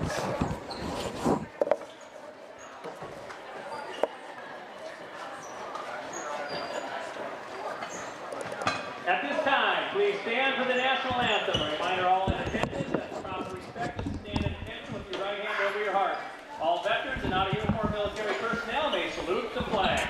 At this time, please stand for the national anthem. A reminder all in attendance that proper respect and stand at attention with your right hand over your heart. All veterans and out-of-uniform military personnel may salute the flag.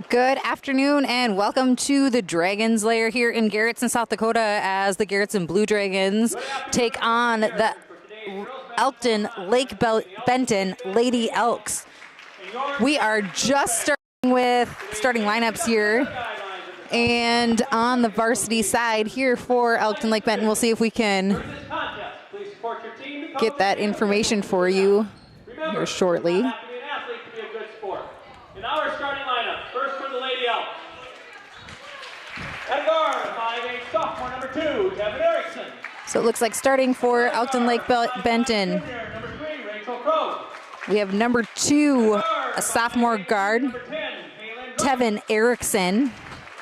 Good afternoon and welcome to the Dragons Lair here in Garretson, South Dakota, as the Garretson Blue Dragons take on the Elkton Lake Benton Lady Elks. We are just starting with starting lineups here, and on the varsity side here for Elkton Lake Benton, we'll see if we can get that information for you here shortly. In our starting lineup, first for the Lady Elks. At guard, 5'8" sophomore, number 2, Kevin Erickson. So it looks like starting for Elkton Lake Benton, Number 3, Rachel Kroeg. we have number 2, a sophomore guard, Number 10, Caitlyn Dreitz. Tevin Erickson.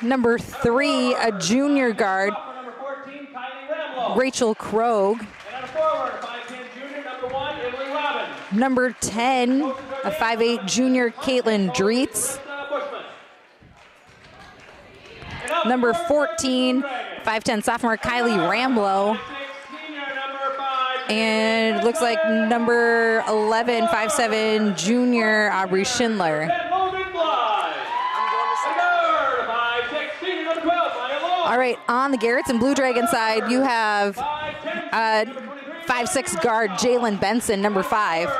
Number 3, a junior guard, Number 14, Kylie Ramlow. Rachel Kroeg. And on forward, 5'10" junior, number 1, Emily Robbins. Number 10, a 5'8" junior, Caitlyn Dreitz. Number 14, 5'10" sophomore, Kylie Ramlow. And it looks like number 11, 5'7" junior, Aubrey Schindler. All right, on the Garretson Blue Dragon side, you have 5'6" guard, Jalen Benson, number 5.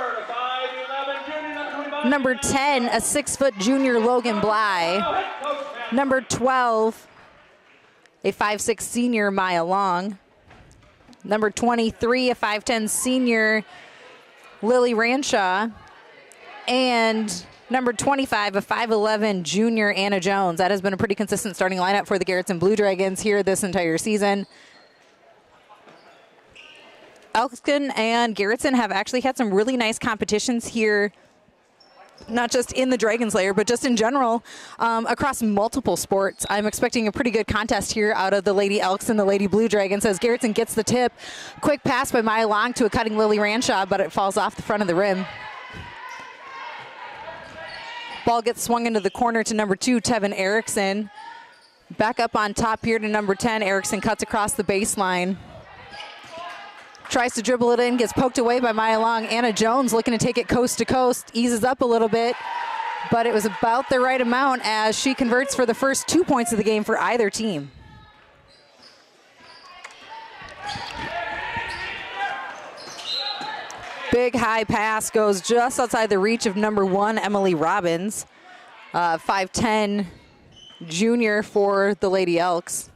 Number 10, a 6' junior, Logan Bly. Number 12, a 5'6" senior, Maya Long. Number 23, a 5'10" senior, Lily Ranshaw. And number 25, a 5'11" junior, Anna Jones. That has been a pretty consistent starting lineup for the Garretson Blue Dragons here this entire season. Elkton and Garretson have actually had some really nice competitions here, not just in the Dragons Lair, but just in general across multiple sports. I'm expecting a pretty good contest here out of the Lady Elks and the Lady Blue Dragons as Garretson gets the tip. Quick pass by Maya Long to a cutting Lily Ranshaw, but it falls off the front of the rim. Ball gets swung into the corner to number 2, Tevin Erickson. Back up on top here to number 10. Erickson cuts across the baseline. Tries to dribble it in, gets poked away by Maya Long. Anna Jones looking to take it coast to coast, eases up a little bit, but it was about the right amount as she converts for the first 2 points of the game for either team. Big high pass goes just outside the reach of number 1, Emily Robbins. 5'10" junior for the Lady Elks.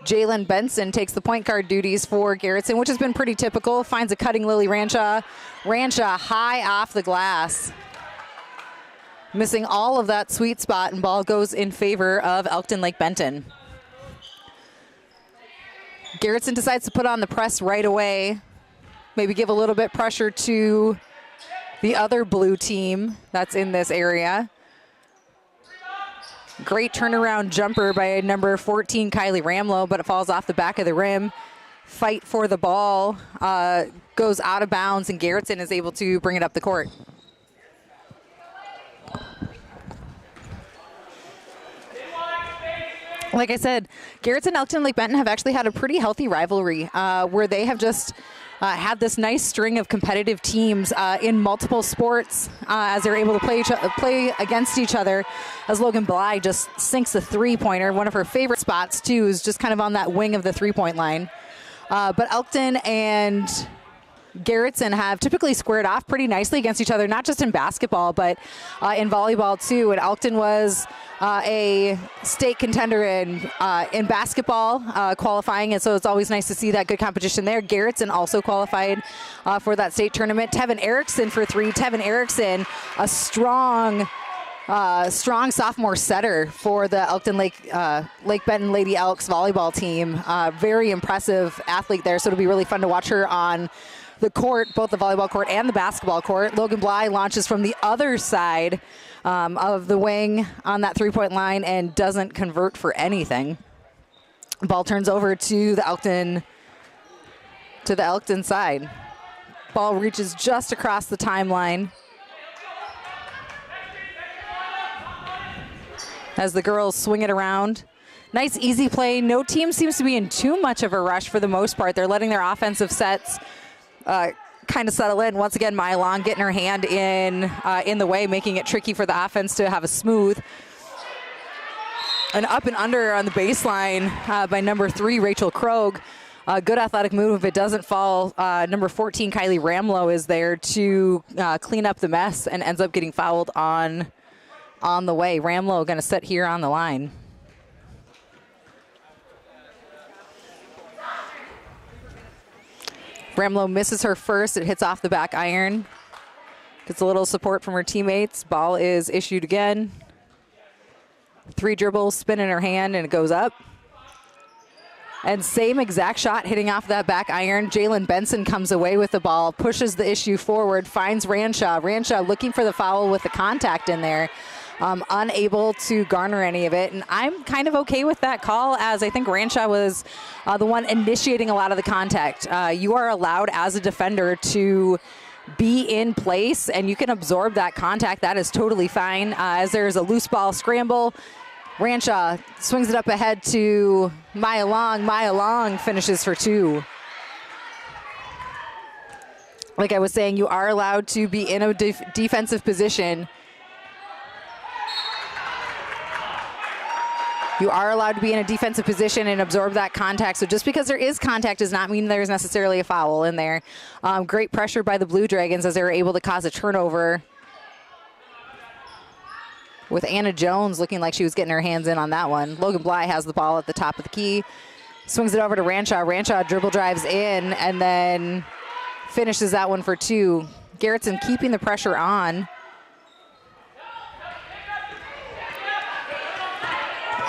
Jalen Benson takes the point guard duties for Garretson, which has been pretty typical. Finds a cutting Lily Ranshaw. Ranshaw high off the glass. Missing all of that sweet spot, and ball goes in favor of Elkton Lake Benton. Garretson decides to put on the press right away. Maybe give a little bit pressure to the other blue team that's in this area. Great turnaround jumper by number 14, Kylie Ramlow, but it falls off the back of the rim. Fight for the ball, goes out of bounds, and Garretson is able to bring it up the court. Like I said, Garretson, Elkton, and Lake Benton have actually had a pretty healthy rivalry where they have just had this nice string of competitive teams in multiple sports as they're able to play against each other. As Logan Bly just sinks a three-pointer. One of her favorite spots, too, is just kind of on that wing of the three-point line. But Elkton and Garretson have typically squared off pretty nicely against each other, not just in basketball, but in volleyball, too. And Elkton was a state contender in basketball qualifying, and so it's always nice to see that good competition there. Garretson also qualified for that state tournament. Tevin Erickson for three. Tevin Erickson, a strong sophomore setter for the Elkton Lake Benton Lady Elks volleyball team. Very impressive athlete there, so it'll be really fun to watch her on the court, both the volleyball court and the basketball court. Logan Bly launches from the other side of the wing on that three-point line and doesn't convert for anything. Ball turns over to the Elkton side. Ball reaches just across the timeline as the girls swing it around. Nice easy play. No team seems to be in too much of a rush for the most part. They're letting their offensive sets kind of settle in. Once again, Maya Long getting her hand in the way, making it tricky for the offense to have a smooth. An up and under on the baseline by number 3, Rachel Kroeg. Good athletic move. If it doesn't fall, number 14, Kylie Ramlow, is there to clean up the mess and ends up getting fouled on the way. Ramlow going to sit here on the line. Ramlow misses her first. It hits off the back iron. Gets a little support from her teammates. Ball is issued again. 3 dribbles, spin in her hand, and it goes up. And same exact shot hitting off that back iron. Jalen Benson comes away with the ball, pushes the issue forward, finds Ranshaw. Ranshaw looking for the foul with the contact in there. Unable to garner any of it. And I'm kind of okay with that call, as I think Ranshaw was the one initiating a lot of the contact. You are allowed as a defender to be in place, and you can absorb that contact. That is totally fine. As there's a loose ball scramble, Ranshaw swings it up ahead to Maya Long. Maya Long finishes for 2. Like I was saying, you are allowed to be in a defensive position. You are allowed to be in a defensive position and absorb that contact. So just because there is contact does not mean there's necessarily a foul in there. Great pressure by the Blue Dragons as they were able to cause a turnover, with Anna Jones looking like she was getting her hands in on that one. Logan Bly has the ball at the top of the key. Swings it over to Ranshaw. Ranshaw dribble drives in and then finishes that one for 2. Garretson keeping the pressure on.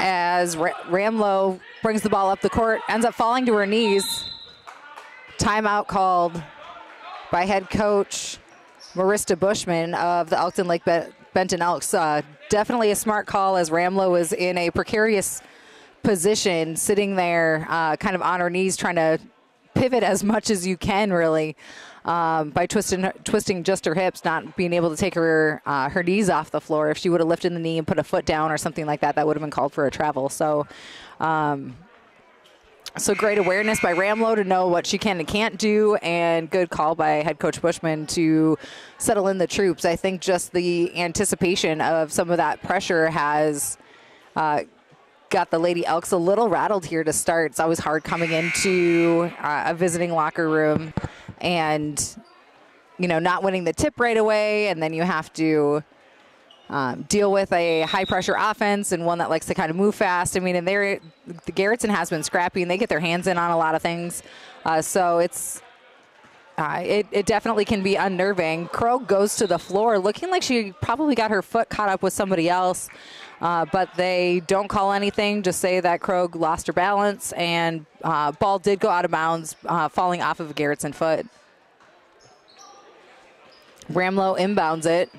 As Ramlow brings the ball up the court, ends up falling to her knees. Timeout called by head coach Marista Bushman of the Elkton Lake Benton Elks. Definitely a smart call, as Ramlow was in a precarious position, sitting there kind of on her knees, trying to pivot as much as you can, really, by twisting just her hips, not being able to take her knees off the floor. If she would have lifted the knee and put a foot down or something like that, that would have been called for a travel. So great awareness by Ramlow to know what she can and can't do, and good call by head coach Bushman to settle in the troops. I think just the anticipation of some of that pressure has got the Lady Elks a little rattled here to start. It's always hard coming into a visiting locker room and, not winning the tip right away, and then you have to deal with a high-pressure offense and one that likes to kind of move fast. I mean, and the Garretson has been scrappy, and they get their hands in on a lot of things. So it definitely can be unnerving. Kroeg goes to the floor looking like she probably got her foot caught up with somebody else, but they don't call anything, just say that Kroeg lost her balance, and ball did go out of bounds, falling off of a Garretson foot. Ramlow inbounds it.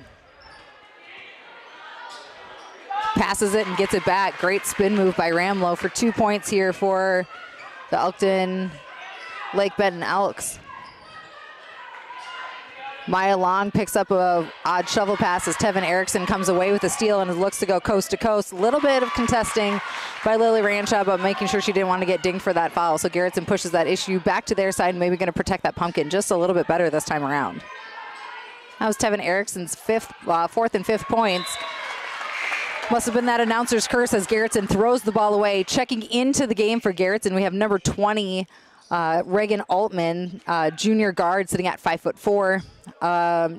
passes it and gets it back. Great spin move by Ramlow for 2 points here for the Elkton Lake Benton Elks. Maya Long picks up a odd shovel pass as Tevin Erickson comes away with a steal and looks to go coast to coast. A little bit of contesting by Lily Ranshaw, but making sure she didn't want to get dinged for that foul. So Garretson pushes that issue back to their side, maybe going to protect that pumpkin just a little bit better this time around. That was Tevin Erickson's fourth and fifth points. Must have been that announcer's curse as Garretson throws the ball away. Checking into the game for Garretson, we have number 20, Reagan Altman, junior guard, sitting at 5'4".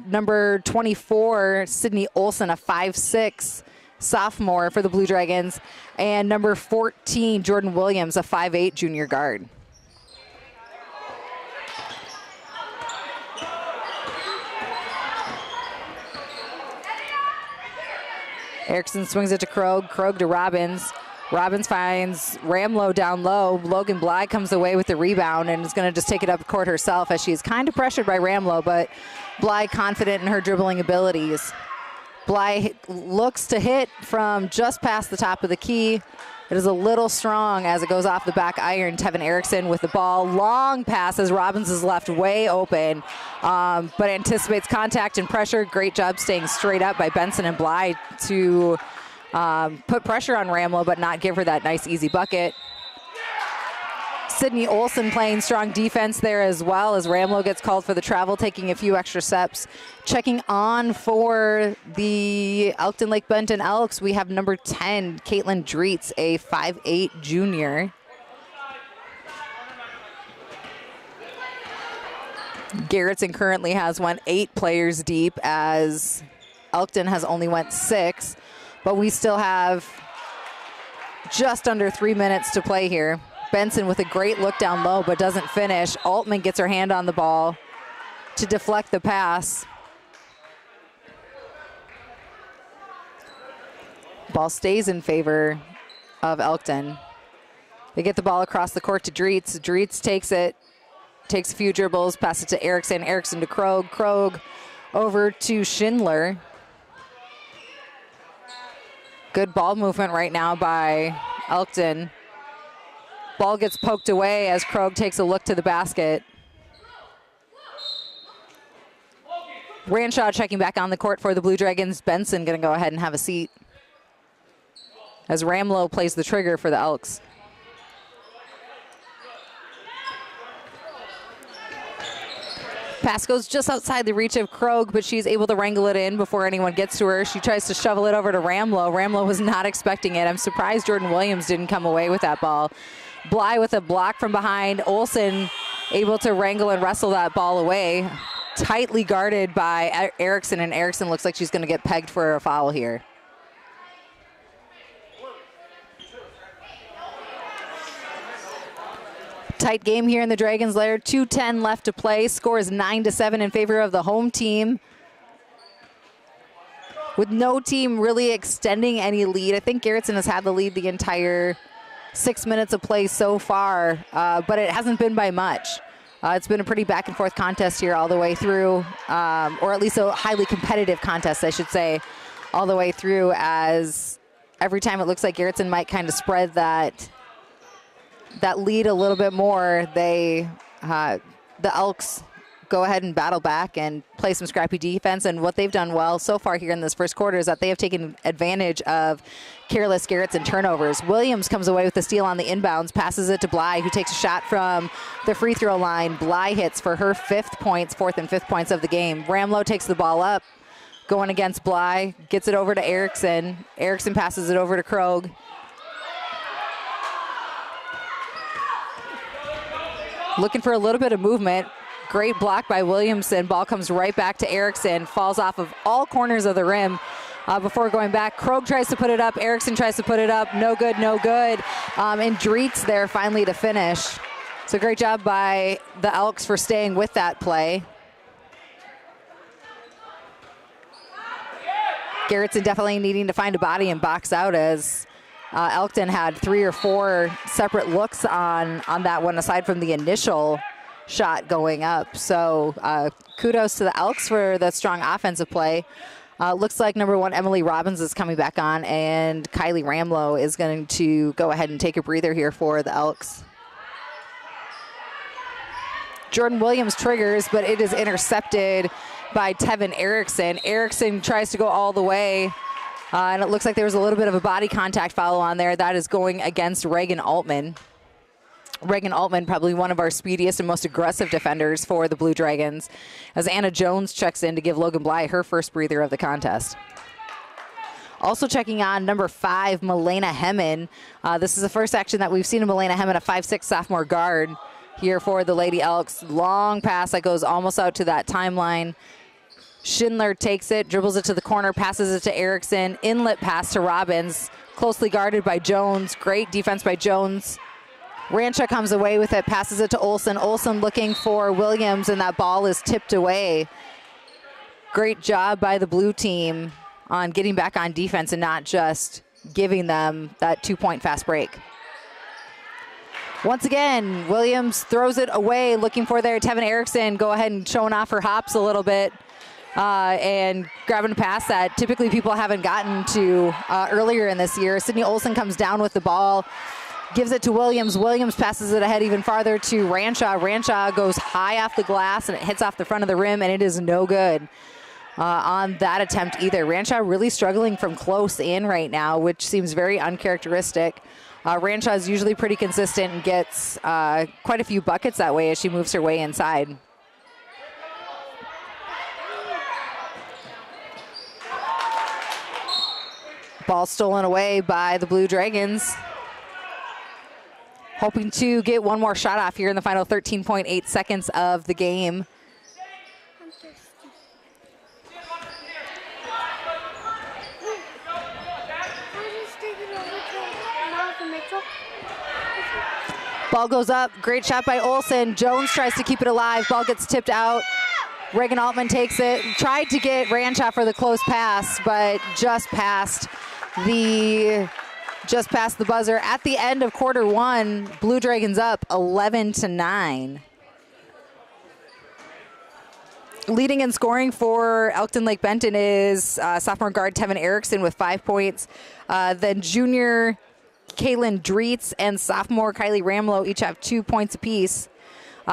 Number 24, Sydney Olson, a 5'6" sophomore for the Blue Dragons. And number 14, Jordan Williams, a 5'8" junior guard. Erickson swings it to Kroeg. Kroeg to Robbins. Robbins finds Ramlow down low. Logan Bly comes away with the rebound and is going to just take it up court herself as she is kind of pressured by Ramlow, but Bly confident in her dribbling abilities. Bly looks to hit from just past the top of the key. It is a little strong as it goes off the back iron. Tevin Erickson with the ball. Long pass as Robbins is left way open, but anticipates contact and pressure. Great job staying straight up by Benson and Bly to put pressure on Ramlow, but not give her that nice, easy bucket. Sydney Olson playing strong defense there as well as Ramlow gets called for the travel, taking a few extra steps. Checking on for the Elkton Lake Benton Elks, we have number 10, Caitlyn Dreitz, a 5'8" junior. Garretson currently has went 8 players deep as Elkton has only went 6. But we still have just under 3 minutes to play here. Benson with a great look down low, but doesn't finish. Altman gets her hand on the ball to deflect the pass. Ball stays in favor of Elkton. They get the ball across the court to Dreitz. Dreitz takes it, takes a few dribbles, passes it to Erickson. Erickson to Kroeg. Kroeg over to Schindler. Good ball movement right now by Elkton. Ball gets poked away as Kroeg takes a look to the basket. Ranshaw checking back on the court for the Blue Dragons. Benson going to go ahead and have a seat as Ramlow plays the trigger for the Elks. Pass goes just outside the reach of Kroeg, but she's able to wrangle it in before anyone gets to her. She tries to shovel it over to Ramlow. Ramlow was not expecting it. I'm surprised Jordan Williams didn't come away with that ball. Bly with a block from behind. Olson able to wrangle and wrestle that ball away. Tightly guarded by Erickson, and Erickson looks like she's going to get pegged for a foul here. Tight game here in the Dragons' Lair. 2:10 left to play. Score is 9-7 in favor of the home team, with no team really extending any lead. I think Garretson has had the lead the entire 6 minutes of play so far, but it hasn't been by much. It's been a pretty back and forth contest here all the way through, or at least a highly competitive contest, I should say, all the way through, as every time it looks like Garretson might kind of spread that lead a little bit more, the Elks go ahead and battle back and play some scrappy defense. And what they've done well so far here in this first quarter is that they have taken advantage of careless Garretson turnovers. Williams comes away with the steal on the inbounds, passes it to Bly, who takes a shot from the free throw line. Bly hits for her 4th and 5th points of the game. Ramlow takes the ball up, going against Bly, gets it over to Erickson. Erickson passes it over to Kroeg. Looking for a little bit of movement. Great block by Williamson. Ball comes right back to Erickson. Falls off of all corners of the rim before going back. Kroeg tries to put it up. Erickson tries to put it up. No good, no good. And Dreitz there finally to finish. So great job by the Elks for staying with that play. Garretson definitely needing to find a body and box out, as Elkton had 3 or 4 separate looks on that one, aside from the initial shot going up. So kudos to the Elks for the strong offensive play. Looks like number 1, Emily Robbins is coming back on, and Kylie Ramlow is going to go ahead and take a breather here for the Elks. Jordan Williams triggers, but it is intercepted by Tevin Erickson. Erickson tries to go all the way, and it looks like there was a little bit of a body contact foul on there. That is going against Reagan Altman. Reagan Altman, probably one of our speediest and most aggressive defenders for the Blue Dragons, as Anna Jones checks in to give Logan Bly her first breather of the contest. Also checking on number 5, Milena Hemmen. This is the first action that we've seen of Milena Hemmen, a 5'6" sophomore guard here for the Lady Elks. Long pass that goes almost out to that timeline. Schindler takes it, dribbles it to the corner, passes it to Erickson. Inlet pass to Robbins, closely guarded by Jones. Great defense by Jones. Rancha comes away with it, passes it to Olsen. Olsen looking for Williams, and that ball is tipped away. Great job by the blue team on getting back on defense and not just giving them that 2-point fast break. Once again, Williams throws it away, looking for there. Tevin Erickson go ahead and showing off her hops a little bit and grabbing a pass that typically people haven't gotten to earlier in this year. Sydney Olsen comes down with the ball, gives it to Williams. Williams passes it ahead even farther to Rancha. Rancha goes high off the glass, and it hits off the front of the rim, and it is no good on that attempt either. Rancha really struggling from close in right now, which seems very uncharacteristic. Rancha is usually pretty consistent and gets quite a few buckets that way as she moves her way inside. Ball stolen away by the Blue Dragons. Hoping to get one more shot off here in the final 13.8 seconds of the game. Ball goes up, great shot by Olsen. Jones tries to keep it alive, ball gets tipped out. Reagan Altman takes it, tried to get Rancha for the close pass, but just past the buzzer. At the end of quarter 1, Blue Dragons up 11-9. Leading in scoring for Elkton Lake Benton is sophomore guard Tevin Erickson with 5 points. Then junior Caitlyn Dreitz and sophomore Kylie Ramlow each have 2 points apiece.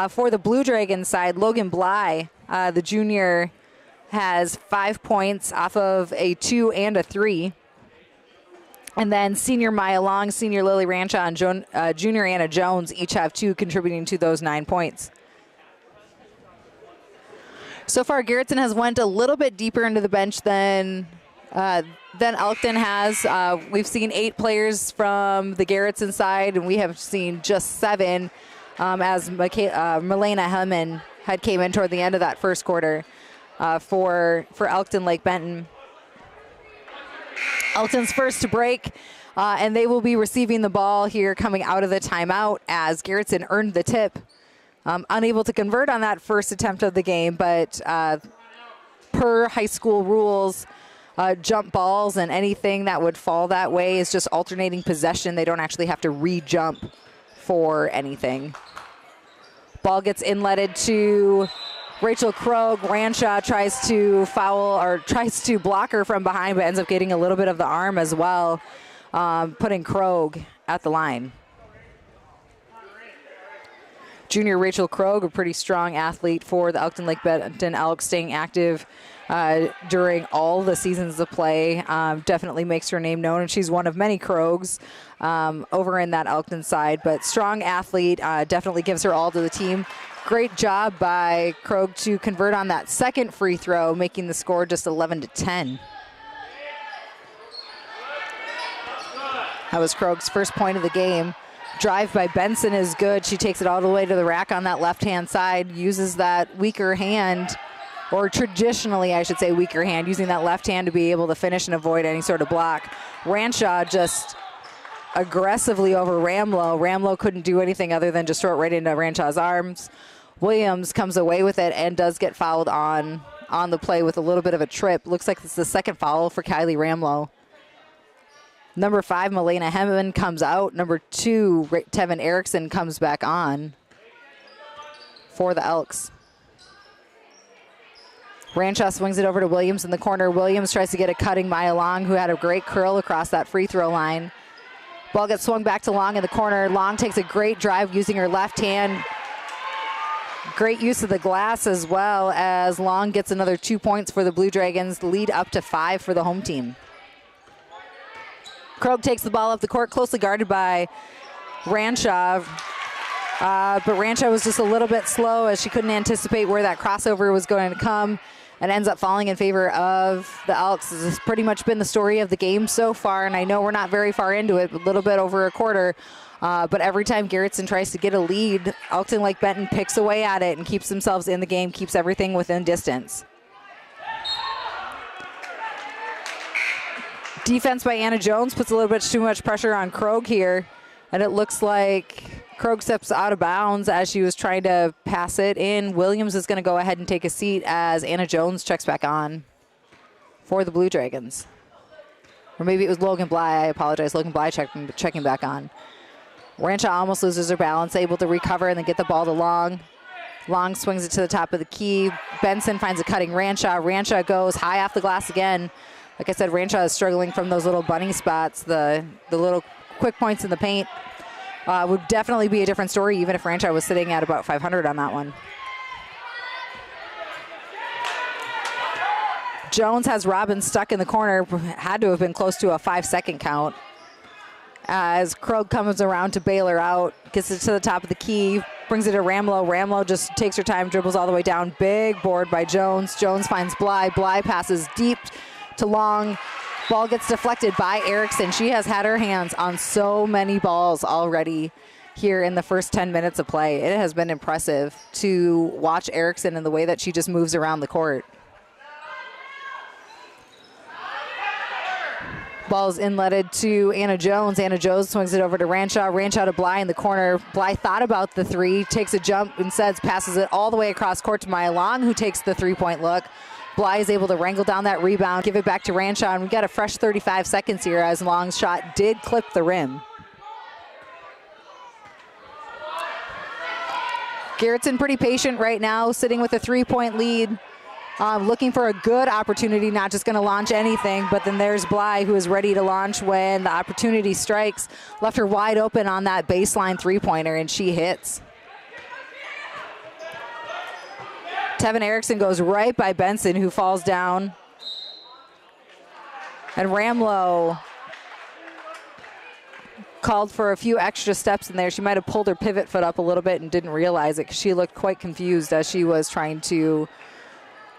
For the Blue Dragons side, Logan Bly, the junior, has 5 points off of a 2 and a 3. And then senior Maya Long, senior Lily Rancha, and junior Anna Jones each have 2, contributing to those 9 points. So far, Garretson has went a little bit deeper into the bench than Elkton has. We've seen 8 players from the Garretson side, and we have seen just 7 as Milena Hemmen had came in toward the end of that first quarter for Elkton Lake Benton. Elkton's first to break, and they will be receiving the ball here coming out of the timeout as Garretson earned the tip. Unable to convert on that first attempt of the game, but per high school rules, jump balls and anything that would fall that way is just alternating possession. They don't actually have to re-jump for anything. Ball gets inletted to Rachel Kroeg. Rancha tries to foul or tries to block her from behind, but ends up getting a little bit of the arm as well, putting Kroeg at the line. Junior Rachel Kroeg, a pretty strong athlete for the Elkton Lake Benton Elks, staying active during all the seasons of play. Definitely makes her name known, and she's one of many Kroegs over in that Elkton side, but strong athlete, definitely gives her all to the team. Great job by Kroeg to convert on that second free throw, making the score just 11-10. That was Kroeg's first point of the game. Drive by Benson is good. She takes it all the way to the rack on that left-hand side, uses that weaker hand, or traditionally, I should say, weaker hand, using that left hand to be able to finish and avoid any sort of block. Rancha just aggressively over Ramlow. Ramlow couldn't do anything other than just throw it right into Rancha's arms. Williams comes away with it and does get fouled on the play with a little bit of a trip. Looks like it's the second foul for Kylie Ramlow. Number 5, Milena Hemmen comes out. Number 2, Tevin Erickson comes back on for the Elks. Ranshaw swings it over to Williams in the corner. Williams tries to get a cutting Maya Long, who had a great curl across that free throw line. Ball gets swung back to Long in the corner. Long takes a great drive using her left hand. Great use of the glass as well, as Long gets another 2 points for the Blue Dragons, lead up to 5 for the home team. Kroeg takes the ball up the court, closely guarded by Ranshaw. But Ranshaw was just a little bit slow as she couldn't anticipate where that crossover was going to come, and ends up falling in favor of the Elks. This has pretty much been the story of the game so far, and I know we're not very far into it, a little bit over a quarter. But every time Garretson tries to get a lead, Elkton, like Benton, picks away at it and keeps themselves in the game, keeps everything within distance. Defense by Anna Jones puts a little bit too much pressure on Kroeg here, and it looks like Kroeg steps out of bounds as she was trying to pass it in. Williams is going to go ahead and take a seat as Anna Jones checks back on for the Blue Dragons. Or maybe it was Logan Bly. I apologize. Logan Bly checking back on. Ranshaw almost loses her balance, able to recover and then get the ball to Long. Long swings it to the top of the key. Benson finds a cutting Ranshaw. Ranshaw goes high off the glass again. Like I said, Ranshaw is struggling from those little bunny spots, the little quick points in the paint. Would definitely be a different story even if Ranshaw was sitting at about 500 on that one. Jones has Robbins stuck in the corner. Had to have been close to a 5-second count. As Kroeg comes around to bail her out, gets it to the top of the key, brings it to Ramlow. Ramlow just takes her time, dribbles all the way down. Big board by Jones. Jones finds Bly. Bly passes deep to Long. Ball gets deflected by Erickson. She has had her hands on so many balls already here in the first 10 minutes of play. It has been impressive to watch Erickson and the way that she just moves around the court. Ball's inletted to Anna Jones. Anna Jones swings it over to Ranshaw. Ranshaw to Bly in the corner. Bly thought about the three, takes a jump instead, passes it all the way across court to Maya Long, who takes the three-point look. Bly is able to wrangle down that rebound, give it back to Ranshaw, and we got a fresh 35 seconds here as Long's shot did clip the rim. Garretson pretty patient right now, sitting with a 3-point lead. Looking for a good opportunity, not just going to launch anything, but then there's Bly, who is ready to launch when the opportunity strikes. Left her wide open on that baseline three-pointer, and she hits. Tevin Erickson goes right by Benson, who falls down. And Ramlow called for a few extra steps in there. She might have pulled her pivot foot up a little bit and didn't realize it because she looked quite confused as she was trying to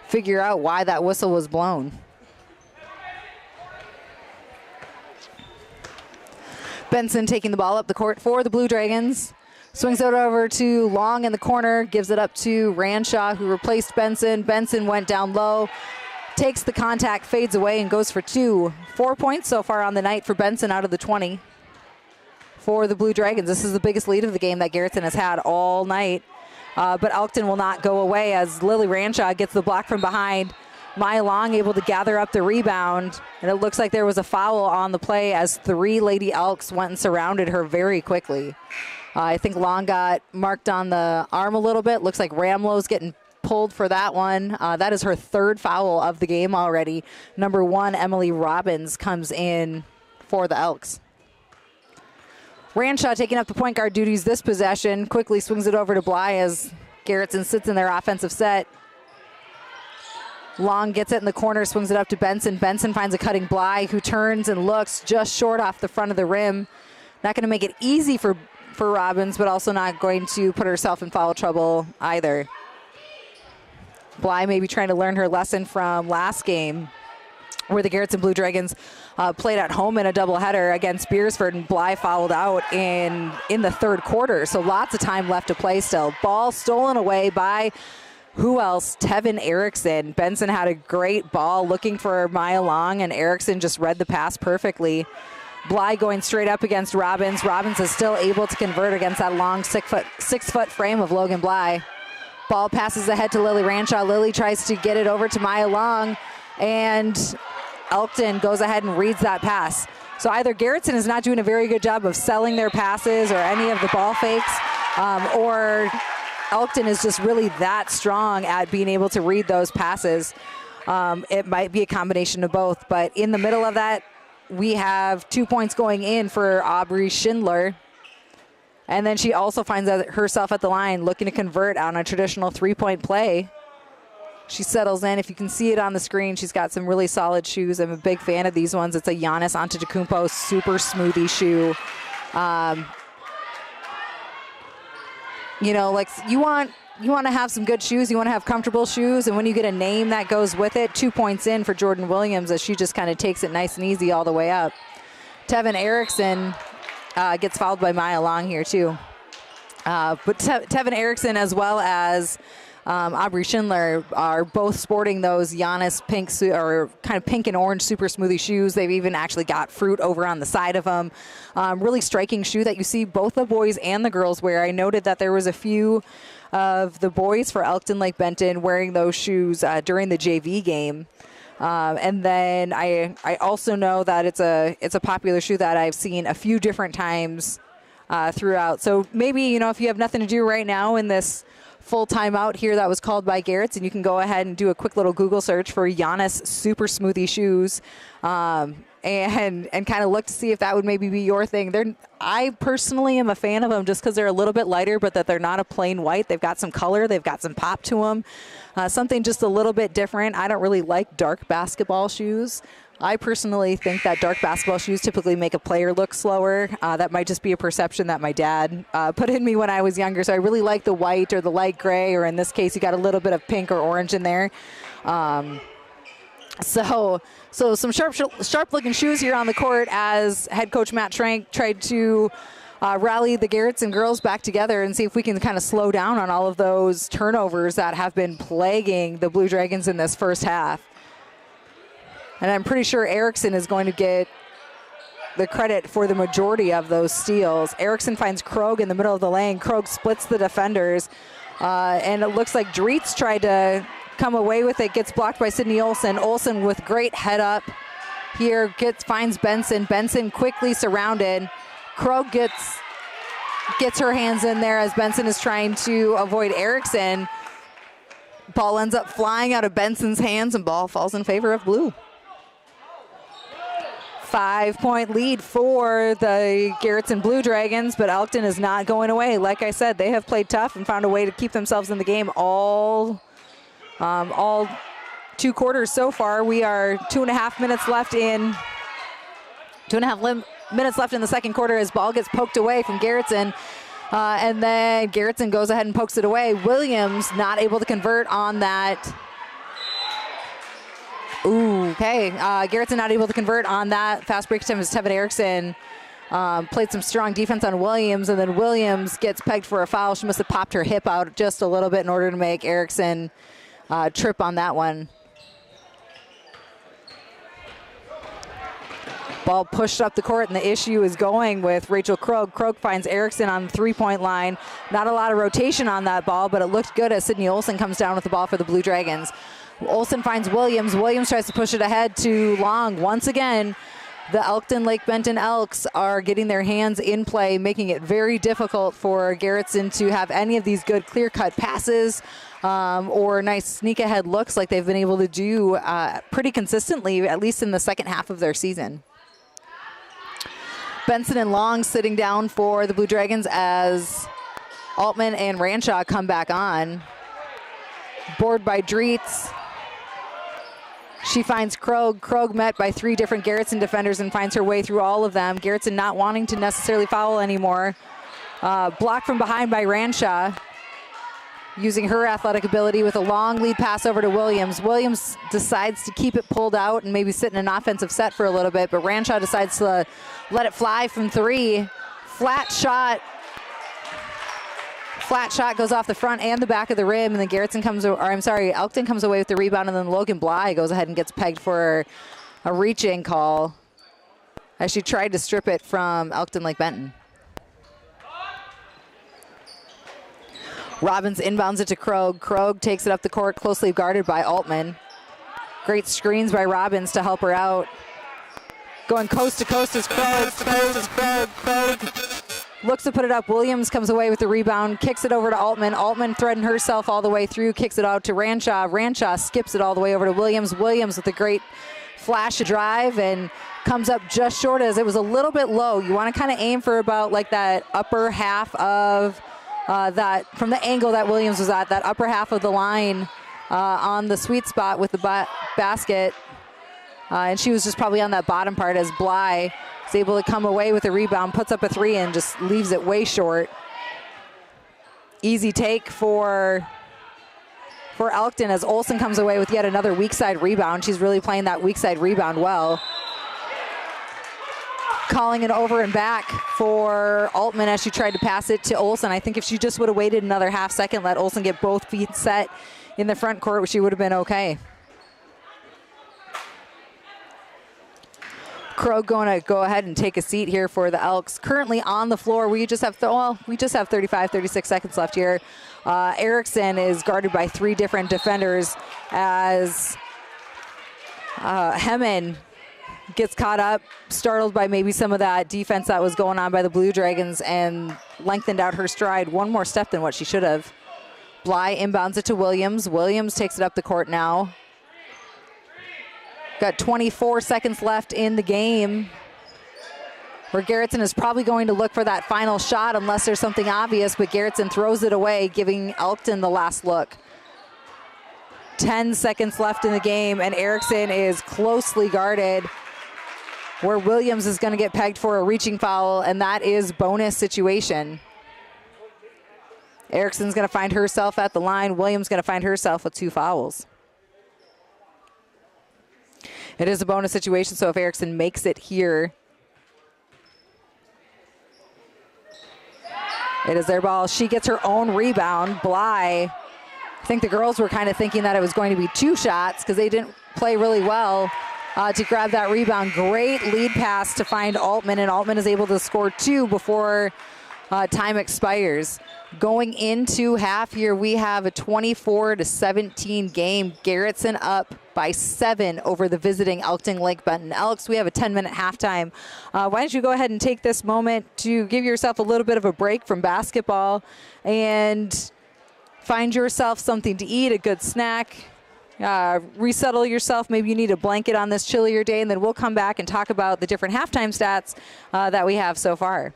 figure out why that whistle was blown. Benson taking the ball up the court for the Blue Dragons. Swings it over to Long in the corner, gives it up to Ranshaw, who replaced Benson. Benson went down low, takes the contact, fades away, and goes for two. 4 points so far on the night for Benson out of the 20 for the Blue Dragons. This is the biggest lead of the game that Garretson has had all night. But Elkton will not go away as Lily Ranshaw gets the block from behind. Maya Long able to gather up the rebound, and it looks like there was a foul on the play as 3 Lady Elks went and surrounded her very quickly. I think Long got marked on the arm a little bit. Looks like Ramlow's getting pulled for that one. That is her 3rd foul of the game already. Number 1, Emily Robbins, comes in for the Elks. Ranshaw taking up the point guard duties this possession. Quickly swings it over to Bly as Garretson sits in their offensive set. Long gets it in the corner, swings it up to Benson. Benson finds a cutting Bly, who turns and looks just short off the front of the rim. Not going to make it easy for Robbins, but also not going to put herself in foul trouble either. Bly may be trying to learn her lesson from last game, where the Garretson Blue Dragons played at home in a doubleheader against Beersford, and Bly fouled out in the 3rd quarter. So lots of time left to play still. Ball stolen away by who else? Tevin Erickson. Benson had a great ball looking for Maya Long, and Erickson just read the pass perfectly. Bly going straight up against Robbins. Robbins is still able to convert against that long 6-foot frame of Logan Bly. Ball passes ahead to Lily Ranshaw. Lily tries to get it over to Maya Long, and Elkton goes ahead and reads that pass. So either Garretson is not doing a very good job of selling their passes or any of the ball fakes, or Elkton is just really that strong at being able to read those passes. It might be a combination of both, but in the middle of that, we have 2 points going in for Aubrey Schindler. And then she also finds herself at the line looking to convert on a traditional three-point play. She settles in. If you can see it on the screen, she's got some really solid shoes. I'm a big fan of these ones. It's a Giannis Antetokounmpo super smoothie shoe. You know, like you want to have some good shoes. You want to have comfortable shoes. And when you get a name that goes with it, 2 points in for Jordan Williams as she just kind of takes it nice and easy all the way up. Tevin Erickson gets fouled by Maya Long here too. But Tevin Erickson as well as Aubrey Schindler are both sporting those Giannis pink or kind of pink and orange super smoothie shoes. They've even actually got fruit over on the side of them. Really striking shoe that you see both the boys and the girls wear. I noted that there was a few of the boys for Elkton Lake Benton wearing those shoes during the JV game. And then I also know that it's a popular shoe that I've seen a few different times throughout. So maybe, you know, if you have nothing to do right now in this full timeout here that was called by Garretson, you can go ahead and do a quick little Google search for Giannis super smoothie shoes and kind of look to see if that would maybe be your thing. I personally am a fan of them just because they're a little bit lighter, but that they're not a plain white. They've got some color. They've got some pop to them. Something just a little bit different. I don't really like dark basketball shoes. I personally think that dark basketball shoes typically make a player look slower. That might just be a perception that my dad put in me when I was younger. So I really like the white or the light gray, or in this case, you got a little bit of pink or orange in there. So some sharp looking shoes here on the court as head coach Matt Trank tried to rally the Garretson girls back together and see if we can kind of slow down on all of those turnovers that have been plaguing the Blue Dragons in this first half. And I'm pretty sure Erickson is going to get the credit for the majority of those steals. Erickson finds Kroeg in the middle of the lane. Kroeg splits the defenders. And it looks like Dreitz tried to come away with it. Gets blocked by Sydney Olsen. Olsen with great head up here finds Benson. Benson quickly surrounded. Kroeg gets her hands in there as Benson is trying to avoid Erickson. Ball ends up flying out of Benson's hands and ball falls in favor of Blue. 5-point lead for the Garretson Blue Dragons, but Elkton is not going away. Like I said, they have played tough and found a way to keep themselves in the game all 2 quarters so far. We are 2.5 minutes left in the second quarter as ball gets poked away from Garretson. And then Garretson goes ahead and pokes it away. Williams not able to convert on that. Ooh, okay. Garretson not able to convert on that fast break attempt as Tevin Erickson played some strong defense on Williams, and then Williams gets pegged for a foul. She must have popped her hip out just a little bit in order to make Erickson trip on that one. Ball pushed up the court, and the issue is going with Rachel Kroeg. Kroeg finds Erickson on the three-point line. Not a lot of rotation on that ball, but it looked good as Sydney Olsen comes down with the ball for the Blue Dragons. Olsen finds Williams. Williams tries to push it ahead to Long. Once again, the Elkton Lake Benton Elks are getting their hands in play, making it very difficult for Garretson to have any of these good clear-cut passes or nice sneak-ahead looks like they've been able to do pretty consistently, at least in the second half of their season. Benson and Long sitting down for the Blue Dragons as Altman and Ranshaw come back on. Board by Dreitz. She finds Kroeg. Kroeg met by 3 different Garretson defenders and finds her way through all of them. Garretson not wanting to necessarily foul anymore. Blocked from behind by Ranshaw, using her athletic ability with a long lead pass over to Williams. Williams decides to keep it pulled out and maybe sit in an offensive set for a little bit, but Ranshaw decides to let it fly from 3. Flat shot goes off the front and the back of the rim, and then Elkton comes away with the rebound, and then Logan Bly goes ahead and gets pegged for a reaching call as she tried to strip it from Elkton Lake Benton. Robbins inbounds it to Kroeg. Kroeg takes it up the court, closely guarded by Altman. Great screens by Robbins to help her out. Going coast to coast is Kroeg. looks to put it up. Williams comes away with the rebound, kicks it over to Altman. Altman threading herself all the way through, kicks it out to Ranshaw. Ranshaw skips it all the way over to Williams. Williams with a great flash of drive and comes up just short, as it was a little bit low. You want to kind of aim for about like that upper half of that, from the angle that Williams was at, that upper half of the line on the sweet spot with the basket. And she was just probably on that bottom part, as Bly is able to come away with a rebound, puts up a three and just leaves it way short. Easy take for Elkton, as Olsen comes away with yet another weak side rebound. She's really playing that weak side rebound well. Calling it over and back for Altman as she tried to pass it to Olsen. I think if she just would have waited another half second, let Olsen get both feet set in the front court, she would have been okay. Kroeg going to go ahead and take a seat here for the Elks. Currently on the floor, we just have 35, 36 seconds left here. Erickson is guarded by three different defenders, as Hemmen gets caught up, startled by maybe some of that defense that was going on by the Blue Dragons, and lengthened out her stride one more step than what she should have. Bly inbounds it to Williams. Williams takes it up the court now. Got 24 seconds left in the game, where Garretson is probably going to look for that final shot unless there's something obvious, but Garretson throws it away, giving Elkton the last look. 10 seconds left in the game, and Erickson is closely guarded, where Williams is going to get pegged for a reaching foul, and that is bonus situation. Erickson's going to find herself at the line. Williams going to find herself with two fouls. It is a bonus situation, so if Erickson makes it here, it is their ball. She gets her own rebound. Bly, I think the girls were kind of thinking that it was going to be two shots because they didn't play really well to grab that rebound. Great lead pass to find Altman, and Altman is able to score two before time expires. Going into half here, we have a 24-17 game. Garretson up by 7 over the visiting Elkton Lake Benton Elks. We have a 10-minute halftime. Why don't you go ahead and take this moment to give yourself a little bit of a break from basketball and find yourself something to eat, a good snack, resettle yourself. Maybe you need a blanket on this chillier day, and then we'll come back and talk about the different halftime stats that we have so far.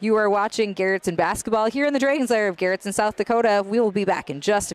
You are watching Garretson basketball here in the Dragons Lair of Garretson, South Dakota. We will be back in just a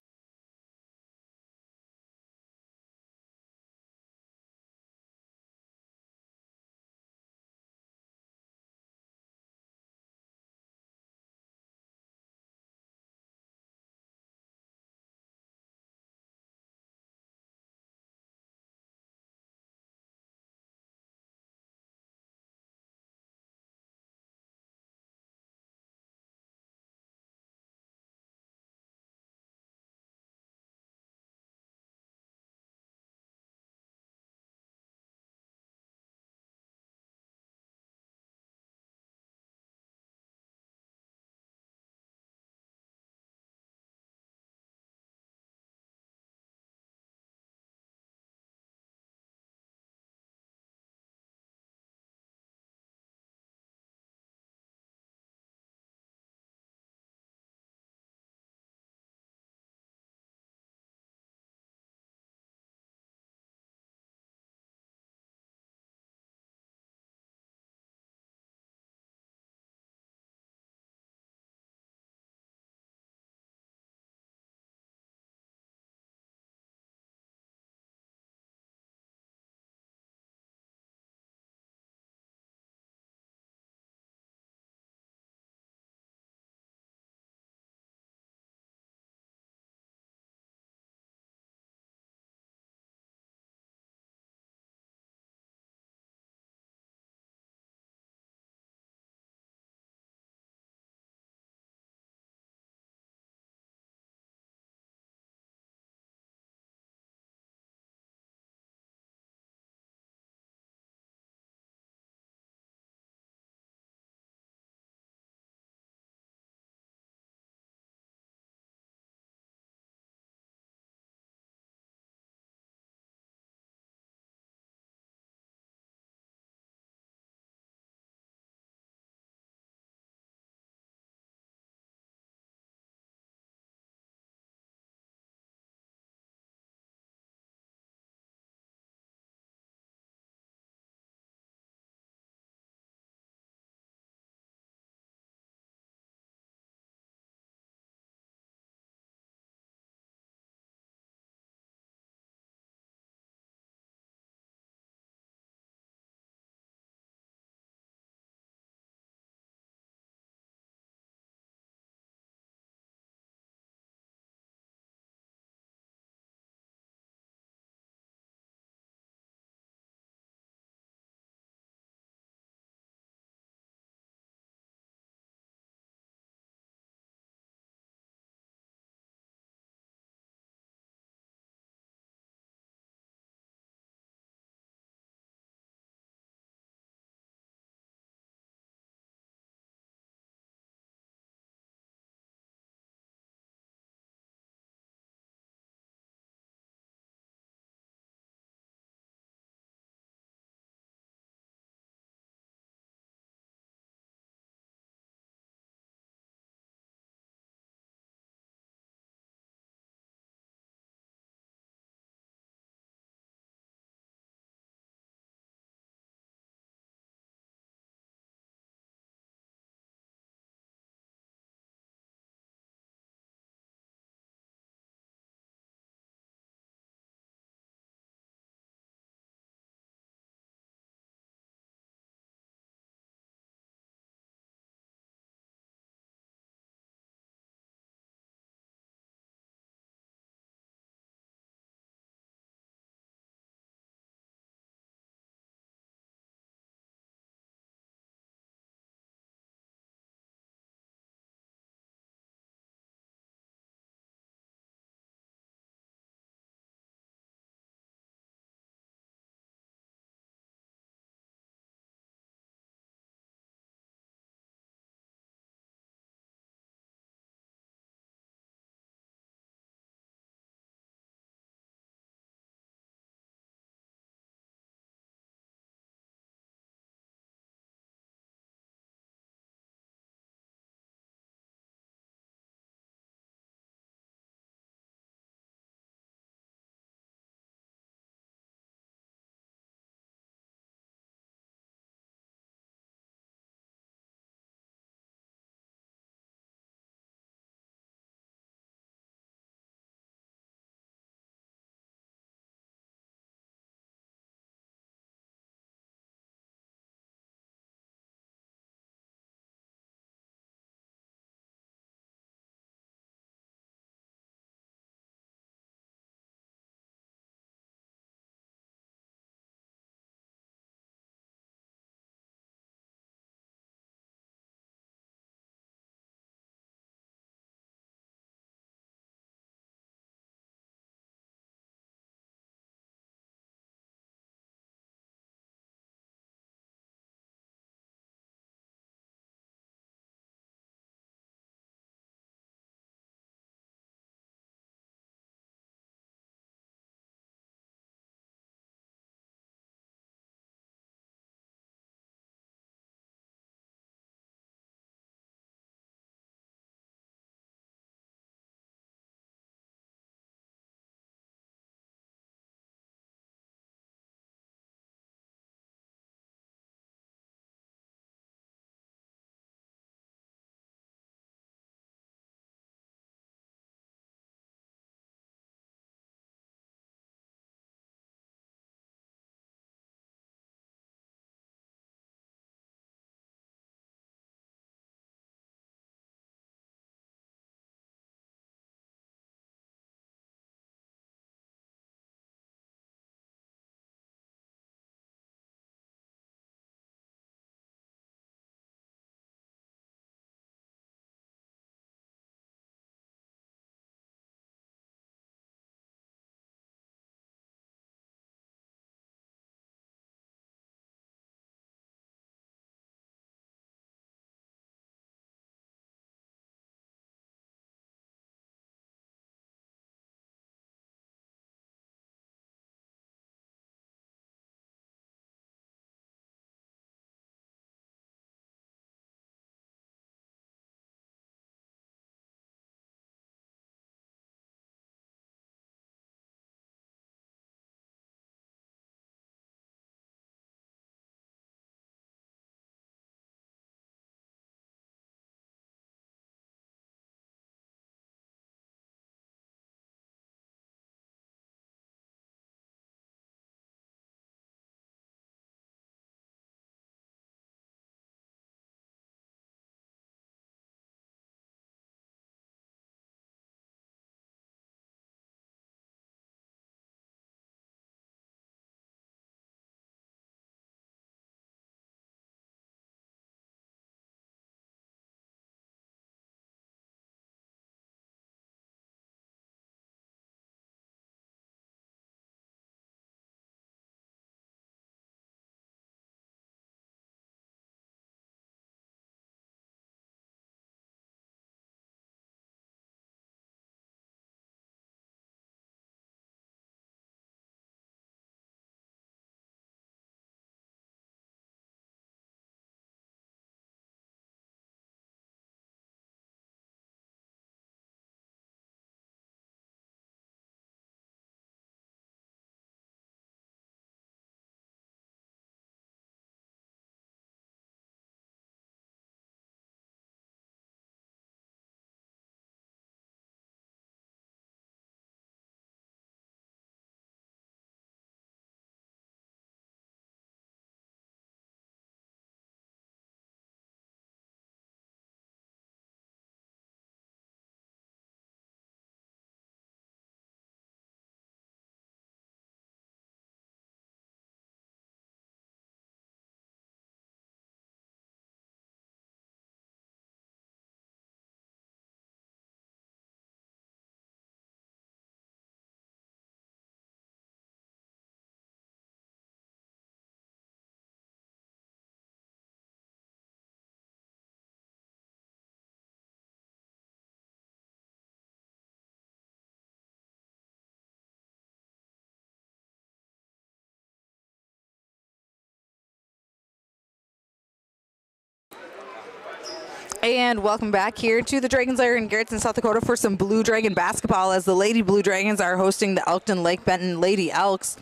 And welcome back here to the Dragons Lair in Garretson, South Dakota for some Blue Dragon basketball as the Lady Blue Dragons are hosting the Elkton Lake Benton Lady Elks.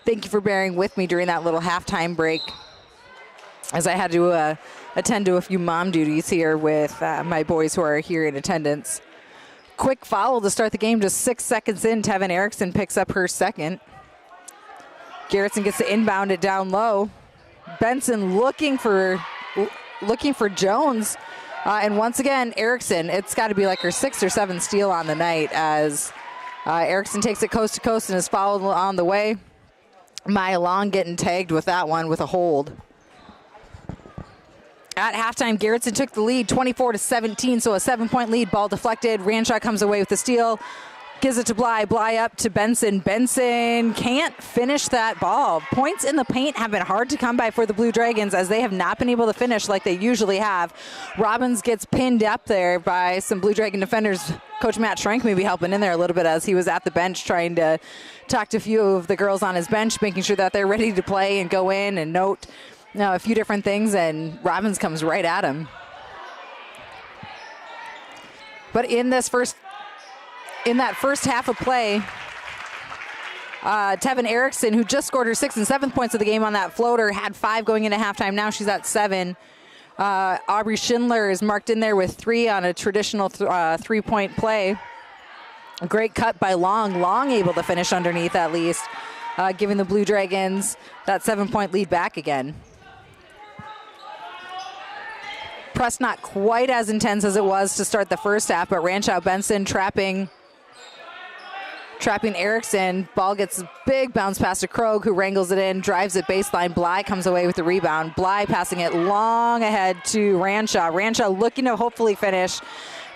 Thank you for bearing with me during that little halftime break as I had to attend to a few mom duties here with my boys who are here in attendance. Quick foul to start the game, just 6 seconds in. Tevin Erickson picks up her second. Garretson gets to inbound it down low. Benson looking for Jones. And once again, Erickson, it's got to be like her 6th or 7th steal on the night as Erickson takes it coast to coast and is fouled on the way. Maya Long getting tagged with that one with a hold. At halftime, Garretson took the lead 24-17, so a 7-point lead. Ball deflected. Ranshaw comes away with the steal. Gives it to Bly. Bly up to Benson. Benson can't finish that ball. Points in the paint have been hard to come by for the Blue Dragons as they have not been able to finish like they usually have. Robbins gets pinned up there by some Blue Dragon defenders. Coach Matt Schrank maybe helping in there a little bit as he was at the bench trying to talk to a few of the girls on his bench, making sure that they're ready to play and go in and note a few different things, and Robbins comes right at him. But in that first half of play, Tevin Erickson, who just scored her 6th and 7th points of the game on that floater, had 5 going into halftime. Now she's at 7. Aubrey Schindler is marked in there with 3 on a traditional 3-point play. A great cut by Long. Long able to finish underneath at least, giving the Blue Dragons that 7-point lead back again. Press not quite as intense as it was to start the first half, but Ranshaw Benson trapping Erickson. Ball gets a big bounce pass to Kroeg, who wrangles it in, drives it baseline. Bly comes away with the rebound. Bly passing it long ahead to Ranshaw. Ranshaw looking to hopefully finish.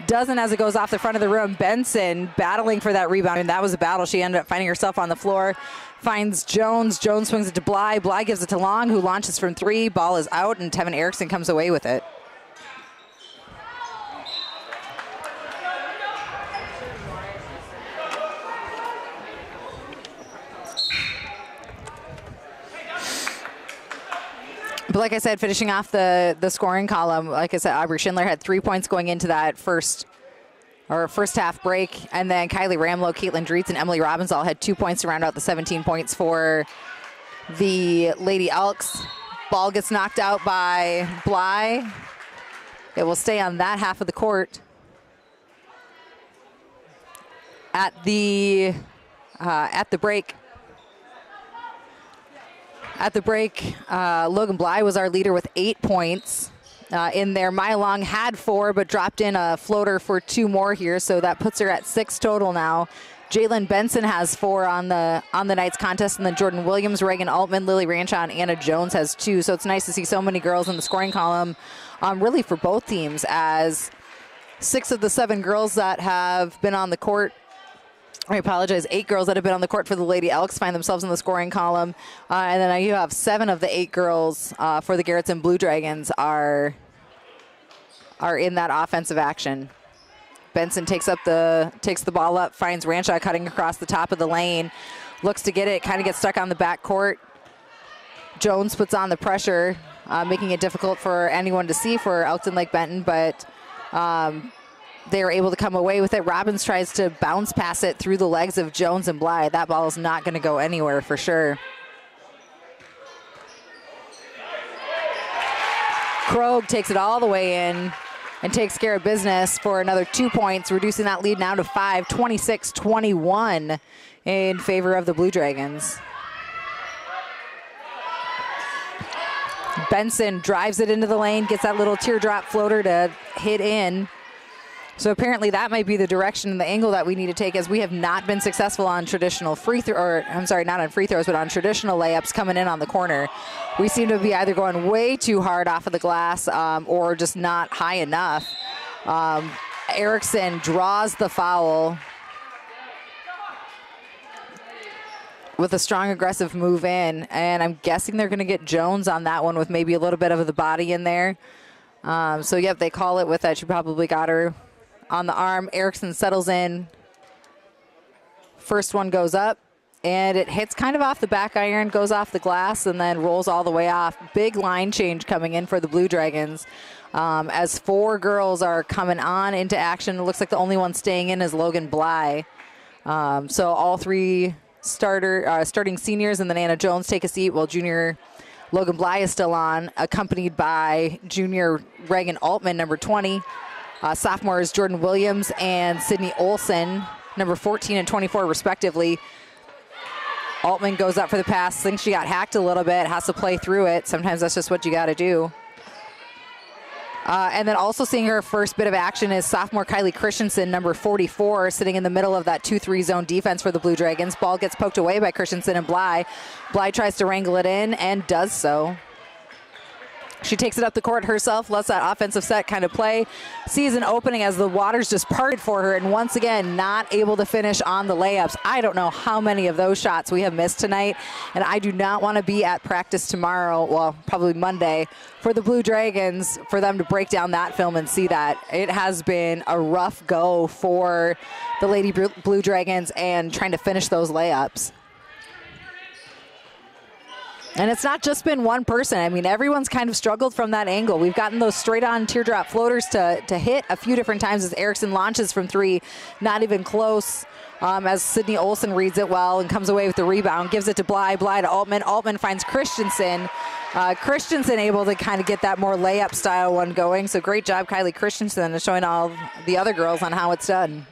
Doesn't as it goes off the front of the rim. Benson battling for that rebound, and that was a battle. She ended up finding herself on the floor. Finds Jones. Jones swings it to Bly. Bly gives it to Long, who launches from 3. Ball is out, and Tevin Erickson comes away with it. But like I said, finishing off the scoring column, like I said, Aubrey Schindler had 3 points going into that first half break. And then Kylie Ramlow, Caitlyn Dreitz, and Emily Robbins all had 2 points to round out the 17 points for the Lady Elks. Ball gets knocked out by Bly. It will stay on that half of the court. At the break. At the break, Logan Bly was our leader with 8 points in there. Maya Long had 4, but dropped in a floater for 2 more here, so that puts her at 6 total now. Jalen Benson has 4 on the night's contest, and then Jordan Williams, Reagan Altman, Lily Ranshaw, and Anna Jones has 2. So it's nice to see so many girls in the scoring column, really for both teams, as 6 of the 7 girls that have been on the court, I apologize, 8 girls that have been on the court for the Lady Elks find themselves in the scoring column. And then you have 7 of the 8 girls for the Garretson Blue Dragons are in that offensive action. Benson takes the ball up, finds Ranshaw cutting across the top of the lane, looks to get it, kind of gets stuck on the back court. Jones puts on the pressure, making it difficult for anyone to see for Elkton Lake Benton, but they were able to come away with it. Robbins tries to bounce pass it through the legs of Jones and Bly. That ball is not going to go anywhere for sure. Kroeg takes it all the way in and takes care of business for another 2 points, reducing that lead now to 5, 26-21 in favor of the Blue Dragons. Benson drives it into the lane, gets that little teardrop floater to hit in. So apparently that might be the direction and the angle that we need to take, as we have not been successful on traditional not on free throws, but on traditional layups coming in on the corner. We seem to be either going way too hard off of the glass or just not high enough. Erickson draws the foul with a strong aggressive move in, and I'm guessing they're going to get Jones on that one with maybe a little bit of the body in there. So yep, they call it with that. She probably got her on the arm. Erickson settles in. First one goes up, and it hits kind of off the back iron, goes off the glass, and then rolls all the way off. Big line change coming in for the Blue Dragons. As 4 girls are coming on into action. It looks like the only one staying in is Logan Bly. So all 3 starting seniors and then Anna Jones take a seat while junior Logan Bly is still on, accompanied by junior Reagan Altman, number 20. Sophomores Jordan Williams and Sydney Olson, number 14 and 24 respectively. Altman goes up for the pass, thinks she got hacked a little bit, has to play through it. Sometimes that's just what you got to do. And then also seeing her first bit of action is sophomore Kylie Christensen, number 44, sitting in the middle of that 2-3 zone defense for the Blue Dragons. Ball gets poked away by Christensen and Bly. Bly tries to wrangle it in and does so. She takes it up the court herself, lets that offensive set kind of play, sees an opening as the waters just parted for her, and once again, not able to finish on the layups. I don't know how many of those shots we have missed tonight, and I do not want to be at practice tomorrow, well, probably Monday, for the Blue Dragons, for them to break down that film and see that. It has been a rough go for the Lady Blue Dragons and trying to finish those layups. And it's not just been one person. I mean, everyone's kind of struggled from that angle. We've gotten those straight-on teardrop floaters to hit a few different times as Erickson launches from 3, not even close, as Sydney Olson reads it well and comes away with the rebound, gives it to Bly, Bly to Altman. Altman finds Christensen. Christensen able to kind of get that more layup style one going. So great job, Kylie Christensen, showing all the other girls on how it's done.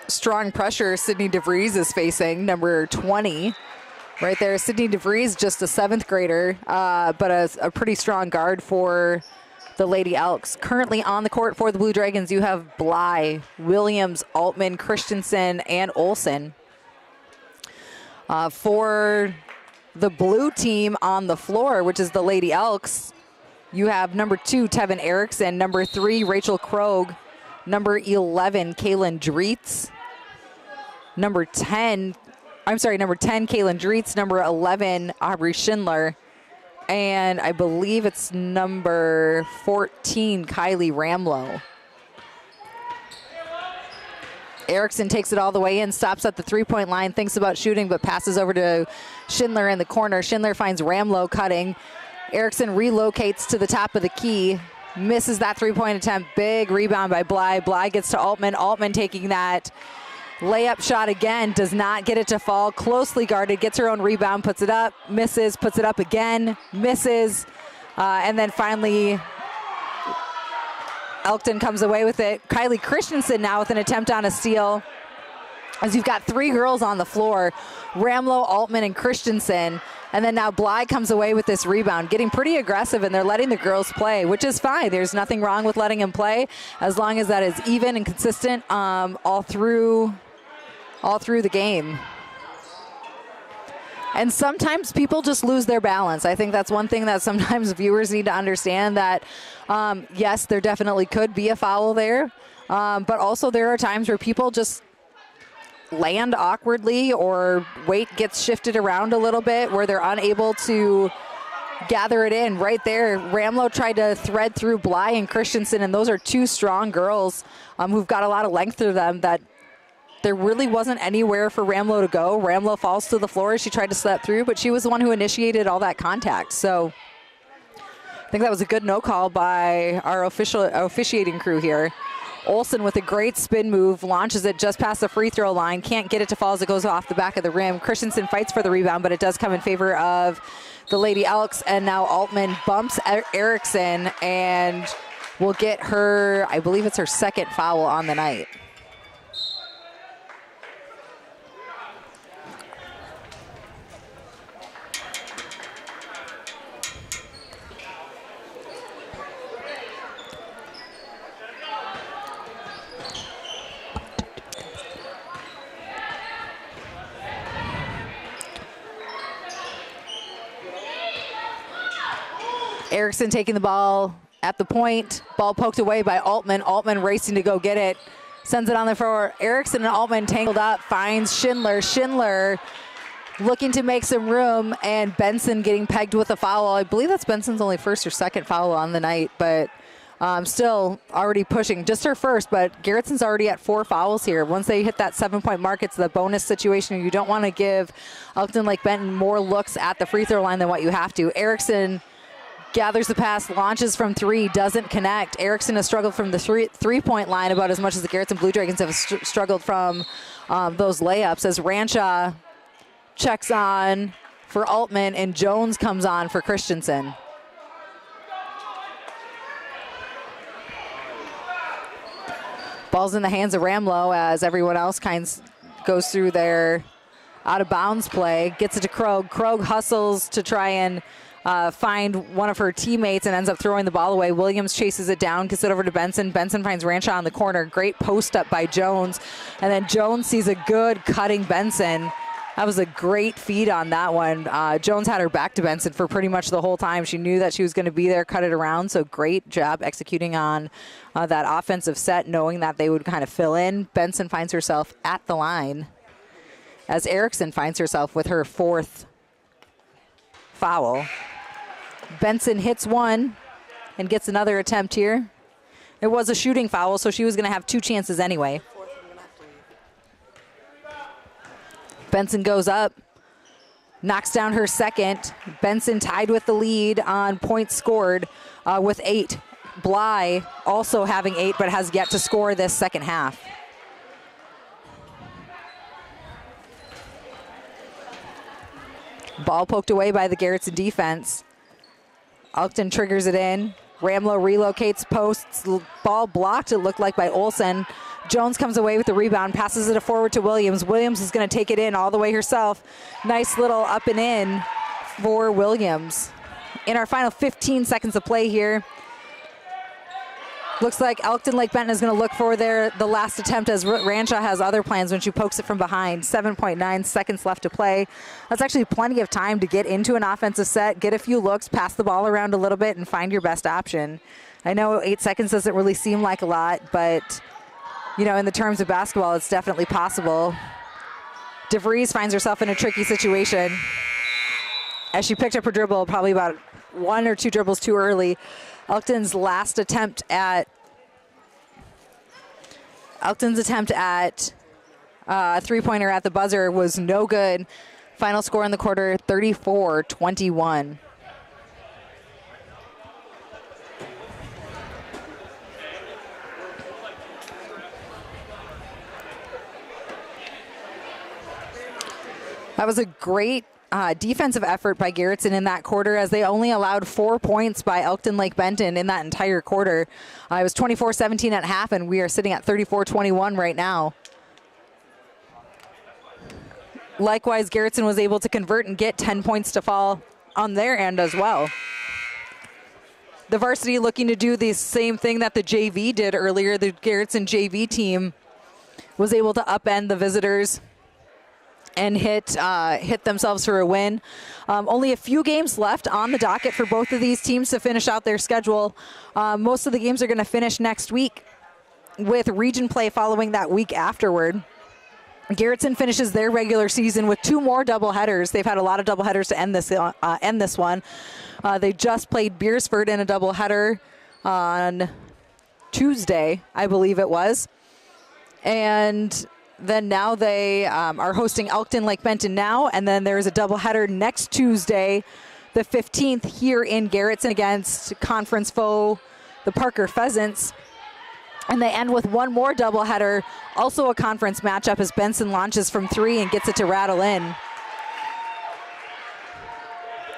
Strong pressure Sydney DeVries is facing, number 20. Right there, Sydney DeVries, just a 7th grader, but a pretty strong guard for the Lady Elks. Currently on the court for the Blue Dragons, you have Bly, Williams, Altman, Christensen, and Olson. For the blue team on the floor, which is the Lady Elks, you have number 2, Tevin Erickson, number 3, Rachel Kroeg, number 11, Caitlyn Dreitz, number 10, Caitlyn Dreitz, number 11, Aubrey Schindler, and I believe it's number 14, Kylie Ramlow. Erickson takes it all the way in, stops at the 3-point line, thinks about shooting, but passes over to Schindler in the corner. Schindler finds Ramlow cutting. Erickson relocates to the top of the key, misses that 3-point attempt. Big rebound by Bly. Bly gets to Altman. Altman taking that layup shot again, does not get it to fall. Closely guarded, gets her own rebound, puts it up, misses, puts it up again, misses, and then finally Elkton comes away with it. Kylie Christensen now with an attempt on a steal. As you've got 3 girls on the floor, Ramlow, Altman, and Christensen. And then now Bly comes away with this rebound, getting pretty aggressive, and they're letting the girls play, which is fine. There's nothing wrong with letting them play as long as that is even and consistent all through the game. And sometimes people just lose their balance. I think that's one thing that sometimes viewers need to understand, that yes, there definitely could be a foul there, but also there are times where people just land awkwardly or weight gets shifted around a little bit where they're unable to gather it in. Right there, Ramlow tried to thread through Bly and Christensen, and those are 2 strong girls who've got a lot of length to them, that there really wasn't anywhere for Ramlow to go. Ramlow falls to the floor. She tried to slip through, but she was the one who initiated all that contact. So I think that was a good no call by our officiating crew here. Olson with a great spin move, launches it just past the free throw line, can't get it to fall as it goes off the back of the rim. Christensen fights for the rebound, but it does come in favor of the Lady Elks, and now Altman bumps Erickson and will get her, I believe it's her 2nd foul on the night. Erickson taking the ball at the point. Ball poked away by Altman. Altman racing to go get it. Sends it on the floor. Erickson and Altman tangled up. Finds Schindler. Schindler looking to make some room. And Benson getting pegged with a foul. I believe that's Benson's only 1st or 2nd foul on the night. But Still already pushing, just her first, but Garretson's already at 4 fouls here. Once they hit that 7-point mark, it's the bonus situation. You don't want to give Elkton Lake Benton more looks at the free throw line than what you have to. Erickson gathers the pass, launches from 3, doesn't connect. Erickson has struggled from the three-point line about as much as the Garretson Blue Dragons have struggled from those layups, as Ranshaw checks on for Altman and Jones comes on for Christensen. Ball's in the hands of Ramlow as everyone else kind of goes through their out-of-bounds play. Gets it to Kroeg. Kroeg hustles to try and find one of her teammates and ends up throwing the ball away. Williams chases it down, gets it over to Benson. Benson finds Ranshaw in the corner. Great post up by Jones. And then Jones sees a good cutting Benson. That was a great feed on that one. Jones had her back to Benson for pretty much the whole time. She knew that she was going to be there, cut it around. So great job executing on that offensive set, knowing that they would kind of fill in. Benson finds herself at the line as Erickson finds herself with her 4th foul. Benson hits one and gets another attempt here. It was a shooting foul, so she was going to have 2 chances anyway. Benson goes up, knocks down her second. Benson tied with the lead on points scored with 8. Bly also having 8, but has yet to score this second half. Ball poked away by the Garretson defense. Elkton triggers it in. Ramlow relocates, posts, ball blocked, it looked like, by Olsen. Jones comes away with the rebound, passes it forward to Williams. Williams is going to take it in all the way herself. Nice little up and in for Williams. In our final 15 seconds of play here, looks like Elkton Lake Benton is going to look for the last attempt, as Ranshaw has other plans when she pokes it from behind. 7.9 seconds left to play. That's actually plenty of time to get into an offensive set, get a few looks, pass the ball around a little bit, and find your best option. I know 8 seconds doesn't really seem like a lot, but you know, in the terms of basketball, it's definitely possible. DeVries finds herself in a tricky situation as she picked up her dribble probably about 1 or 2 dribbles too early. Elkton's attempt at a three-pointer at the buzzer was no good. Final score in the quarter, 34-21. That was a great defensive effort by Garretson in that quarter, as they only allowed 4 points by Elkton Lake Benton in that entire quarter. It was 24-17 at half, and we are sitting at 34-21 right now. Likewise, Garretson was able to convert and get 10 points to fall on their end as well. The varsity looking to do the same thing that the JV did earlier. The Garretson JV team was able to upend the visitors and hit themselves for a win. Only a few games left on the docket for both of these teams to finish out their schedule. Most of the games are going to finish next week, with region play following that week afterward. Garretson finishes their regular season with 2 more doubleheaders. They've had a lot of doubleheaders to end this one. They just played Beersford in a doubleheader on Tuesday, I believe it was. And then now they are hosting Elkton Lake Benton now, and then there's a doubleheader next Tuesday, the 15th, here in Garretson against conference foe, the Parker Pheasants. And they end with 1 more doubleheader, also a conference matchup, as Benson launches from 3 and gets it to rattle in.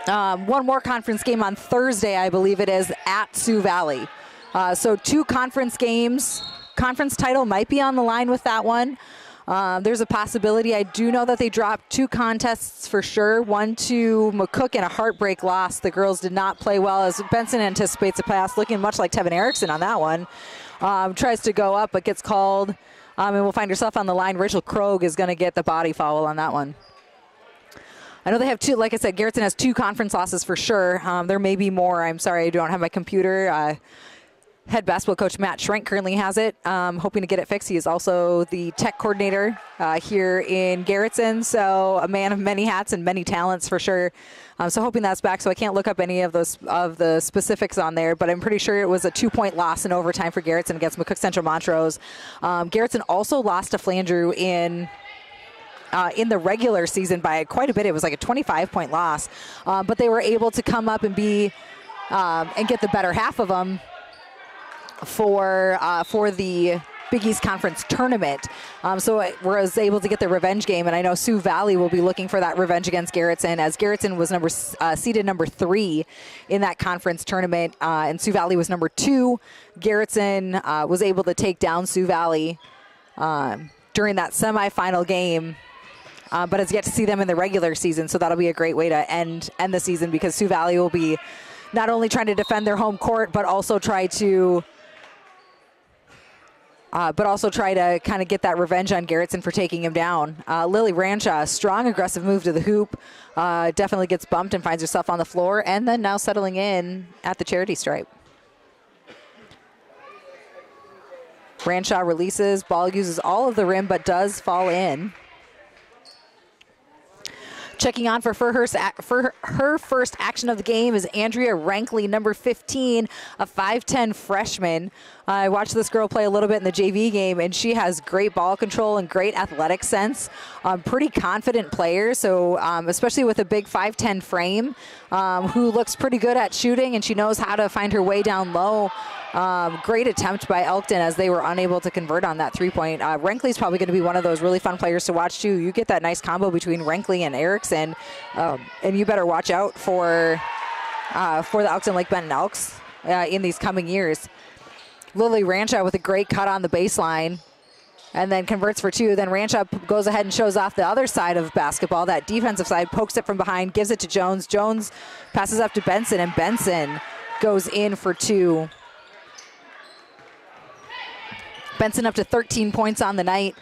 1 more conference game on Thursday, I believe it is, at Sioux Valley. So 2 conference games. Conference title might be on the line with that one. There's a possibility. I do know that they dropped 2 contests for sure. 1 to McCook and a heartbreak loss. The girls did not play well, as Benson anticipates a pass, looking much like Tevin Erickson on that one. Tries to go up, but gets called, and will find herself on the line. Rachel Kroeg is going to get the body foul on that one. I know they have 2, like I said, Garretson has 2 conference losses for sure. There may be more. I'm sorry, I don't have my computer Head basketball coach Matt Schrenk currently has it, hoping to get it fixed. He is also the tech coordinator here in Garretson, so a man of many hats and many talents for sure. So hoping that's back, so I can't look up any of the specifics on there, but I'm pretty sure it was a 2-point loss in overtime for Garretson against McCook Central Montrose. Garretson also lost to Flandreau in the regular season by quite a bit. It was like a 25-point loss, but they were able to come up and and get the better half of them for the Big East Conference tournament. So I was able to get the revenge game, and I know Sioux Valley will be looking for that revenge against Garretson, as Garretson was seeded number 3 in that conference tournament, and Sioux Valley was number 2. Garretson was able to take down Sioux Valley during that semifinal game, but has yet to see them in the regular season, so that'll be a great way to end the season, because Sioux Valley will be not only trying to defend their home court, but also try to kind of get that revenge on Garretson for taking him down. Lily Rancha, strong, aggressive move to the hoop. Definitely gets bumped and finds herself on the floor, and then now settling in at the charity stripe. Rancha releases, ball uses all of the rim, but does fall in. Checking on for her first action of the game is Andrea Rankley, number 15, a 5'10 freshman. I watched this girl play a little bit in the JV game, and she has great ball control and great athletic sense. Pretty confident player, so especially with a big 5'10 frame, who looks pretty good at shooting, and she knows how to find her way down low. Great attempt by Elkton, as they were unable to convert on that 3-point. Rankley's probably going to be one of those really fun players to watch too. You get that nice combo between Rankley and Erickson, and you better watch out for the Elkton Lake Benton Elks in these coming years. Lily Rancha with a great cut on the baseline, and then converts for 2. Then Rancha goes ahead and shows off the other side of basketball, that defensive side, pokes it from behind, gives it to Jones. Jones passes up to Benson, and Benson goes in for 2. Benson up to 13 points on the night.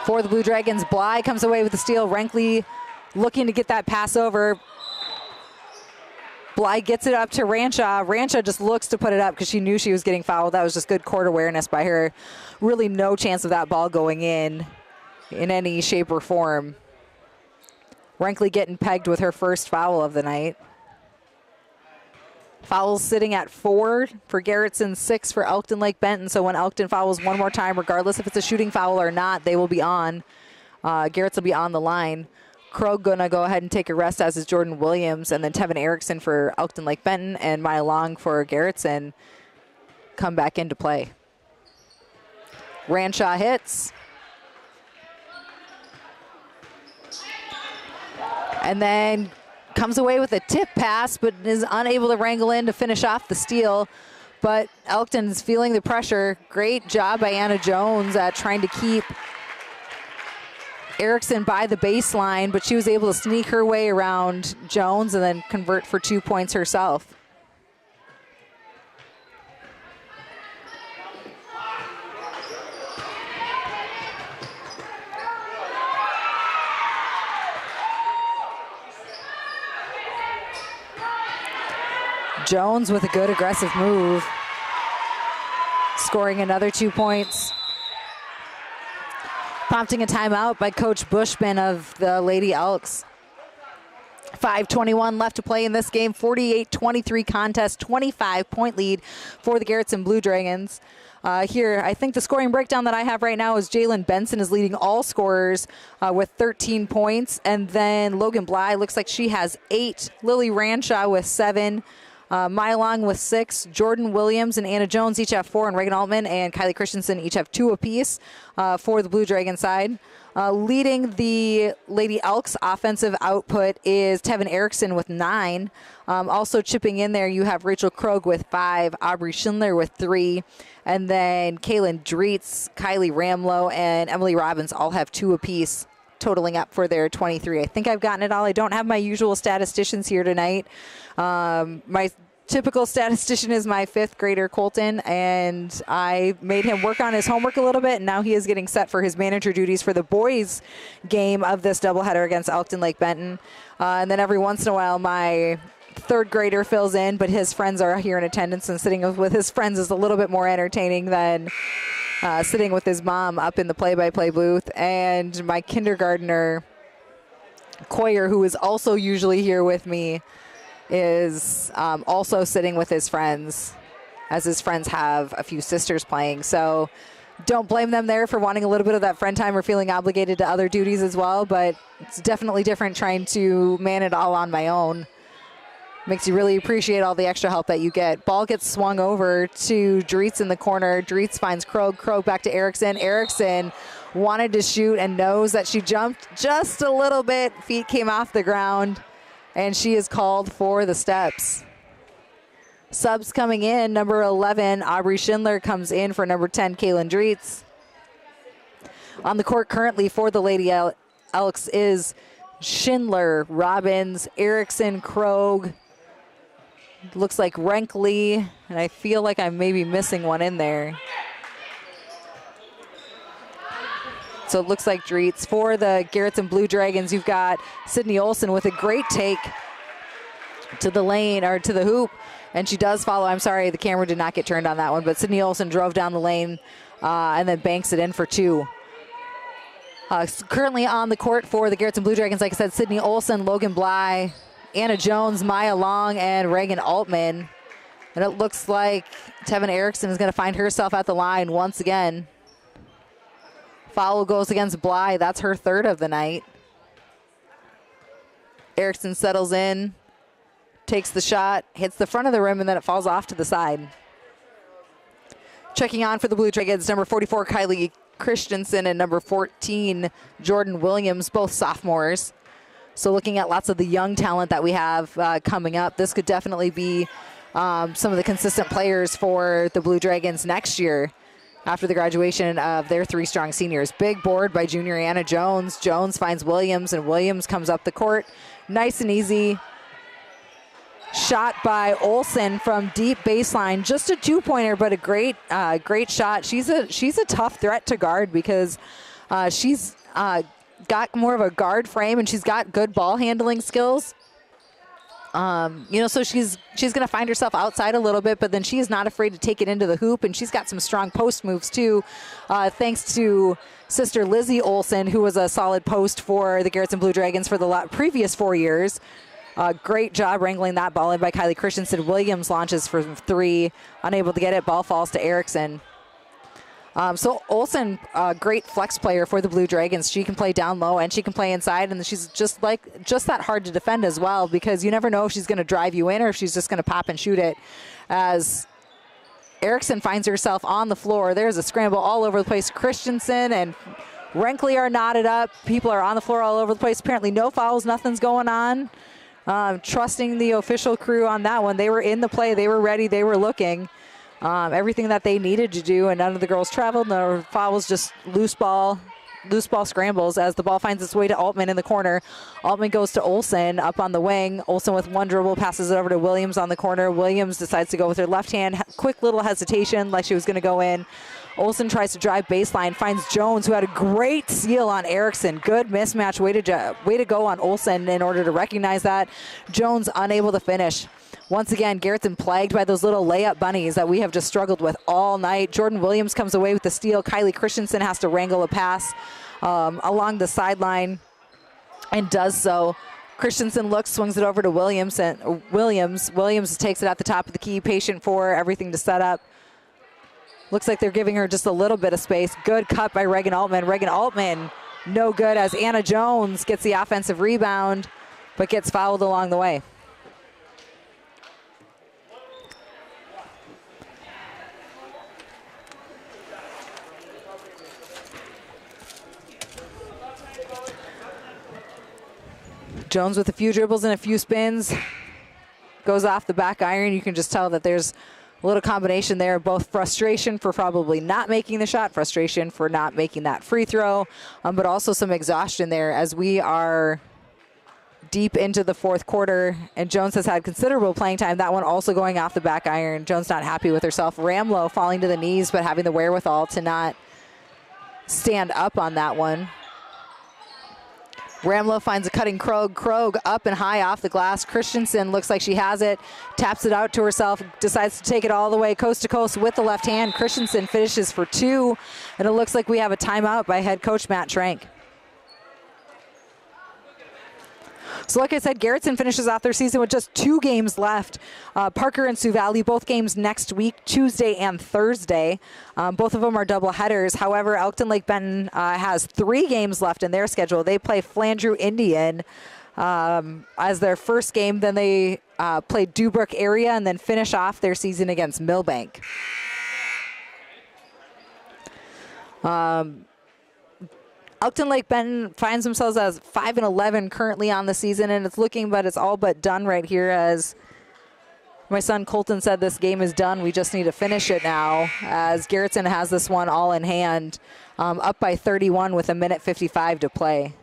For the Blue Dragons, Bly comes away with the steal. Rankley looking to get that pass over. Bly gets it up to Rancha. Rancha just looks to put it up because she knew she was getting fouled. That was just good court awareness by her. Really no chance of that ball going in any shape or form. Rankley getting pegged with her first foul of the night. Fouls sitting at 4 for Garretson, 6 for Elkton Lake Benton. So when Elkton fouls one more time, regardless if it's a shooting foul or not, they will be on. Garretson will be on the line. Kroeg going to go ahead and take a rest, as is Jordan Williams. And then Tevin Erickson for Elkton Lake Benton and Maya Long for Garretson come back into play. Rancha hits. And then comes away with a tip pass, but is unable to wrangle in to finish off the steal. But Elkton's feeling the pressure. Great job by Anna Jones at trying to keep Erickson by the baseline, but she was able to sneak her way around Jones and then convert for 2 points herself. Jones with a good aggressive move, scoring another 2 points. Prompting a timeout by Coach Bushman of the Lady Elks. 5:21 left to play in this game. 48-23 contest, 25-point lead for the Garretson Blue Dragons. Here, I think the scoring breakdown that I have right now is Jalen Benson is leading all scorers with 13 points. And then Logan Bly looks like she has 8. Lily Rancha with 7. Maya Long with 6. Jordan Williams and Anna Jones each have 4, and Reagan Altman and Kylie Christensen each have 2 apiece for the Blue Dragon side. Leading the Lady Elks offensive output is Tevin Erickson with 9. Also chipping in there, you have Rachel Kroeg with 5, Aubrey Schindler with 3, and then Caitlyn Dreitz, Kylie Ramlow, and Emily Robbins all have 2 apiece, totaling up for their 23. I think I've gotten it all. I don't have my usual statisticians here tonight. My typical statistician is my 5th grader, Colton, and I made him work on his homework a little bit, and now he is getting set for his manager duties for the boys game of this doubleheader against Elkton Lake Benton. And then every once in a while, my third grader fills in, but his friends are here in attendance, and sitting with his friends is a little bit more entertaining than sitting with his mom up in the play-by-play booth. And my kindergartner, Coyer, who is also usually here with me, is also sitting with his friends, as his friends have a few sisters playing. So don't blame them there for wanting a little bit of that friend time or feeling obligated to other duties as well, but it's definitely different trying to man it all on my own. Makes you really appreciate all the extra help that you get. Ball gets swung over to Dreitz in the corner. Dreitz finds Kroeg. Kroeg back to Erickson. Erickson wanted to shoot and knows that she jumped just a little bit. Feet came off the ground, and she is called for the steps. Subs coming in, number 11, Aubrey Schindler comes in for number 10, Caitlyn Dreitz. On the court currently for the Lady Elks is Schindler, Robbins, Erickson, Kroeg. Looks like Rankley, and I feel like I'm maybe missing one in there. So it looks like Dreitz. For the Garretson Blue Dragons, you've got Sydney Olson with a great take to the lane, or to the hoop. And she does follow. I'm sorry, the camera did not get turned on that one, but Sydney Olson drove down the lane and then banks it in for two. Currently on the court for the Garretson Blue Dragons, like I said, Sydney Olson, Logan Bly, Anna Jones, Maya Long, and Reagan Altman. And it looks like Tevin Erickson is going to find herself at the line once again. Foul goes against Bly. That's her third of the night. Erickson settles in, takes the shot, hits the front of the rim, and then it falls off to the side. Checking on for the Blue Dragons, number 44, Kylie Christensen, and number 14, Jordan Williams, both sophomores. So looking at lots of the young talent that we have coming up, this could definitely be some of the consistent players for the Blue Dragons next year after the graduation of their three strong seniors. Big board by junior Anna Jones. Jones finds Williams, and Williams comes up the court. Nice and easy. Shot by Olson from deep baseline, just a two-pointer, but a great shot. She's a tough threat to guard because she's got more of a guard frame, and she's got good ball handling skills. So she's going to find herself outside a little bit, but then she is not afraid to take it into the hoop, and she's got some strong post moves too, thanks to sister Lizzie Olson, who was a solid post for the Garretson Blue Dragons for the previous 4 years. Great job wrangling that ball in by Kylie Christensen. Williams launches for three, unable to get it. Ball falls to Erickson. So Olson, great flex player for the Blue Dragons. She can play down low and she can play inside, and she's just that hard to defend as well, because you never know if she's going to drive you in or if she's just going to pop and shoot it. As Erickson finds herself on the floor, there's a scramble all over the place. Christensen and Rankley are knotted up. People are on the floor all over the place. Apparently no fouls, nothing's going on. Trusting the official crew on that one. They were in the play. They were ready. They were looking. Everything that they needed to do, and none of the girls traveled. No fouls, just loose ball scrambles as the ball finds its way to Altman in the corner. Altman goes to Olson up on the wing. Olson with one dribble passes it over to Williams on the corner. Williams decides to go with her left hand. Quick little hesitation like she was going to go in. Olson tries to drive baseline, finds Jones, who had a great steal on Erickson. Good mismatch. Way to go on Olson in order to recognize that. Jones unable to finish. Once again, Garretson plagued by those little layup bunnies that we have just struggled with all night. Jordan Williams comes away with the steal. Kylie Christensen has to wrangle a pass along the sideline and does so. Christensen looks, swings it over to Williams, and Williams takes it at the top of the key, patient for everything to set up. Looks like they're giving her just a little bit of space. Good cut by Reagan Altman. Reagan Altman, no good, as Anna Jones gets the offensive rebound, but gets fouled along the way. Jones with a few dribbles and a few spins. Goes off the back iron. You can just tell that there's a little combination there, both frustration for probably not making the shot, frustration for not making that free throw, but also some exhaustion there as we are deep into the fourth quarter, and Jones has had considerable playing time. That one also going off the back iron. Jones not happy with herself. Ramlow falling to the knees, but having the wherewithal to not stand up on that one. Ramlow finds a cutting Kroeg. Kroeg up and high off the glass. Christensen looks like she has it. Taps it out to herself. Decides to take it all the way coast to coast with the left hand. Christensen finishes for 2. And it looks like we have a timeout by head coach Matt Schrank. So like I said, Garretson finishes off their season with just 2 games left. Parker and Sioux Valley, both games next week, Tuesday and Thursday. Both of them are double headers. However, Elkton Lake Benton has 3 games left in their schedule. They play Flandreau Indian as their first game. Then they play Dubrook area and then finish off their season against Millbank. Elkton Lake Benton finds themselves as 5-11 currently on the season, and it's looking, but it's all but done right here. As my son Colton said, this game is done. We just need to finish it now, as Garretson has this one all in hand, up by 31 with 1:55 to play.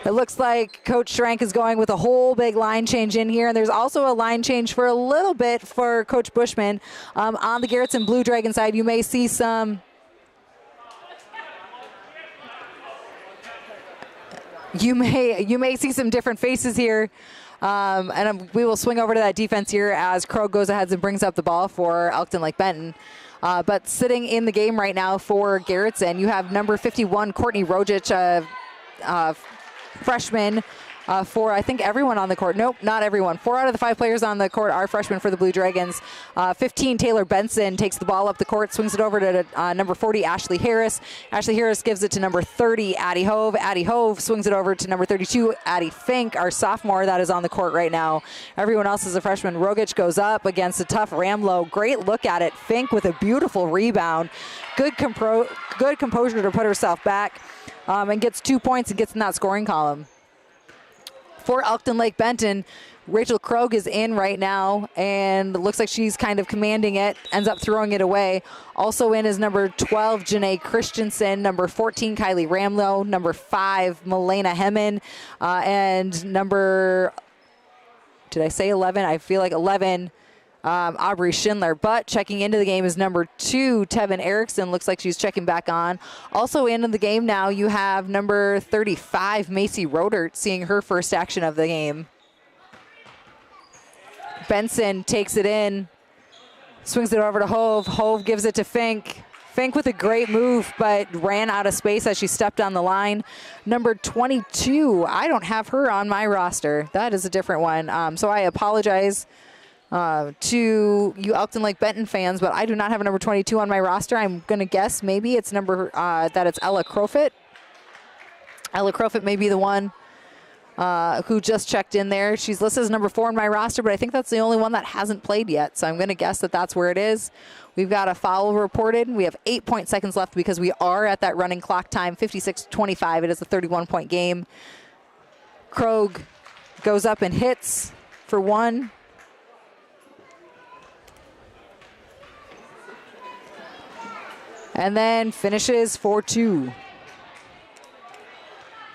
It looks like Coach Schrank is going with a whole big line change in here. And there's also a line change for a little bit for Coach Bushman. On the Garretson Blue Dragon side, you may see some... You may see some different faces here. We will swing over to that defense here as Kroeg goes ahead and brings up the ball for Elkton Lake Benton. But sitting in the game right now for Garretson, you have number 51, Courtney Rojic, freshman for, I think, everyone on the court. Nope, not everyone. 4 out of the 5 players on the court are freshmen for the Blue Dragons. 15, Taylor Benson takes the ball up the court, swings it over to number 40, Ashley Harris. Ashley Harris gives it to number 30, Addie Hove. Addie Hove swings it over to number 32, Addie Fink, our sophomore that is on the court right now. Everyone else is a freshman. Rogic goes up against a tough Ramlow. Great look at it. Fink with a beautiful rebound. Good composure to put herself back. And gets 2 points and gets in that scoring column. For Elkton Lake Benton, Rachel Kroeg is in right now, and looks like she's kind of commanding it, ends up throwing it away. Also in is number 12, Janae Christensen, number 14, Kylie Ramlow, number 5, Milena Hemmen, and number, did I say 11? I feel like 11, Aubrey Schindler. But checking into the game is number 2, Tevin Erickson. Looks like she's checking back on. Also into the game now, you have number 35, Macy Rodert, seeing her first action of the game. Benson takes it in, swings it over to Hove. Hove gives it to Fink. Fink with a great move, but ran out of space as she stepped on the line. Number 22, I don't have her on my roster. That is a different one. So I apologize to you Elkton Lake Benton fans, but I do not have a number 22 on my roster. I'm going to guess maybe it's that it's Ella Crofit. Ella Crofit may be the one who just checked in there. She's listed as number 4 on my roster, but I think that's the only one that hasn't played yet. So I'm going to guess that that's where it is. We've got a foul reported. We have 8 seconds left because we are at that running clock time, 56-25. It is a 31-point game. Kroeg goes up and hits for 1. And then finishes for 2.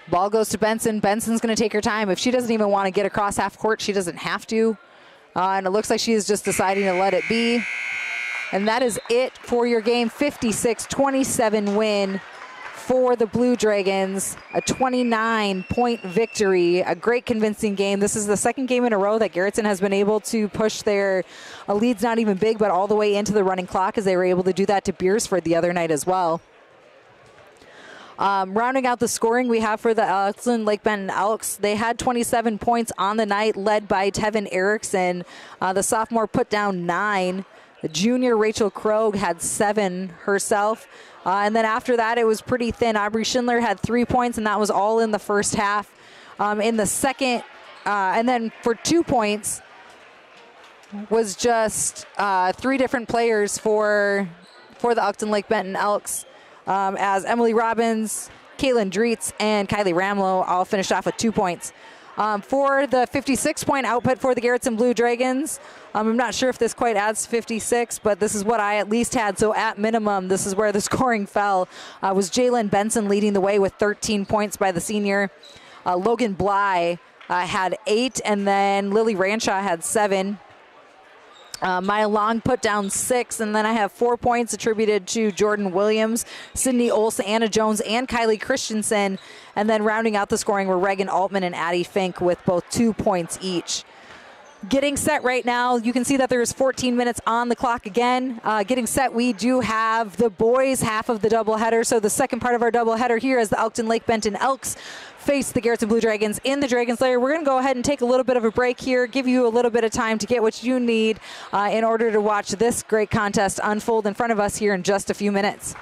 Ball goes to Benson. Benson's going to take her time. If she doesn't even want to get across half court, she doesn't have to. And it looks like she is just deciding to let it be. And that is it for your game. 56-27 win for the Blue Dragons. A 29-point victory. A great convincing game. This is the second game in a row that Garretson has been able to push their leads, not even big, but all the way into the running clock, as they were able to do that to Beersford the other night as well. Rounding out the scoring we have for the Elkton Lake Benton Elks, they had 27 points on the night, led by Tevin Erickson. The sophomore put down 9. The junior Rachel Kroeg had 7 herself. And then after that, it was pretty thin. Aubrey Schindler had 3 points, and that was all in the first half. In the second, and then for 2 points was just 3 different players for the Elkton Lake Benton Elks, as Emily Robbins, Caitlyn Dreitz, and Kylie Ramlow all finished off with 2 points. For the 56-point output for the Garretson Blue Dragons, I'm not sure if this quite adds 56, but this is what I at least had. So at minimum, this is where the scoring fell. Was Jalen Benson leading the way with 13 points by the senior. Logan Bly had 8, and then Lily Ranshaw had 7. Maya Long put down 6, and then I have 4 points attributed to Jordan Williams, Sydney Olsen, Anna Jones, and Kylie Christensen. And then rounding out the scoring were Reagan Altman and Addie Fink with both 2 points each. Getting set right now, you can see that there's 14 minutes on the clock again. Getting set, we do have the boys half of the doubleheader. So the second part of our doubleheader here is the Elkton Lake Benton Elks face the Garretson Blue Dragons in the Dragon Slayer. We're going to go ahead and take a little bit of a break here, give you a little bit of time to get what you need in order to watch this great contest unfold in front of us here in just a few minutes.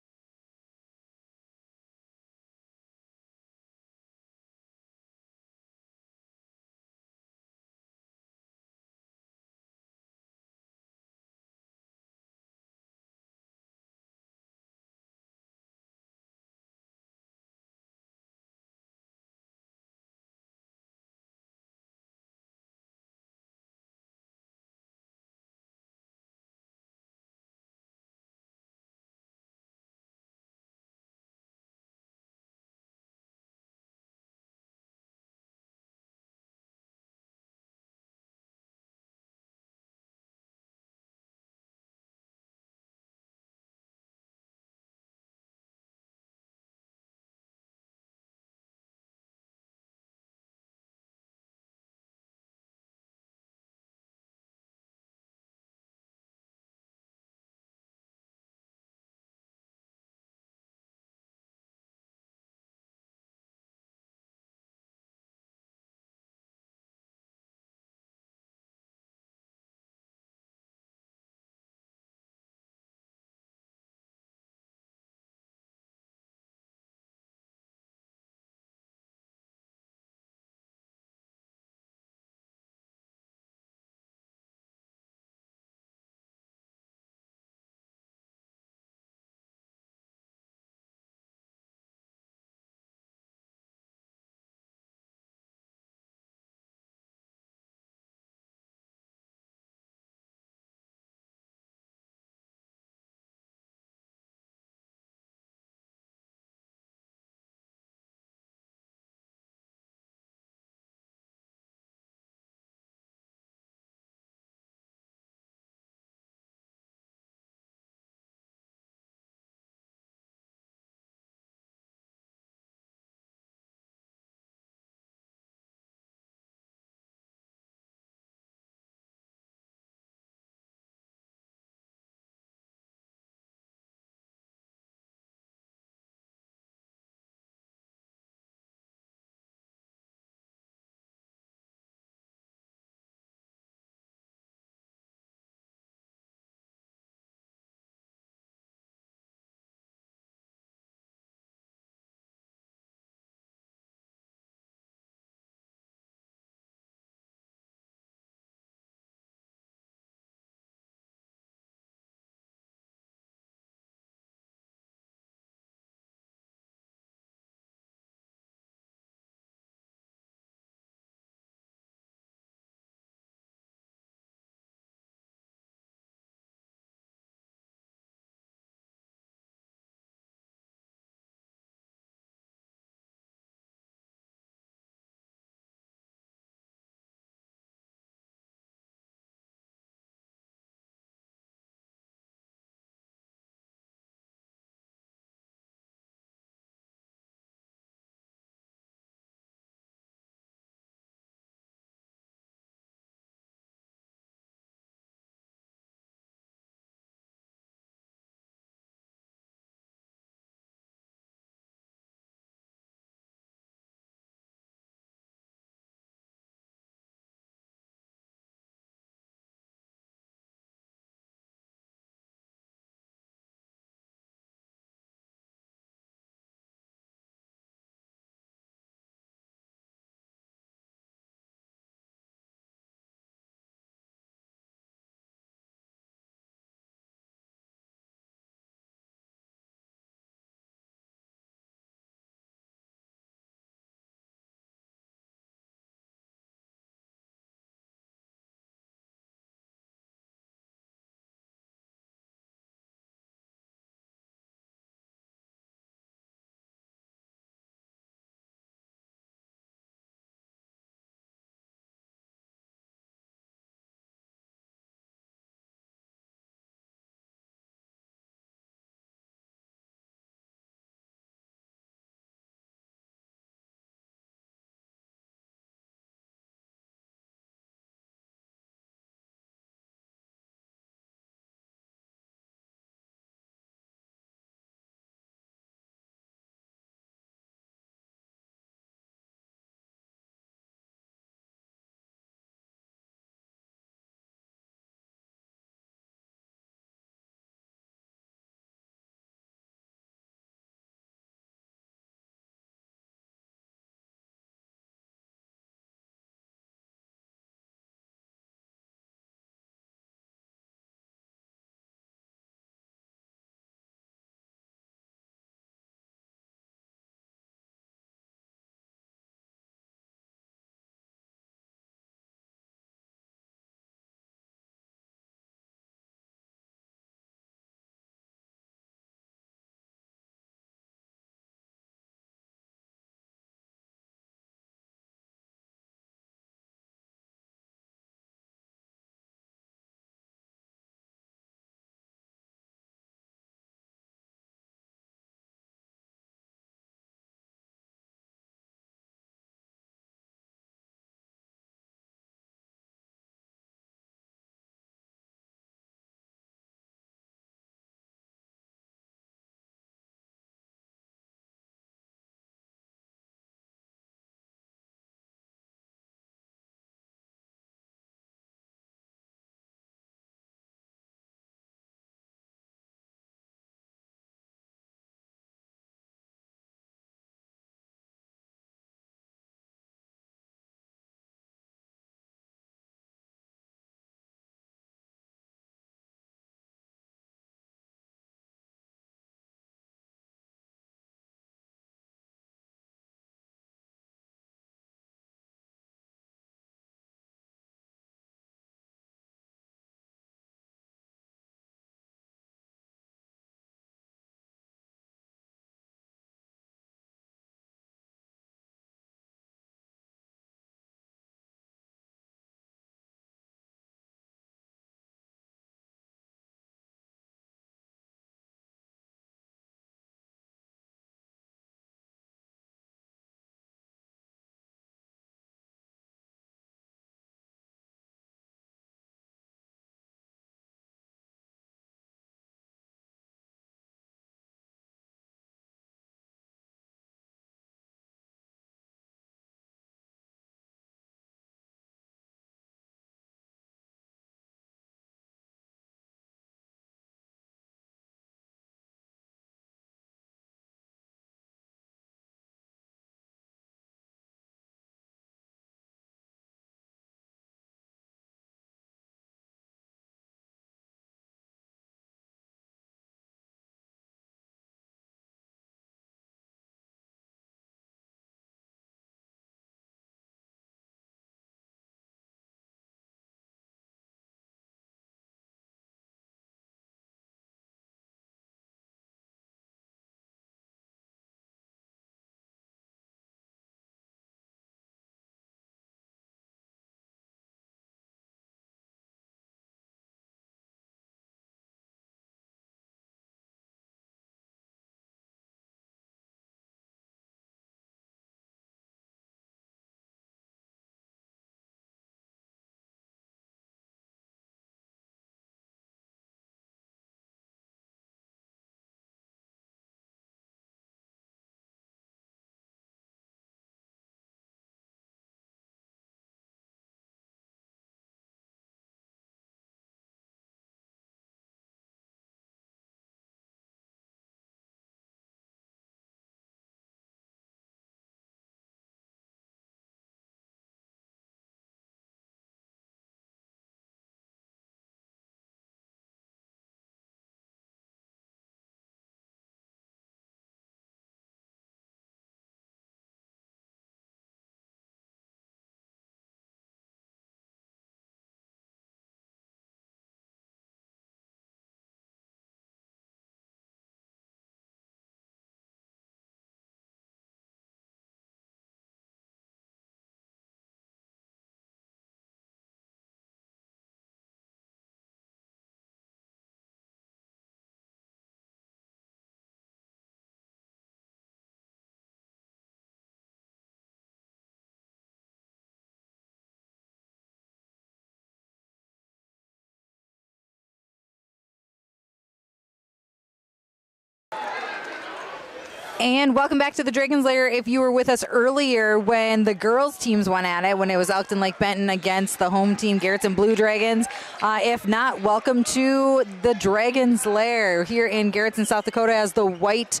And welcome back to the Dragons Lair. If you were with us earlier when the girls teams went at it, when it was Elkton Lake Benton against the home team Garretson Blue Dragons. If not, welcome to the Dragons Lair here in Garretson, South Dakota, as the white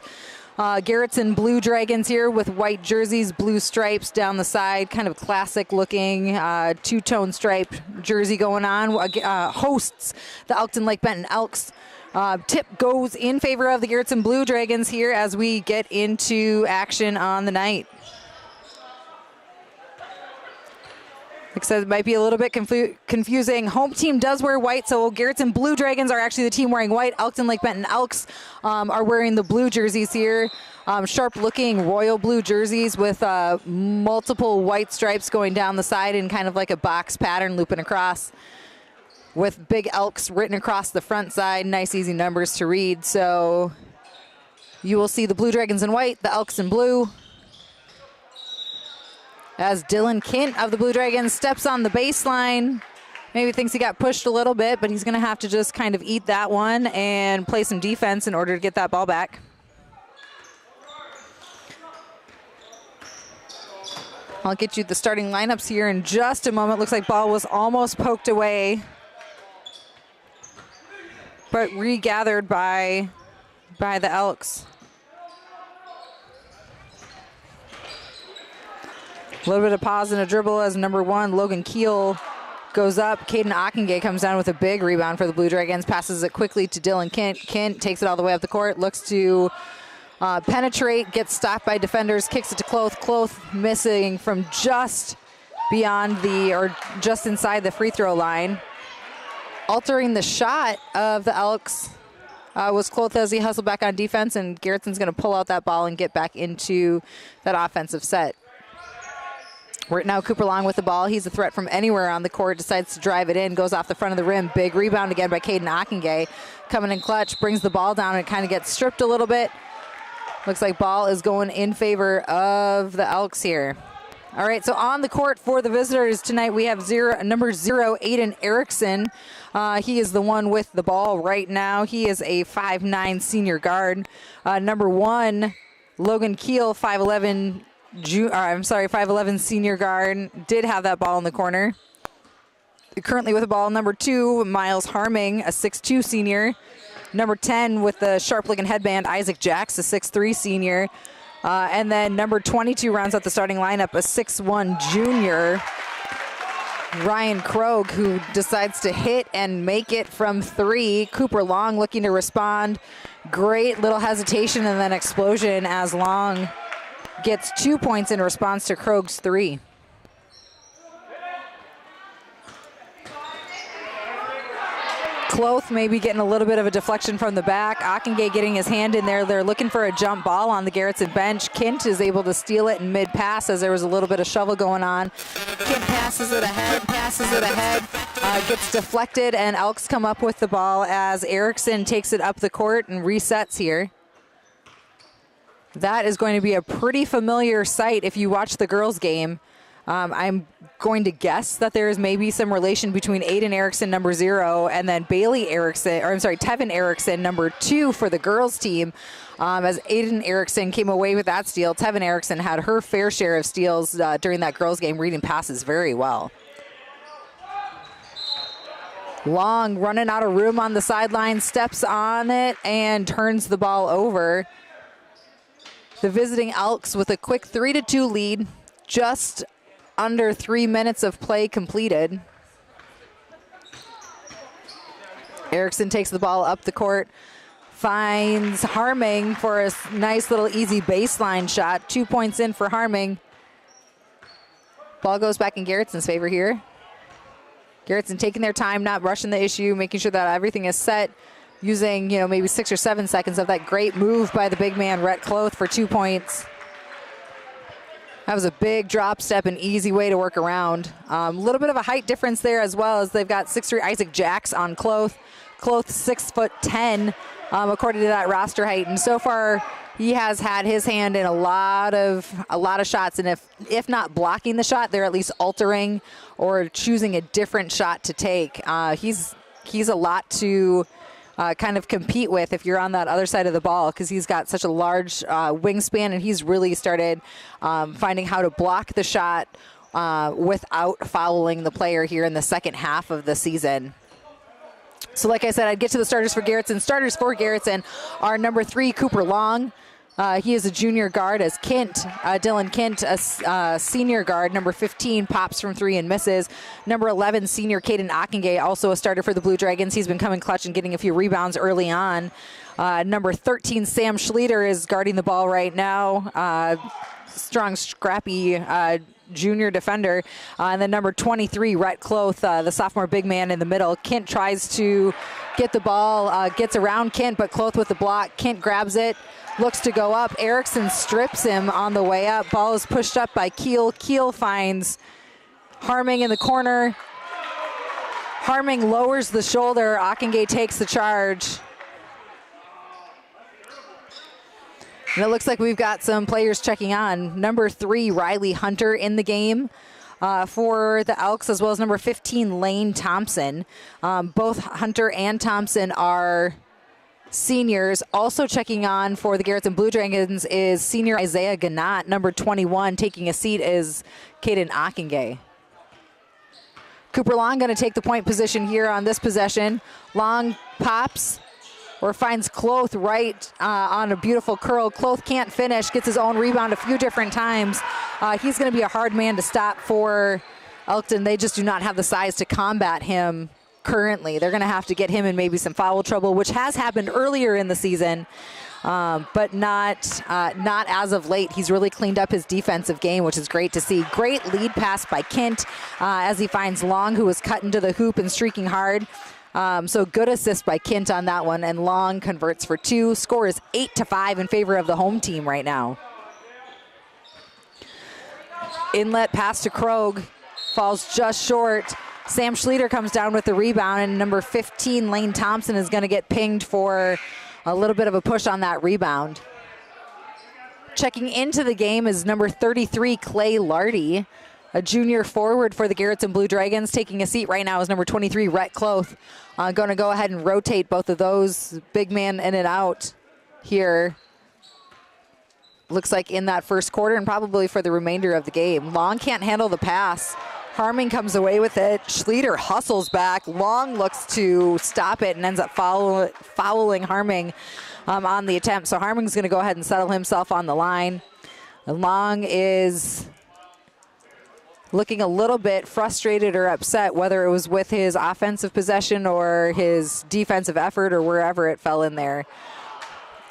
Garretson Blue Dragons here with white jerseys, blue stripes down the side, kind of classic looking two-tone striped jersey going on. Hosts the Elkton Lake Benton Elks. Tip goes in favor of the Garretson Blue Dragons here as we get into action on the night. Like I said, it might be a little bit confusing. Home team does wear white, so Garretson Blue Dragons are actually the team wearing white. Elkton Lake Benton Elks are wearing the blue jerseys here. Sharp-looking royal blue jerseys with multiple white stripes going down the side in kind of like a box pattern looping across, with big Elks written across the front side. Nice, easy numbers to read. So you will see the Blue Dragons in white, the Elks in blue. As Dylan Kint of the Blue Dragons steps on the baseline. Maybe thinks he got pushed a little bit, but he's going to have to just kind of eat that one and play some defense in order to get that ball back. I'll get you the starting lineups here in just a moment. Looks like ball was almost poked away, but regathered by the Elks. A little bit of pause and a dribble as number 1, Logan Keel, goes up. Caden Ockengay comes down with a big rebound for the Blue Dragons, passes it quickly to Dylan Kint. Kint takes it all the way up the court, looks to penetrate, gets stopped by defenders, kicks it to Cloth. Cloth missing from just beyond just inside the free throw line. Altering the shot of the Elks was Cloth as he hustled back on defense, and Garrettson's going to pull out that ball and get back into that offensive set. We're now Cooper Long with the ball. He's a threat from anywhere on the court, decides to drive it in, goes off the front of the rim. Big rebound again by Caden Ockengay. Coming in clutch, brings the ball down, and it kind of gets stripped a little bit. Looks like ball is going in favor of the Elks here. All right, so on the court for the visitors tonight, we have number 0, Aiden Erickson. He is the one with the ball right now. He is a 5'9" senior guard. Number 1, Logan Keel, 5'11" 5'11" senior guard, did have that ball in the corner. Currently with the ball, number 2, Miles Harming, a 6'2" senior. Number 10 with the sharp-looking headband, Isaac Jacks, a 6'3" senior. And then number 22 rounds out the starting lineup, a 6'1" junior, Ryan Kroeg, who decides to hit and make it from 3. Cooper Long looking to respond. Great little hesitation and then explosion as Long gets 2 points in response to Kroeg's 3. Cloth maybe getting a little bit of a deflection from the back. Ockengay getting his hand in there. They're looking for a jump ball on the Garretson bench. Kint is able to steal it in mid-pass as there was a little bit of shovel going on. Kint passes it ahead, gets deflected, and Elks come up with the ball as Erickson takes it up the court and resets here. That is going to be a pretty familiar sight if you watch the girls' game. I'm going to guess that there is maybe some relation between Aiden Erickson, number 0, and then Tevin Erickson, number 2 for the girls' team. As Aiden Erickson came away with that steal, Tevin Erickson had her fair share of steals during that girls' game, reading passes very well. Long running out of room on the sideline, steps on it, and turns the ball over. The visiting Elks with a quick 3-2 lead, just under 3 minutes of play completed. Erickson takes the ball up the court, finds Harming for a nice little easy baseline shot. 2 points in for Harming. Ball goes back in Garrettson's favor here. Garretson taking their time, not rushing the issue, making sure that everything is set, using maybe 6 or 7 seconds of that great move by the big man, Rhett Cloth, for 2 points. That was a big drop step, an easy way to work around. A little bit of a height difference there as well, as they've got 6'3" Isaac Jacks on Cloth. Cloth 6'10", according to that roster height. And so far, he has had his hand in a lot of shots. And if not blocking the shot, they're at least altering or choosing a different shot to take. He's a lot to kind of compete with if you're on that other side of the ball, because he's got such a large wingspan, and he's really started finding how to block the shot without fouling the player here in the second half of the season. So like I said, I'd get to the starters for Garretson. Starters for Garretson are number 3, Cooper Long. He is a junior guard, as Dylan Kent, a senior guard. Number 15 pops from 3 and misses. Number 11, senior Caden Ockengay, also a starter for the Blue Dragons. He's been coming clutch and getting a few rebounds early on. Number 13, Sam Schlueter, is guarding the ball right now. Strong, scrappy junior defender. And then number 23, Rhett Cloth, the sophomore big man in the middle. Kent tries to get the ball, gets around Kent, but Cloth with the block. Kent grabs it, looks to go up. Erickson strips him on the way up. Ball is pushed up by Keel. Keel finds Harming in the corner. Harming lowers the shoulder. Ockengay takes the charge. And it looks like we've got some players checking on. Number 3, Riley Hunter, in the game for the Elks, as well as number 15, Lane Thompson. Both Hunter and Thompson are seniors. Also checking on for the Garretson Blue Dragons is senior Isaiah Ganat. Number 21 taking a seat is Caden Ockengay. Cooper Long going to take the point position here on this possession. Long pops or finds Cloth right on a beautiful curl. Cloth can't finish, gets his own rebound a few different times. He's going to be a hard man to stop for Elkton. They just do not have the size to combat him currently. They're going to have to get him in maybe some foul trouble, which has happened earlier in the season, but not as of late. He's really cleaned up his defensive game, which is great to see. Great lead pass by Kent as he finds Long, who was cut into the hoop and streaking hard. So good assist by Kent on that one, and Long converts for 2. Score is 8-5 in favor of the home team right now. Inlet pass to Kroeg, falls just short. Sam Schlueter comes down with the rebound, and number 15, Lane Thompson, is going to get pinged for a little bit of a push on that rebound. Checking into the game is number 33, Clay Lardy, a junior forward for the Garretson Blue Dragons. Taking a seat right now is number 23, Rhett Cloth. Going to go ahead and rotate both of those big man in and out here. Looks like in that first quarter and probably for the remainder of the game. Long can't handle the pass. Harming comes away with it. Schlueter hustles back. Long looks to stop it and ends up fouling Harming on the attempt. So Harming's going to go ahead and settle himself on the line. And Long is looking a little bit frustrated or upset, whether it was with his offensive possession or his defensive effort or wherever it fell in there.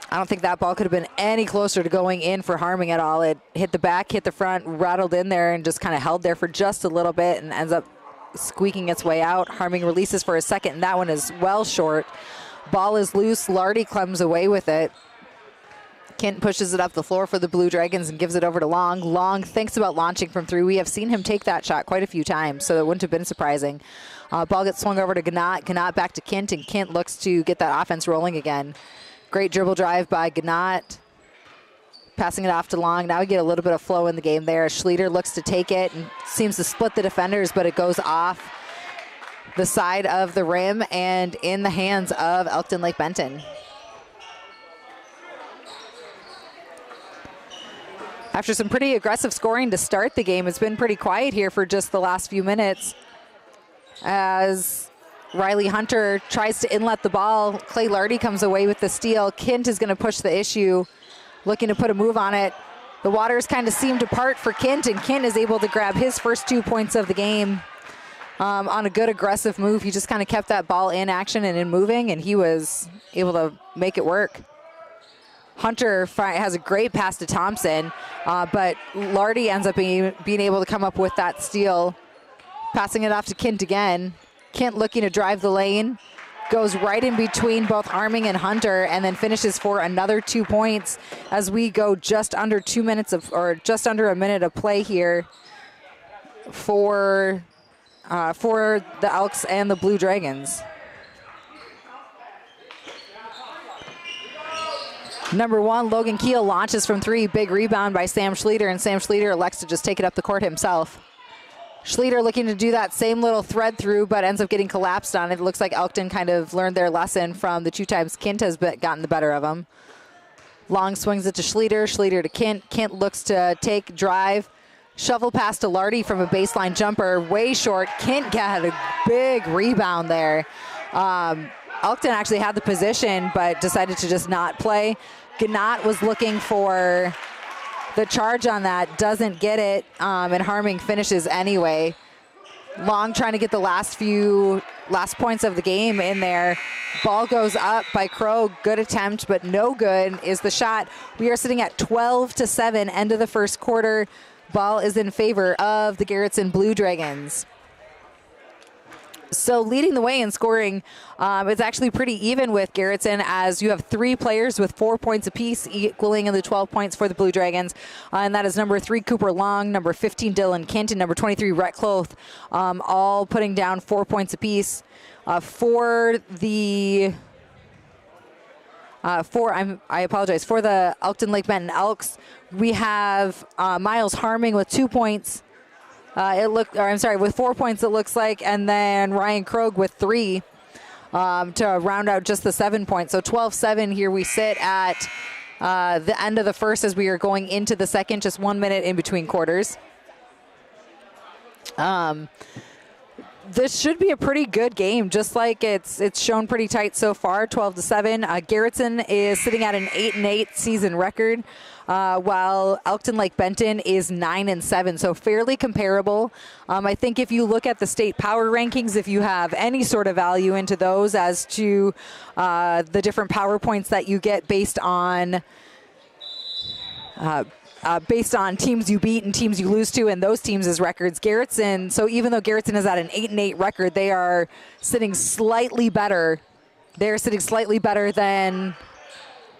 I don't think that ball could have been any closer to going in for Harming at all. It hit the back, hit the front, rattled in there, and just kind of held there for just a little bit and ends up squeaking its way out. Harming releases for a second, and that one is well short. Ball is loose. Lardy comes away with it. Kent pushes it up the floor for the Blue Dragons and gives it over to Long. Long thinks about launching from 3. We have seen him take that shot quite a few times, so it wouldn't have been surprising. Ball gets swung over to Ganat. Ganat back to Kent, and Kent looks to get that offense rolling again. Great dribble drive by Ganat. Passing it off to Long. Now we get a little bit of flow in the game there. Schlueter looks to take it and seems to split the defenders, but it goes off the side of the rim and in the hands of Elkton Lake Benton. After some pretty aggressive scoring to start the game, it's been pretty quiet here for just the last few minutes as Riley Hunter tries to inlet the ball. Clay Lardy comes away with the steal. Kent is going to push the issue, looking to put a move on it. The waters kind of seem to part for Kent, and Kent is able to grab his first 2 points of the game on a good aggressive move. He just kind of kept that ball in action and in moving, and he was able to make it work. Hunter has a great pass to Thompson, but Lardy ends up being able to come up with that steal. Passing it off to Kent again. Kent looking to drive the lane, goes right in between both Harming and Hunter, and then finishes for another 2 points as we go just under 2 minutes just under a minute of play here for the Elks and the Blue Dragons. Number 1, Logan Keel launches from 3. Big rebound by Sam Schlueter, and Sam Schlueter elects to just take it up the court himself. Schlueter looking to do that same little thread through, but ends up getting collapsed on it. It looks like Elkton kind of learned their lesson from the 2 times Kint has gotten the better of them. Long swings it to Schlueter. Schlueter to Kint. Kint looks to take drive. Shovel pass to Lardy from a baseline jumper. Way short. Kint got a big rebound there. Elkton actually had the position, but decided to just not play. Gannat was looking for the charge on that, doesn't get it, and Harming finishes anyway. Long trying to get the last points of the game in there. Ball goes up by Kroeg. Good attempt, but no good is the shot. We are sitting at 12-7, end of the first quarter. Ball is in favor of the Garretson Blue Dragons. So leading the way in scoring, it's actually pretty even with Garretson, as you have 3 players with 4 points apiece, equaling in the 12 points for the Blue Dragons. And that is number 3, Cooper Long, number 15, Dylan Kint, and number 23, Rhett Cloth, all putting down 4 points apiece. For the Elkton Lake Benton Elks, we have Miles Harming with 2 points. With 4 points it looks like, and then Ryan Kroeg with 3 to round out just the 7 points. So 12-7 here we sit at the end of the first as we are going into the second, just 1 minute in between quarters. This should be a pretty good game, just like it's shown pretty tight so far, 12-7. Garretson is sitting at an 8-8 season record, while Elkton Lake Benton is 9-7, so fairly comparable. I think if you look at the state power rankings, if you have any sort of value into those as to the different power points that you get based on teams you beat and teams you lose to, and those teams' records, Garretson, so even though Garretson is at an 8-8 record, they are sitting slightly better. They're sitting slightly better than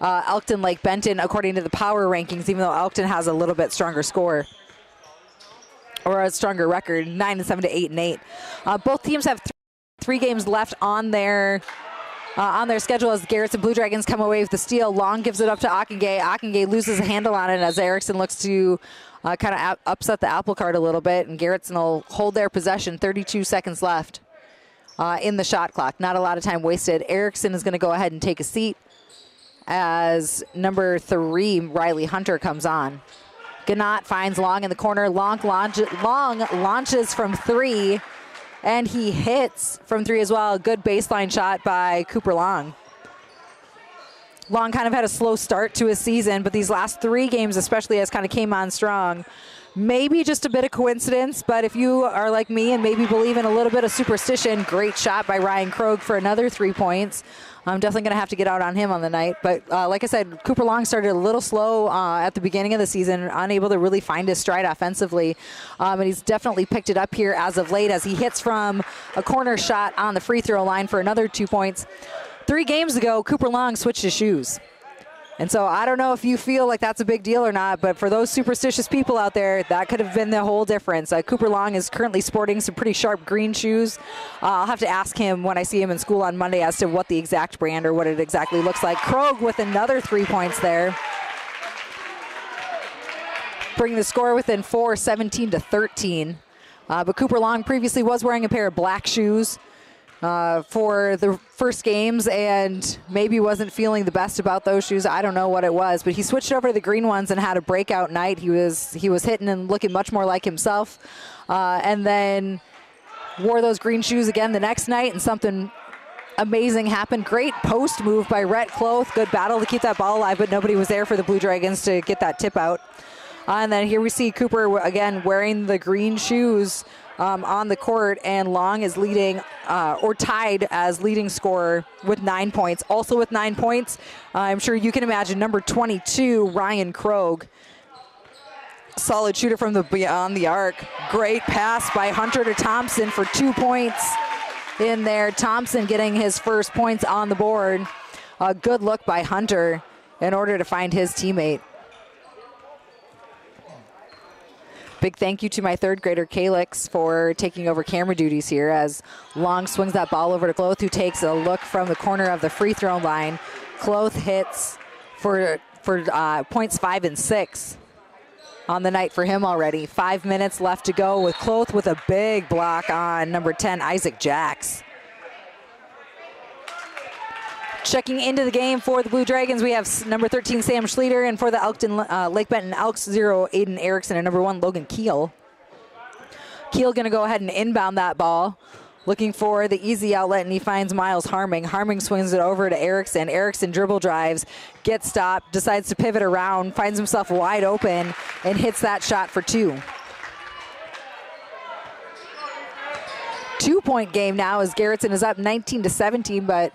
Elkton Lake Benton, according to the power rankings, even though Elkton has a little bit stronger score, or a stronger record, 9-7 to 8-8. Both teams have 3 games left on their schedule as the Garretson Blue Dragons come away with the steal. Long gives it up to Ockenga. Ockenga loses a handle on it as Erickson looks to kind of upset the apple cart a little bit, and Garretson will hold their possession. 32 seconds left in the shot clock. Not a lot of time wasted. Erickson is going to go ahead and take a seat as number 3, Riley Hunter, comes on. Gannat finds Long in the corner. Long launches from 3. And he hits from 3 as well. A good baseline shot by Cooper Long. Long kind of had a slow start to his season, but these last 3 games especially has kind of came on strong. Maybe just a bit of coincidence, but if you are like me and maybe believe in a little bit of superstition, great shot by Ryan Kroeg for another 3 points. I'm definitely going to have to get out on him on the night. But like I said, Cooper Long started a little slow at the beginning of the season, unable to really find his stride offensively. And he's definitely picked it up here as of late as he hits from a corner shot on the free throw line for another 2 points. 3 games ago, Cooper Long switched his shoes. And so I don't know if you feel like that's a big deal or not, but for those superstitious people out there, that could have been the whole difference. Cooper Long is currently sporting some pretty sharp green shoes. I'll have to ask him when I see him in school on Monday as to what the exact brand or what it exactly looks like. Kroeg with another 3 points there. Bring the score within 4, 17-13. But Cooper Long previously was wearing a pair of black shoes for the first games and maybe wasn't feeling the best about those shoes. I don't know what it was, but he switched over to the green ones and had a breakout night. He was hitting and looking much more like himself, and then wore those green shoes again the next night, and something amazing happened. Great post move by Rhett Cloth. Good battle to keep that ball alive, but nobody was there for the Blue Dragons to get that tip out. And then here we see Cooper again wearing the green shoes on the court, and Long is leading or tied as leading scorer with 9 points. Also with 9 points, I'm sure you can imagine, number 22, Ryan Kroeg. Solid shooter from beyond the arc. Great pass by Hunter to Thompson for 2 points in there. Thompson getting his first points on the board. A good look by Hunter in order to find his teammate. Big thank you to my 3rd grader, Calix, for taking over camera duties here as Long swings that ball over to Cloth, who takes a look from the corner of the free throw line. Cloth hits for points 5 and 6. on the night for him already. 5 minutes left to go with Kloth with a big block on number 10, Isaac Jacks. Checking into the game for the Blue Dragons, we have number 13, Sam Schleter, and for the Elkton, Lake Benton Elks, 0, Aiden Erickson, and number 1, Logan Keel. Keel going to go ahead and inbound that ball, looking for the easy outlet, and he finds Miles Harming. Harming swings it over to Erickson. Erickson dribble drives, gets stopped, decides to pivot around, finds himself wide open, and hits that shot for 2. 2-point game now as Garretson is up 19-17, but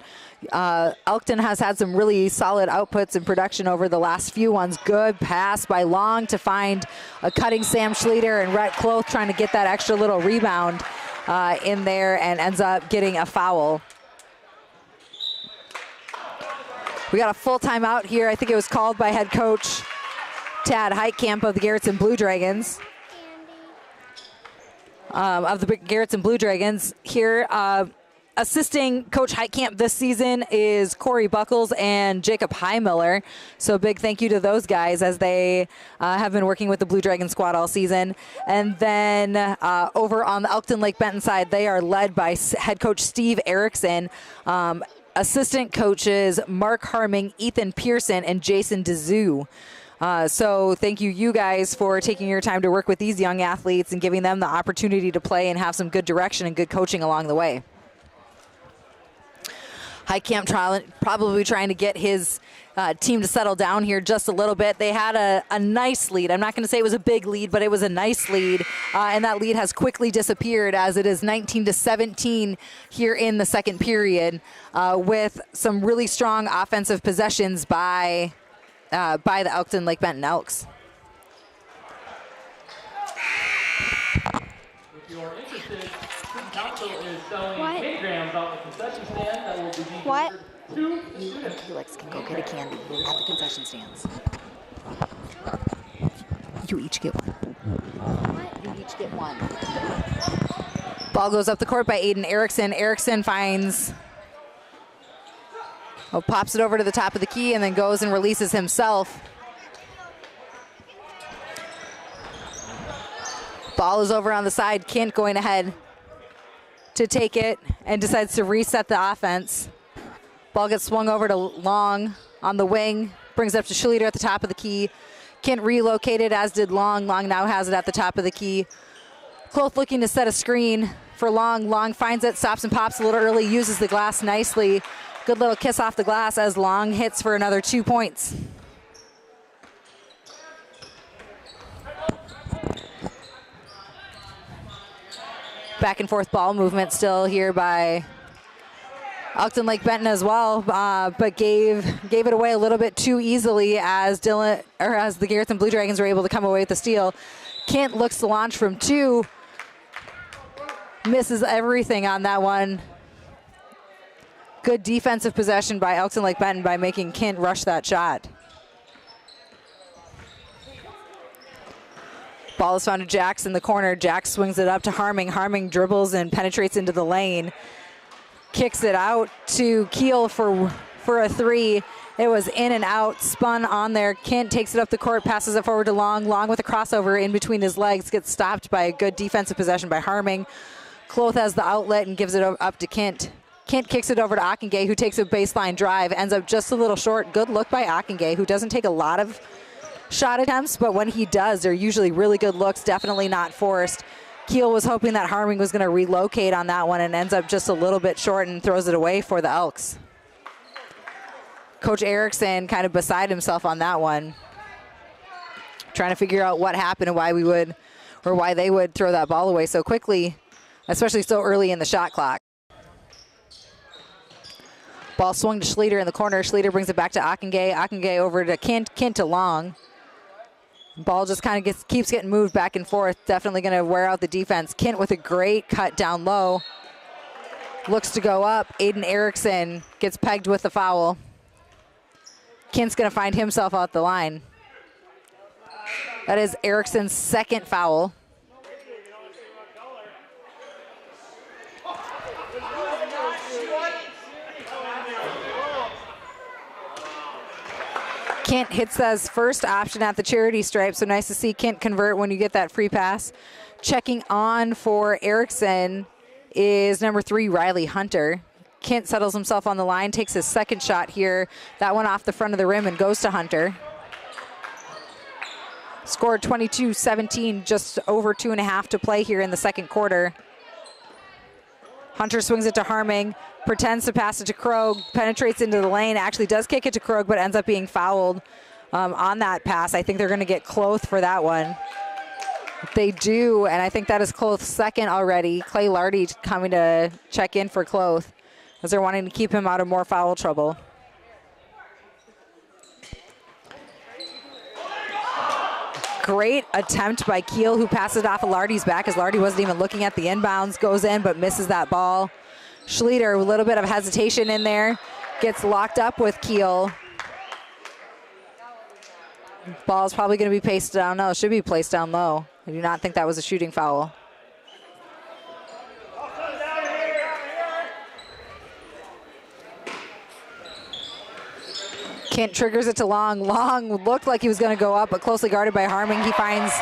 Elkton has had some really solid outputs in production over the last few ones. Good pass by Long to find a cutting Sam Schleter, and Rhett Kloth trying to get that extra little rebound in there and ends up getting a foul. We got a full timeout here. I think it was called by head coach Tad Heitkamp of the Garretson Blue Dragons. Here. Assisting Coach Heitkamp this season is Corey Buckles and Jacob Highmiller. So big thank you to those guys as they have been working with the Blue Dragon squad all season. And then over on the Elkton Lake Benton side, they are led by head coach Steve Erickson. Assistant coaches Mark Harming, Ethan Pearson, and Jason DeZoo. So thank you guys for taking your time to work with these young athletes and giving them the opportunity to play and have some good direction and good coaching along the way. Heitkamp probably trying to get his team to settle down here just a little bit. They had a nice lead. I'm not going to say it was a big lead, but it was a nice lead. And that lead has quickly disappeared as it is 19-17 here in the second period with some really strong offensive possessions by the Elkton Lake Benton Elks. If you're interested, Council is selling kilograms on the concession stand that will be What? to Felix can go get a candy at the concession stands. You each get one. You each get one. Ball goes up the court by Aiden Erickson. Erickson finds, pops it over to the top of the key and then goes and releases himself. Ball is over on the side. Kent going ahead to take it and decides to reset the offense. Ball gets swung over to Long on the wing, brings it up to Schleter at the top of the key. Kent relocated, as did Long. Long now has it at the top of the key. Kloth looking to set a screen for Long. Long finds it, stops and pops a little early, uses the glass nicely. Good little kiss off the glass as Long hits for another 2 points. Back and forth ball movement still here by Elkton Lake Benton as well, but gave it away a little bit too easily as the Garretson Blue Dragons were able to come away with the steal. Kent looks to launch from 2, misses everything on that one. Good defensive possession by Elkton Lake Benton by making Kent rush that shot. Ball is found to Jax in the corner. Jax swings it up to Harming. Harming dribbles and penetrates into the lane. Kicks it out to Keel for a 3. It was in and out, spun on there. Kent takes it up the court, passes it forward to Long. Long with a crossover in between his legs, gets stopped by a good defensive possession by Harming. Kloth has the outlet and gives it up to Kent. Kent kicks it over to Ockengay, who takes a baseline drive, ends up just a little short. Good look by Ockengay, who doesn't take a lot of shot attempts, but when he does, they're usually really good looks, definitely not forced. Keel was hoping that Harming was going to relocate on that one and ends up just a little bit short and throws it away for the Elks. Coach Erickson kind of beside himself on that one, trying to figure out what happened and why they would throw that ball away so quickly, especially so early in the shot clock. Ball swung to Schleter in the corner. Schleter brings it back to Ockengay. Ockengay over to Kent. Kent to Long. Ball just kind of keeps getting moved back and forth. Definitely going to wear out the defense. Kent with a great cut down low. Looks to go up. Aiden Erickson gets pegged with the foul. Kent's going to find himself out the line. That is Erickson's second foul. Kent hits as first option at the charity stripe, so nice to see Kent convert when you get that free pass. Checking on for Erickson is number 3, Riley Hunter. Kent settles himself on the line, takes his second shot here. That one off the front of the rim and goes to Hunter. Scored 22-17, just over 2.5 to play here in the second quarter. Hunter swings it to Harming, pretends to pass it to Kroeg, penetrates into the lane, actually does kick it to Kroeg, but ends up being fouled on that pass. I think they're going to get Cloth for that one. They do, and I think that is Cloth's second already. Clay Lardy coming to check in for Cloth as they're wanting to keep him out of more foul trouble. Great attempt by Keel, who passes it off of Lardy's back as Lardy wasn't even looking at the inbounds. Goes in, but misses that ball. Schlueter, a little bit of hesitation in there. Gets locked up with Keel. Ball's probably going to be placed down. No, it should be placed down low. I do not think that was a shooting foul. Kent triggers it to Long. Long looked like he was going to go up, but closely guarded by Harming. He finds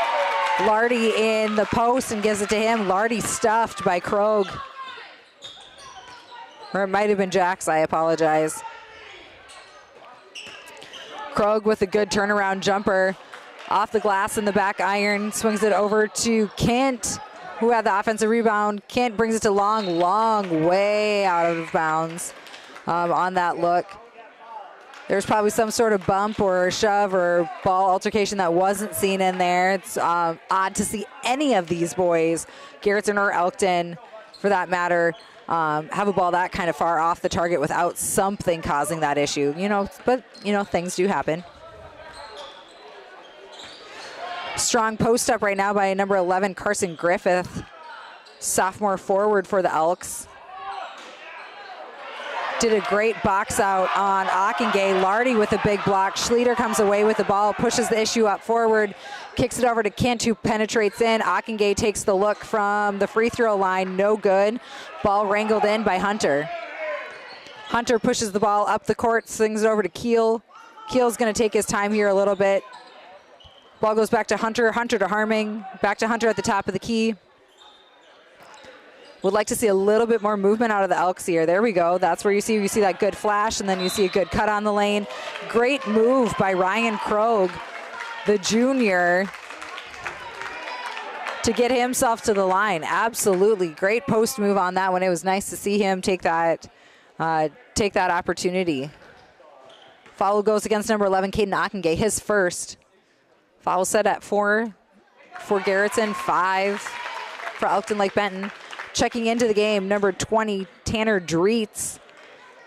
Lardy in the post and gives it to him. Lardy stuffed by Kroeg. Or it might have been Jax, I apologize. Kroeg with a good turnaround jumper. Off the glass in the back iron. Swings it over to Kent, who had the offensive rebound. Kent brings it to Long. Long way out of bounds on that look. There's probably some sort of bump or shove or ball altercation that wasn't seen in there. It's odd to see any of these boys, Garretson or Elkton for that matter, have a ball that kind of far off the target without something causing that issue. But things do happen. Strong post up right now by number 11, Carson Griffith, sophomore forward for the Elks. Did a great box out on Ockengay. Lardy with a big block. Schlueter comes away with the ball, pushes the issue up forward, kicks it over to Kent, who penetrates in. Ockengay takes the look from the free throw line, no good. Ball wrangled in by Hunter. Hunter pushes the ball up the court, swings it over to Keel. Keel's going to take his time here a little bit. Ball goes back to Hunter, Hunter to Harming, back to Hunter at the top of the key. Would like to see a little bit more movement out of the Elks here. There we go. That's where you see that good flash, and then you see a good cut on the lane. Great move by Ryan Kroeg, the junior, to get himself to the line. Absolutely great post move on that one. It was nice to see him take that opportunity. Foul goes against number 11, Caden Ockengay, his first. Foul set at 4 for Garretson, 5 for Elkton Lake Benton. Checking into the game, number 20, Tanner Dreitz,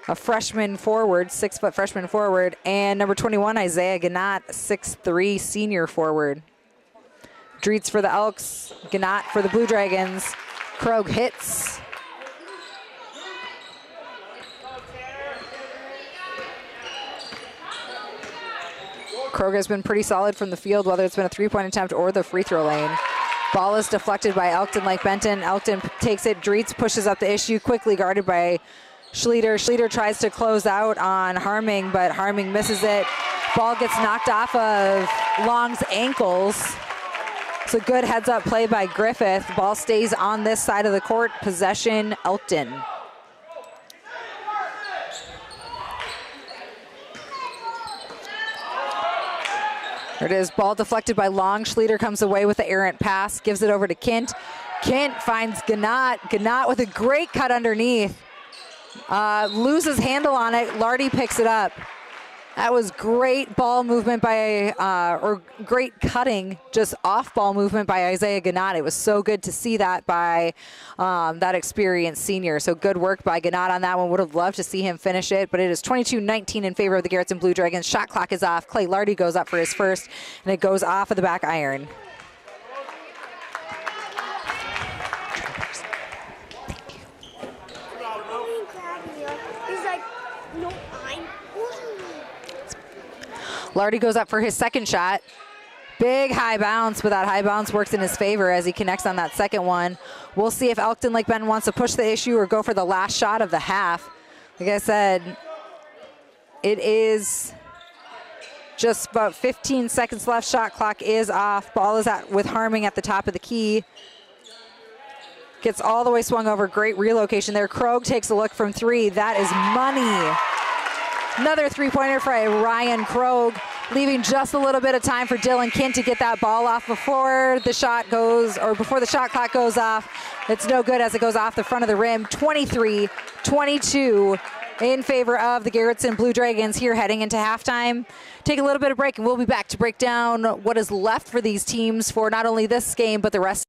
a freshman forward, 6-foot freshman forward, and number 21, Isaiah Ganat, 6'3", senior forward. Dreitz for the Elks, Ganat for the Blue Dragons. Kroeg hits. Kroeg has been pretty solid from the field, whether it's been a three-point attempt or the free throw lane. Ball is deflected by Elkton Lake Benton. Elkton takes it. Dreitz pushes up the issue, quickly guarded by Schlueter. Schlueter tries to close out on Harming, but Harming misses it. Ball gets knocked off of Long's ankles. It's a good heads-up play by Griffith. Ball stays on this side of the court. Possession, Elkton. There it is, ball deflected by Long. Schlueter comes away with the errant pass, gives it over to Kent. Kent finds Ganat. Ganat with a great cut underneath. Loses handle on it. Lardy picks it up. That was great ball movement by, or great cutting, just off ball movement by Isaiah Ganat. It was so good to see that by that experienced senior. So good work by Ganat on that one. Would have loved to see him finish it, but it is 22-19 in favor of the Garretson Blue Dragons. Shot clock is off. Clay Lardy goes up for his first, and it goes off of the back iron. Lardy goes up for his second shot. Big high bounce, but that high bounce works in his favor as he connects on that second one. We'll see if Elkton Lake Benton wants to push the issue or go for the last shot of the half. Like I said, it is Just about 15 seconds left. Shot clock is off. Ball is at with Harming at the top of the key. Gets all the way swung over. Great relocation there. Kroeg takes a look from 3. That is money. Another three-pointer for Ryan Kroeg, leaving just a little bit of time for Dylan Kint to get that ball off before the shot goes, or before the shot clock goes off. It's no good as it goes off the front of the rim. 23-22 in favor of the Garretson Blue Dragons here heading into halftime. Take a little bit of break, and we'll be back to break down what is left for these teams for not only this game, but the rest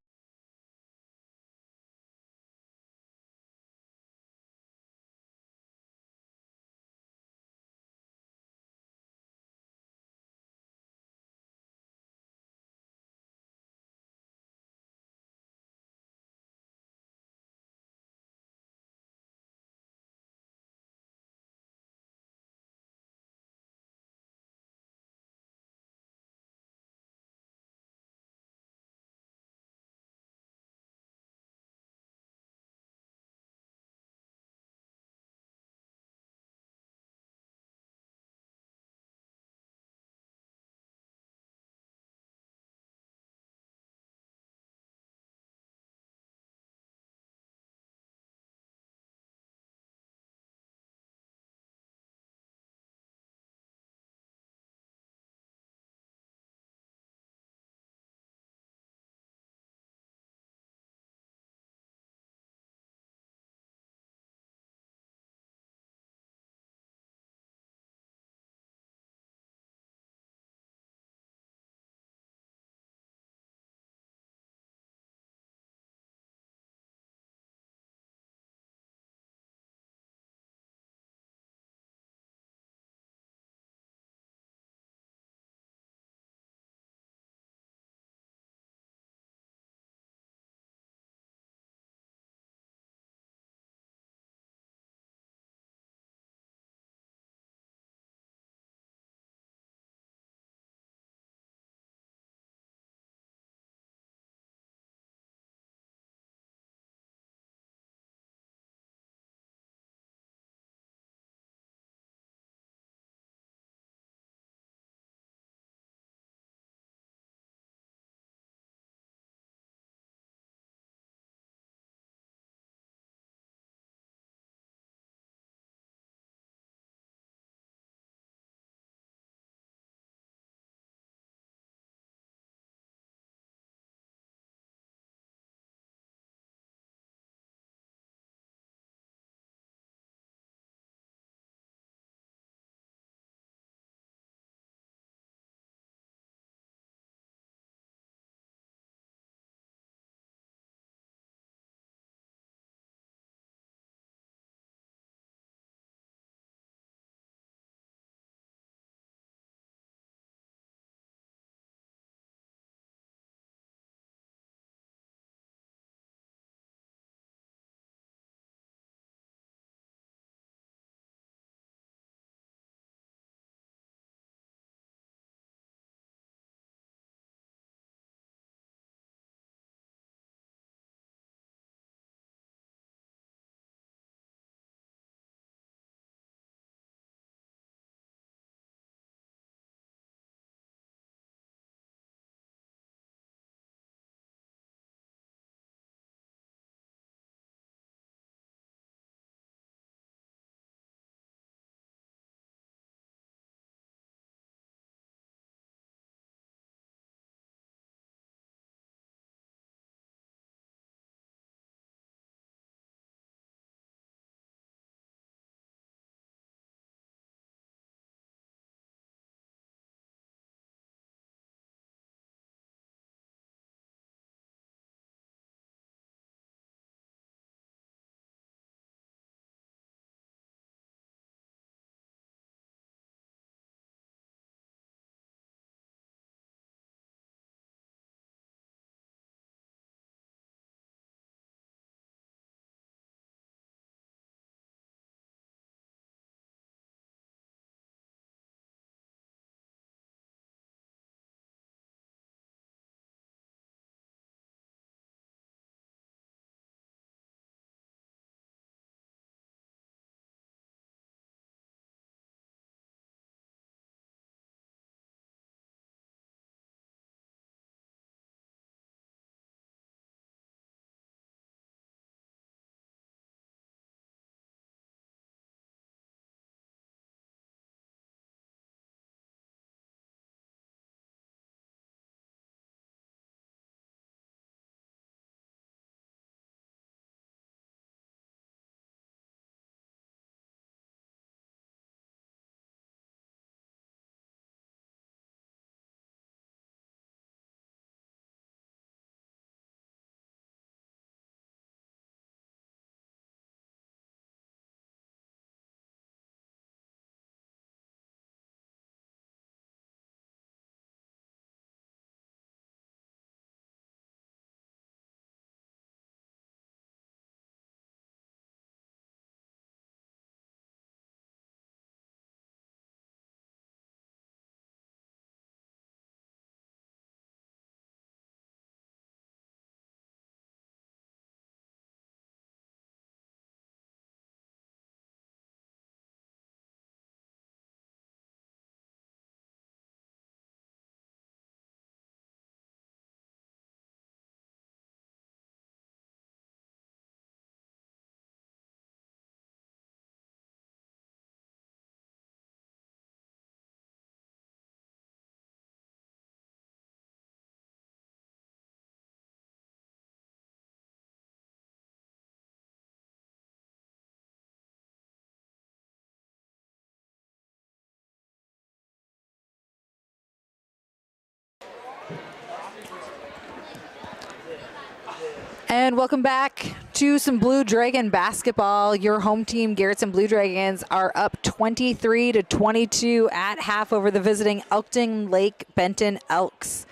And welcome back to some Blue Dragon basketball. Your home team, Garretson Blue Dragons, are up 23-22 at half over the visiting Elkton Lake Benton Elks.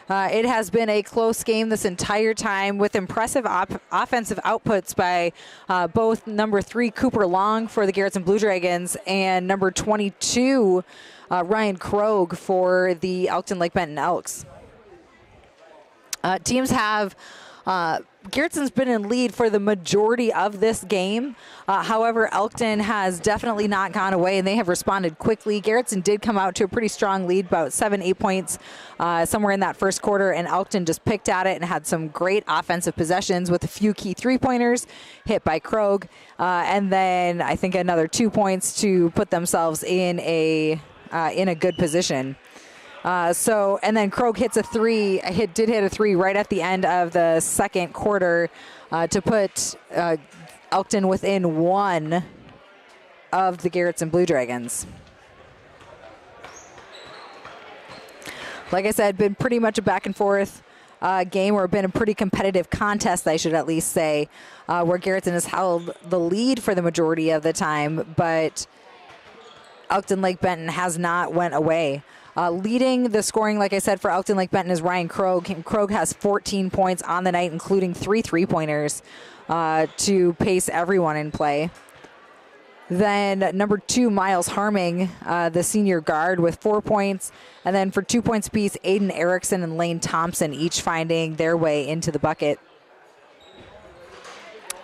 It has been a close game this entire time with impressive offensive outputs by both number 3 Cooper Long for the Garretson Blue Dragons and number 22 Ryan Kroeg for the Elkton Lake Benton Elks. Teams have Garrettson's been in lead for the majority of this game. However, Elkton has definitely not gone away, and they have responded quickly. Garretson did come out to a pretty strong lead, about 7-8 points somewhere in that first quarter, and Elkton just picked at it and had some great offensive possessions with a few key three-pointers hit by Kroeg, and then I think another 2 points to put themselves in a good position. And then Kroeg hits a three, did hit a three right at the end of the second quarter to put Elkton within 1 of the Garretson Blue Dragons. Like I said, been pretty much a back and forth game, or been a pretty competitive contest, I should at least say, where Garretson has held the lead for the majority of the time, but Elkton Lake Benton has not went away. Leading the scoring, like I said, for Elkton Lake Benton is Ryan Kroeg. Kroeg has 14 points on the night, including 3 3-pointers to pace everyone in play. Then number 2, Miles Harming, the senior guard, with 4 points. And then for 2 points apiece, Aiden Erickson and Lane Thompson each finding their way into the bucket.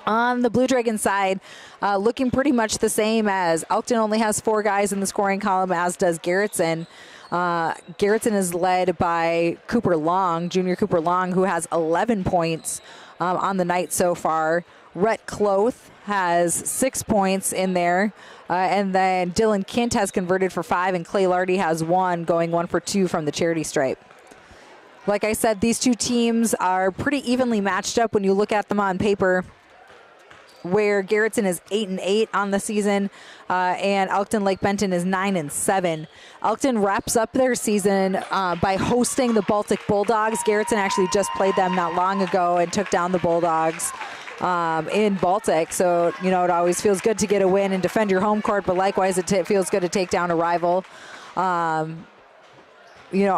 On the Blue Dragon side, looking pretty much the same, as Elkton only has 4 guys in the scoring column, as does Garretson. Garretson is led by Cooper Long, junior Cooper Long, who has 11 points on the night so far. Rhett Cloth has 6 points in there. And then Dylan Kint has converted for 5, and Clay Lardy has 1, going 1 for 2 from the charity stripe. Like I said, these two teams are pretty evenly matched up when you look at them on paper, where Garretson is 8-8 on the season, and Elkton Lake Benton is 9-7. Elkton wraps up their season by hosting the Baltic Bulldogs. Garretson actually just played them not long ago and took down the Bulldogs in Baltic. So, you know, it always feels good to get a win and defend your home court, but likewise it feels good to take down a rival, you know,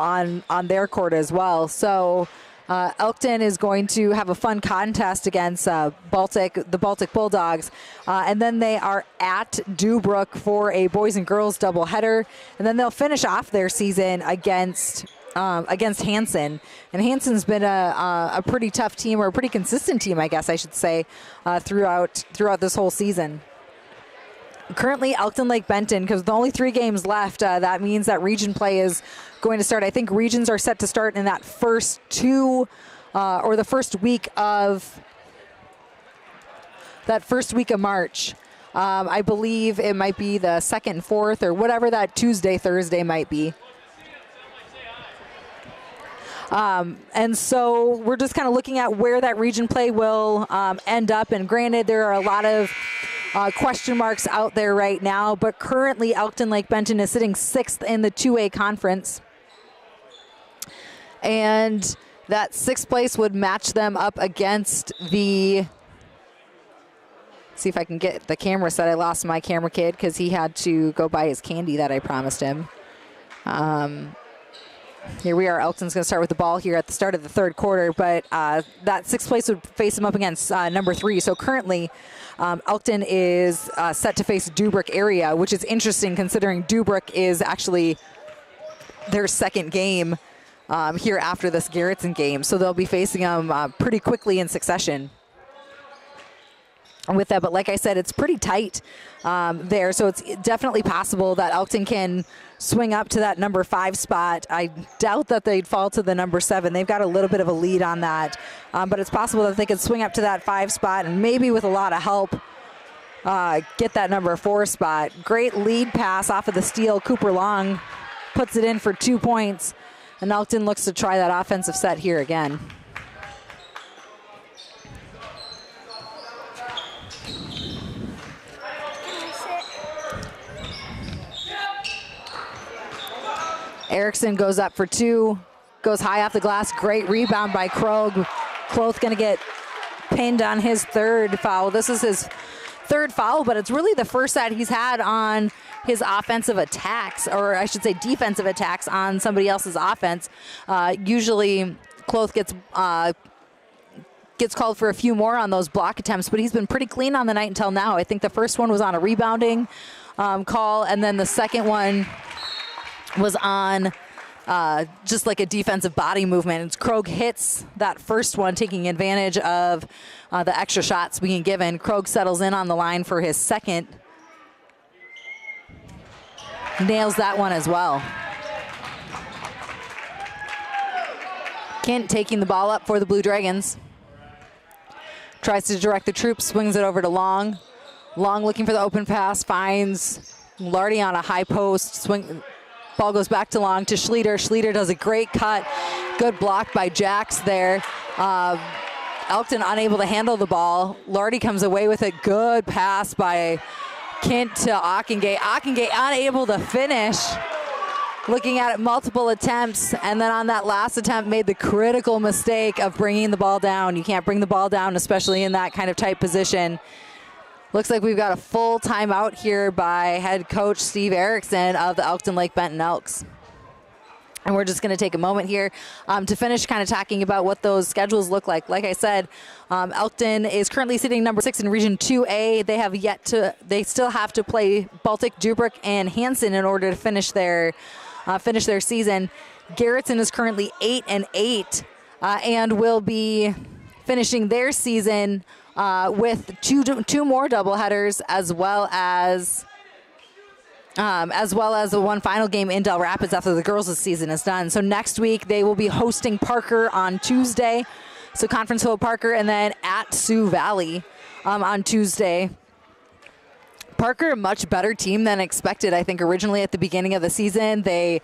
on their court as well. So Elkton is going to have a fun contest against the Baltic Bulldogs. And then they are at Dubrook for a boys and girls doubleheader. And then they'll finish off their season against Hanson. And Hanson's been a pretty tough team, or a pretty consistent team, I guess I should say, throughout this whole season. Currently, Elkton Lake Benton, because with only 3 games left, that means that region play is going to start. I think regions are set to start in that first 2, or the first week of March. I believe it might be the 2nd and 4th, or whatever that Tuesday, Thursday might be. And so we're just kind of looking at where that region play will end up. And granted, there are a lot of question marks out there right now, but currently Elkton Lake Benton is sitting 6th in the 2A conference. And that 6th place would match them up against the, see if I can get the camera set. I lost my camera kid because he had to go buy his candy that I promised him. Here we are. Elkton's going to start with the ball here at the start of the 3rd quarter, but that 6th place would face him up against number 3. So currently, Elkton is set to face Dubrook area, which is interesting considering Dubrook is actually their 2nd game here after this Garretson game. So they'll be facing them pretty quickly in succession with that. But like I said, it's pretty tight there. So it's definitely possible that Elkton can swing up to that number 5 spot. I doubt that they'd fall to the number 7. They've got a little bit of a lead on that. But it's possible that they could swing up to that 5 spot and maybe with a lot of help get that number 4 spot. Great lead pass off of the steal. Cooper Long puts it in for 2 points. And Elkton looks to try that offensive set here again. Erickson goes up for 2, goes high off the glass. Great rebound by Kroeg. Cloth going to get pinned on his third foul. This is his third foul, but it's really the first that he's had on his offensive attacks, or I should say defensive attacks on somebody else's offense. Usually Kloth gets called for a few more on those block attempts, but he's been pretty clean on the night until now. I think the first one was on a rebounding call, and then the second one was on just like a defensive body movement. Kroeg hits that first one, taking advantage of the extra shots being given. Kroeg settles in on the line for his second. Nails that one as well. Kent taking the ball up for the Blue Dragons. Tries to direct the troops, swings it over to Long. Long looking for the open pass, finds Lardy on a high post. Ball goes back to Long to Schlueter. Schlueter does a great cut. Good block by Jax there. Elkton unable to handle the ball. Lardy comes away with a good pass by Kent to Ockengate. Ockengate unable to finish. Looking at it, multiple attempts, and then on that last attempt made the critical mistake of bringing the ball down. You can't bring the ball down, especially in that kind of tight position. Looks like we've got a full timeout here by head coach Steve Erickson of the Elkton Lake Benton Elks. And we're just going to take a moment here to finish kind of talking about what those schedules look like. Like I said, Elkton is currently sitting number 6 in Region 2A. They still have to play Baltic, Dubrick, and Hanson in order to finish their season. Garretson is currently 8-8 and will be finishing their season with two more doubleheaders, as well as the one final game in Del Rapids after the girls' season is done. So next week they will be hosting Parker on Tuesday, so Conference Hill Parker, and then at Sioux Valley on Tuesday. Parker, a much better team than expected, I think, originally at the beginning of the season. They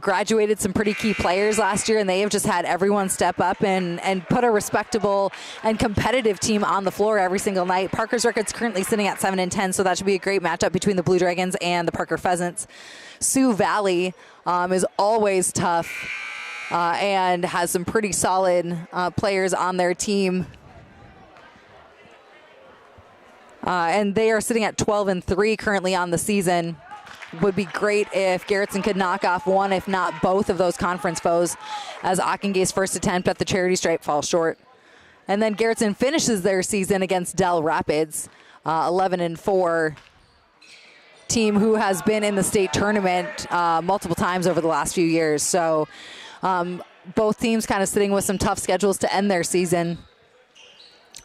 graduated some pretty key players last year, and they have just had everyone step up and put a respectable and competitive team on the floor every single night. Parker's record's currently sitting at 7-10, so that should be a great matchup between the Blue Dragons and the Parker Pheasants. Sioux Valley is always tough and has some pretty solid players on their team. And they are sitting at 12-3 currently on the season. Would be great if Garretson could knock off one, if not both, of those conference foes, as Ockengate's first attempt at the charity stripe falls short. And then Garretson finishes their season against Del Rapids, 11-4 team who has been in the state tournament multiple times over the last few years. So both teams kind of sitting with some tough schedules to end their season.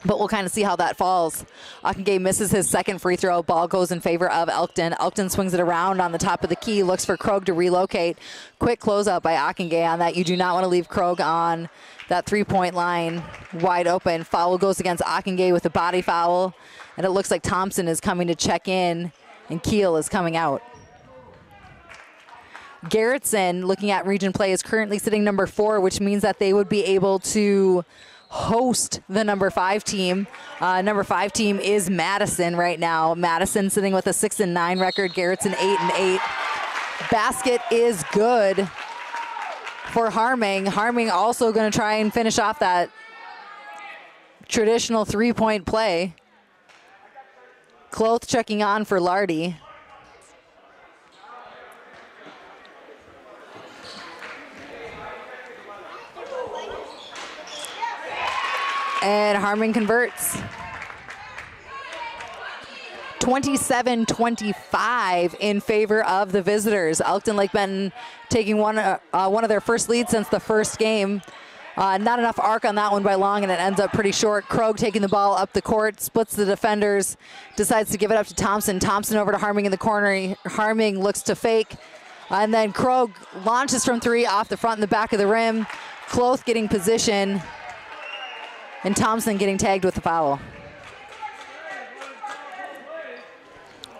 But we'll kind of see how that falls. Ockengate misses his second free throw. Ball goes in favor of Elkton. Elkton swings it around on the top of the key, looks for Kroeg to relocate. Quick closeout by Ockengate on that. You do not want to leave Kroeg on that three-point line wide open. Foul goes against Ockengate with a body foul. And it looks like Thompson is coming to check in, and Keel is coming out. Garretson, looking at region play, is currently sitting number 4, which means that they would be able to host the number 5 team. Number 5 team is Madison right now. Madison sitting with a 6-9 record. Garretson 8-8. Basket is good for Harming. Harming also going to try and finish off that traditional three-point play. Kloth checking on for Lardy. And Harmon converts. 27-25 in favor of the visitors. Elkton Lake Benton taking one of their first leads since the first game. Not enough arc on that one by Long, and it ends up pretty short. Kroeg taking the ball up the court, splits the defenders, decides to give it up to Thompson. Thompson over to Harming in the corner. Harming looks to fake. And then Kroeg launches from 3 off the front and the back of the rim. Kloth getting position. And Thompson getting tagged with the foul.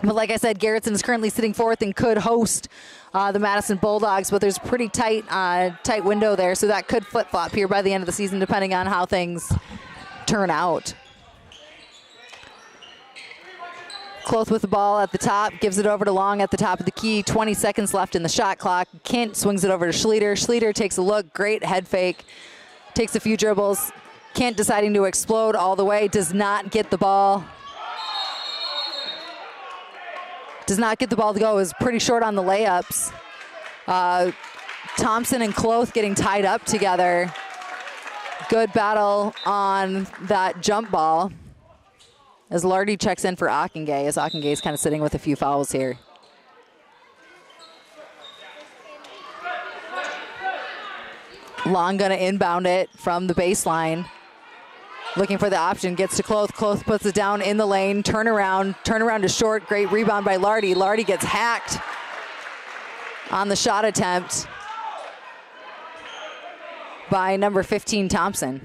But like I said, Garretson is currently sitting 4th and could host the Madison Bulldogs, but there's a pretty tight window there, so that could flip-flop here by the end of the season, depending on how things turn out. Kloth with the ball at the top, gives it over to Long at the top of the key. 20 seconds left in the shot clock. Kent swings it over to Schlueter. Schlueter takes a look, great head fake, takes a few dribbles, Kent deciding to explode all the way, does not get the ball. Does not get the ball to go, is pretty short on the layups. Thompson and Kloth getting tied up together. Good battle on that jump ball. As Lardy checks in for Ockengay, as Ockengay is kind of sitting with a few fouls here. Long gonna inbound it from the baseline. Looking for the option, gets to Kloth. Kloth puts it down in the lane. Turnaround to short. Great rebound by Lardy. Lardy gets hacked on the shot attempt by number 15, Thompson.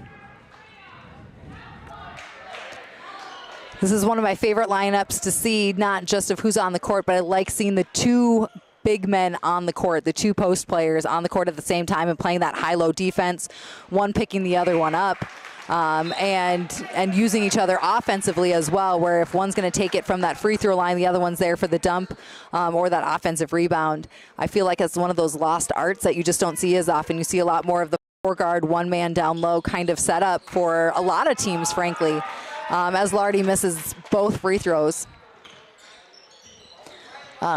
This is one of my favorite lineups to see, not just of who's on the court, but I like seeing the two big men on the court, the two post players on the court at the same time and playing that high-low defense, one picking the other one up. And using each other offensively as well, where if one's going to take it from that free throw line, the other one's there for the dump or that offensive rebound. I feel like it's one of those lost arts that you just don't see as often. You see a lot more of the four-guard, one-man down low kind of setup for a lot of teams, frankly, as Lardy misses both free throws.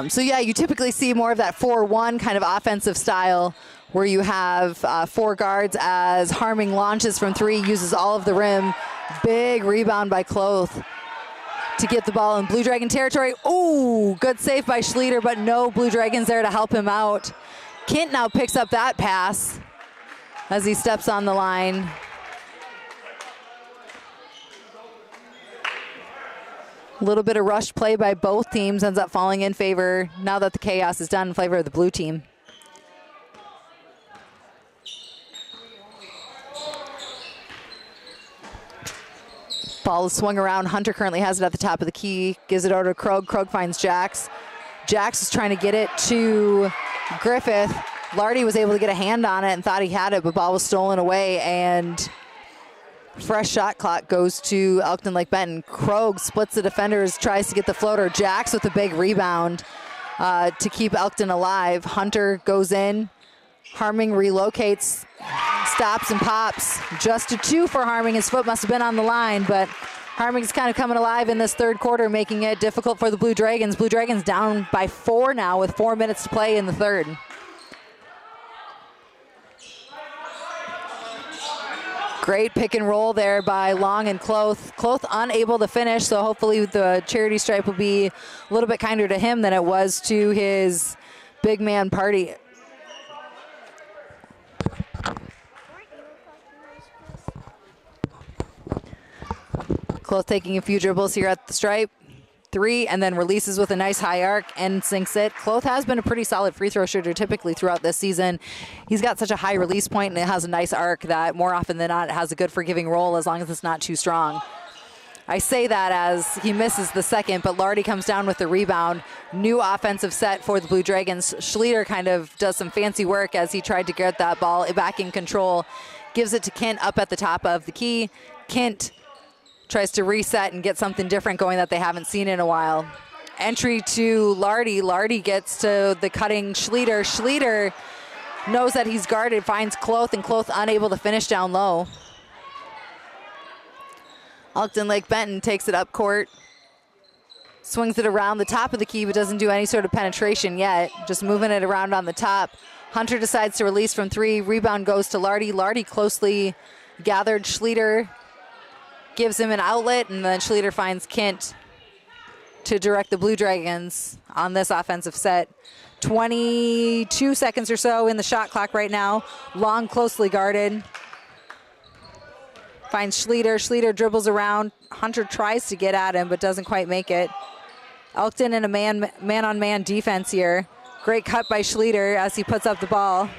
So yeah, you typically see more of that 4-1 kind of offensive style where you have four guards as Harming launches from three, uses all of the rim. Big rebound by Kloth to get the ball in Blue Dragon territory. Ooh, good save by Schlieder, but no Blue Dragons there to help him out. Kent now picks up that pass as he steps on the line. A little bit of rush play by both teams ends up falling in favor, now that the chaos is done, in favor of the blue team. Ball is swung around. Hunter currently has it at the top of the key. Gives it over to Kroeg. Kroeg finds Jax. Jax is trying to get it to Griffith. Lardy was able to get a hand on it and thought he had it, but ball was stolen away, and fresh shot clock goes to Elkton Lake Benton. Kroeg splits the defenders, tries to get the floater. Jax with a big rebound to keep Elkton alive. Hunter goes in. Harming relocates, stops and pops. Just a 2 for Harming. His foot must have been on the line, but Harming's kind of coming alive in this third quarter, making it difficult for the Blue Dragons. Blue Dragons down by 4 now with 4 minutes to play in the third. Great pick and roll there by Long and Kloth. Kloth unable to finish, so hopefully the charity stripe will be a little bit kinder to him than it was to his big man party. Kloth taking a few dribbles here at the stripe. 3, and then releases with a nice high arc and sinks it. Kloth has been a pretty solid free throw shooter typically throughout this season. He's got such a high release point and it has a nice arc that more often than not it has a good forgiving roll as long as it's not too strong. I say that as he misses the second, but Lardy comes down with the rebound. New offensive set for the Blue Dragons. Schlieder kind of does some fancy work as he tried to get that ball back in control. Gives it to Kent up at the top of the key. Kent tries to reset and get something different going that they haven't seen in a while. Entry to Lardy. Lardy gets to the cutting Schlieder. Schlieder knows that he's guarded, finds Kloth, and Kloth unable to finish down low. Elkton Lake Benton takes it up court. Swings it around the top of the key, but doesn't do any sort of penetration yet. Just moving it around on the top. Hunter decides to release from 3. Rebound goes to Lardy. Lardy closely gathered. Schlieder gives him an outlet, and then Schlieder finds Kent to direct the Blue Dragons on this offensive set. 22 seconds or so in the shot clock right now. Long closely guarded. Finds Schlieder. Schlieder dribbles around. Hunter tries to get at him, but doesn't quite make it. Elkton in a man-on-man defense here. Great cut by Schlieder as he puts up the ball.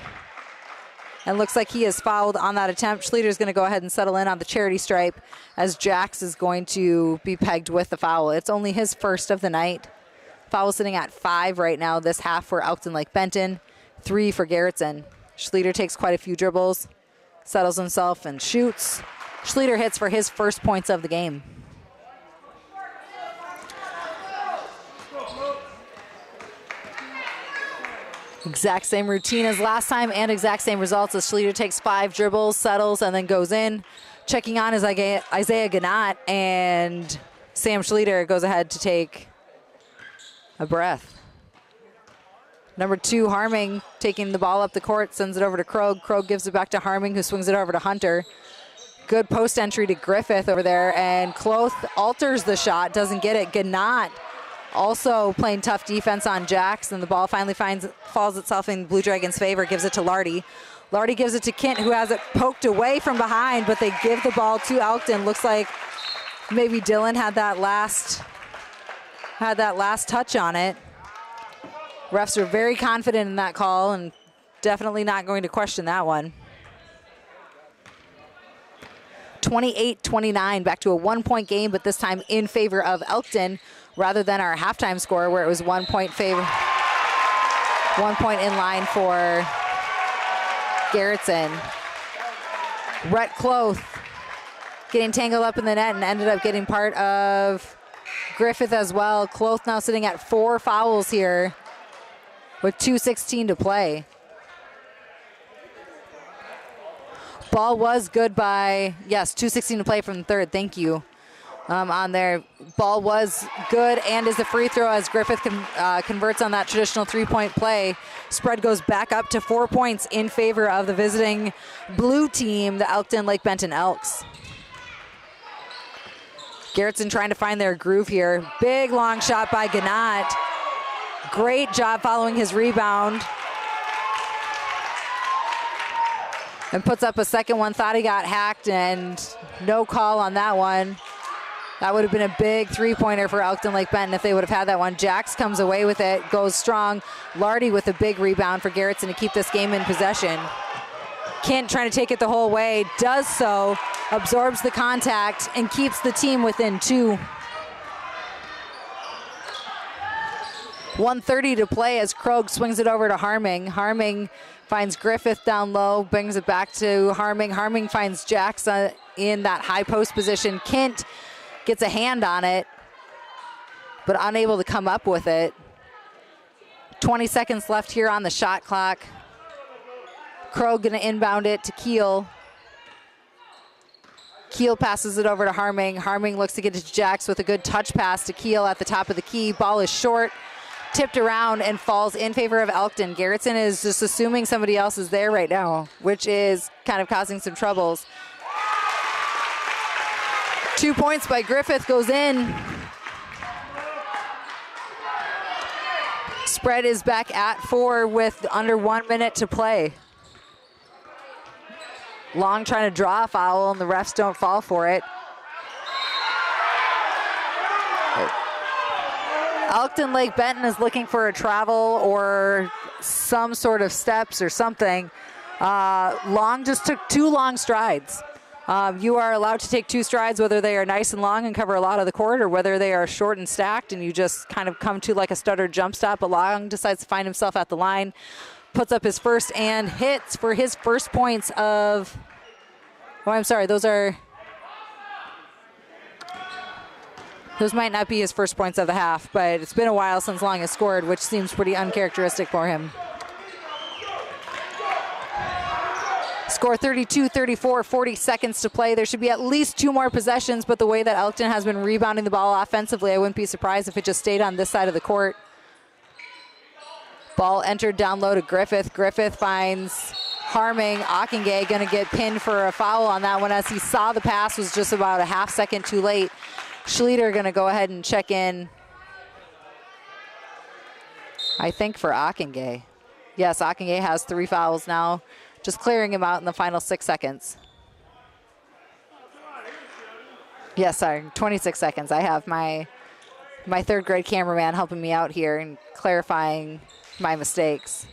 And looks like he is fouled on that attempt. Schlieder's going to go ahead and settle in on the charity stripe as Jax is going to be pegged with the foul. It's only his first of the night. Foul sitting at 5 right now this half for Elkton Lake Benton, 3 for Garretson. Schlieder takes quite a few dribbles, settles himself and shoots. Schlieder hits for his first points of the game. Exact same routine as last time and exact same results as Schlieder takes 5 dribbles, settles, and then goes in. Checking on is Isaiah Gannat, and Sam Schlueter goes ahead to take a breath. Number 2, Harming, taking the ball up the court, sends it over to Kroeg. Kroeg gives it back to Harming, who swings it over to Hunter. Good post entry to Griffith over there, and Kloth alters the shot, doesn't get it. Gannat also playing tough defense on Jackson. The ball finally falls itself in Blue Dragons' favor, gives it to Lardy. Lardy gives it to Kent, who has it poked away from behind, but they give the ball to Elkton. Looks like maybe Dylan had that last touch on it. Refs are very confident in that call and definitely not going to question that one. 28-29, back to a 1-point game, but this time in favor of Elkton rather than our halftime score where it was 1 point favor, 1 point in line for Garretson. Rhett Kloth getting tangled up in the net and ended up getting part of Griffith as well. Kloth now sitting at 4 fouls here with 2:16 to play. Ball was good by, yes, 2:16 to play from the third. Thank you. On there, ball was good and is a free throw as Griffith converts on that traditional 3-point play. Spread goes back up to 4 points in favor of the visiting blue team, the Elkton Lake Benton Elks. Garretson trying to find their groove here. Big long shot by Gannat. Great job following his rebound. And puts up a second one. Thought he got hacked and no call on that one. That would have been a big 3-pointer for Elkton Lake Benton if they would have had that one. Jax comes away with it, goes strong. Lardy with a big rebound for Garretson to keep this game in possession. Kent trying to take it the whole way, does so, absorbs the contact, and keeps the team within 2. 1:30 to play as Kroeg swings it over to Harming. Harming finds Griffith down low, brings it back to Harming. Harming finds Jax in that high post position. Kent gets a hand on it, but unable to come up with it. 20 seconds left here on the shot clock. Kroeg gonna inbound it to Keel. Keel passes it over to Harming. Harming looks to get it to Jax with a good touch pass to Keel at the top of the key. Ball is short, tipped around, and falls in favor of Elkton. Garretson is just assuming somebody else is there right now, which is kind of causing some troubles. 2 points by Griffith goes in. Spread is back at 4 with under 1 minute to play. Long trying to draw a foul and the refs don't fall for it. Elkton Lake Benton is looking for a travel or some sort of steps or something. Long just took 2 long strides. You are allowed to take 2 strides, whether they are nice and long and cover a lot of the court, or whether they are short and stacked and you just kind of come to like a stuttered jump stop. But Long decides to find himself at the line, puts up his first and hits for his first points of, oh, I'm sorry, those might not be his first points of the half, but it's been a while since Long has scored, which seems pretty uncharacteristic for him. Score 32-34, 40 seconds to play. There should be at least 2 more possessions, but the way that Elkton has been rebounding the ball offensively, I wouldn't be surprised if it just stayed on this side of the court. Ball entered down low to Griffith. Griffith finds Harming. Ockengay going to get pinned for a foul on that one as he saw the pass was just about a half second too late. Schlueter going to go ahead and check in, I think, for Ockengay. Yes, Ockengay has 3 fouls now. Just clearing him out in the final 6 seconds. Yes, sorry, 26 seconds. I have my 3rd grade cameraman helping me out here and clarifying my mistakes.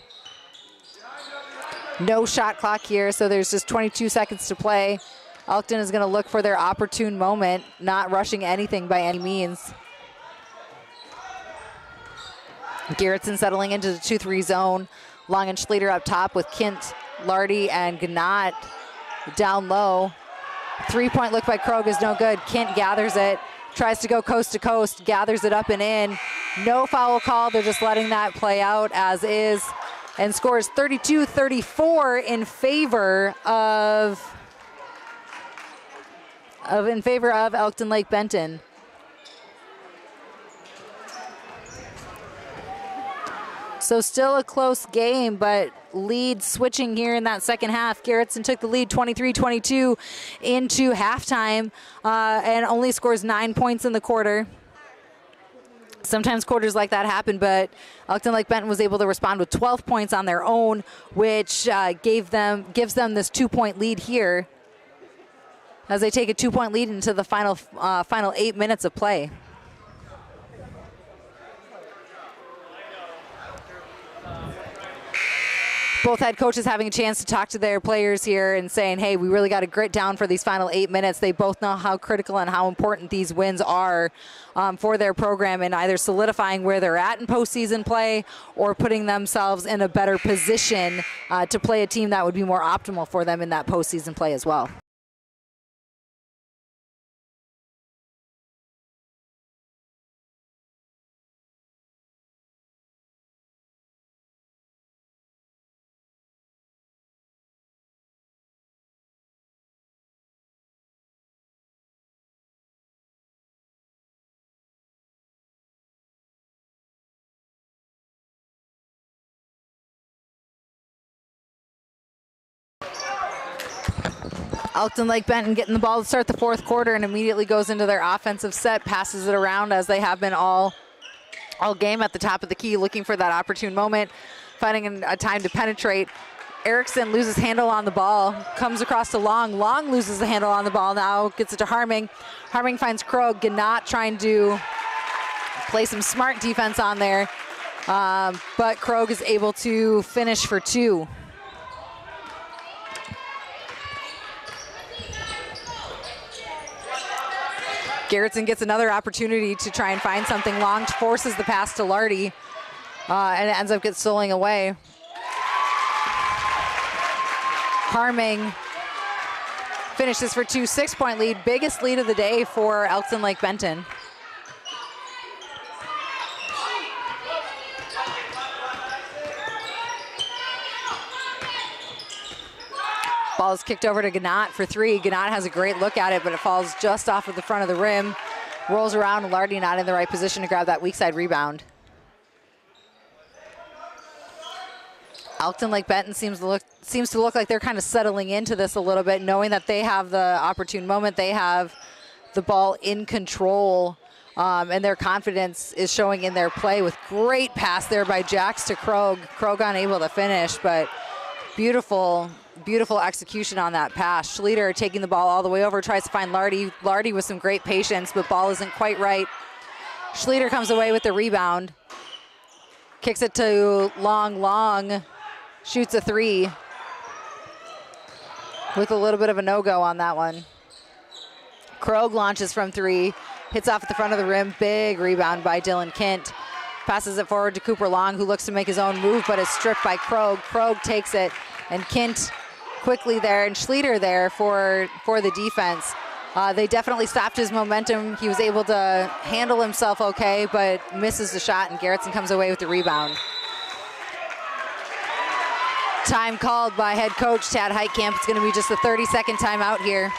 No shot clock here, so there's just 22 seconds to play. Elkton is going to look for their opportune moment, not rushing anything by any means. Garretson settling into the 2-3 zone. Long and Schlueter up top with Kent, Lardy, and Gannat down low. 3-point look by Kroeg is no good. Kent gathers it, tries to go coast to coast, gathers it up and in. No foul call. They're just letting that play out as is, and scores 32-34 in favor of in favor of Elkton Lake Benton. So still a close game, but lead switching here in that second half. Garretson took the lead 23-22 into halftime and only scores 9 points in the quarter. Sometimes quarters like that happen, but Elkton Lake Benton was able to respond with 12 points on their own, which gives them this 2-point lead here as they take a 2-point lead into the final 8 minutes of play. Both head coaches having a chance to talk to their players here and saying, hey, we really got to grit down for these final 8 minutes. They both know how critical and how important these wins are for their program in either solidifying where they're at in postseason play or putting themselves in a better position to play a team that would be more optimal for them in that postseason play as well. Elkton Lake Benton getting the ball to start the fourth quarter and immediately goes into their offensive set, passes it around as they have been all game at the top of the key, looking for that opportune moment, finding a time to penetrate. Erickson loses handle on the ball, comes across to Long. Long loses the handle on the ball now, gets it to Harming. Harming finds Kroeg. Gannat trying to play some smart defense on there, but Kroeg is able to finish for 2. Garretson gets another opportunity to try and find something. Long forces the pass to Lardy, and it ends up getting stolen away. Harming finishes for 2, 6-point lead, biggest lead of the day for Elkton Lake Benton. Ball is kicked over to Gannat for 3. Gannat has a great look at it, but it falls just off of the front of the rim. Rolls around, and Lardy not in the right position to grab that weak side rebound. Elkton Lake Benton seems to look like they're kind of settling into this a little bit, knowing that they have the opportune moment. They have the ball in control, and their confidence is showing in their play with great pass there by Jax to Kroeg. Kroeg unable to finish, but beautiful execution on that pass. Schlueter taking the ball all the way over, tries to find Lardy. Lardy with some great patience, but ball isn't quite right. Schlueter comes away with the rebound. Kicks it to Long, shoots a 3 with a little bit of a no-go on that one. Kroeg launches from 3, hits off at the front of the rim. Big rebound by Dylan Kent. Passes it forward to Cooper Long, who looks to make his own move, but is stripped by Kroeg. Kroeg takes it, and Kent quickly there, and Schlueter there for the defense. They definitely stopped his momentum. He was able to handle himself okay, but misses the shot, and Garretson comes away with the rebound. Time called by head coach Tad Heitkamp. It's going to be just a 30-second timeout here.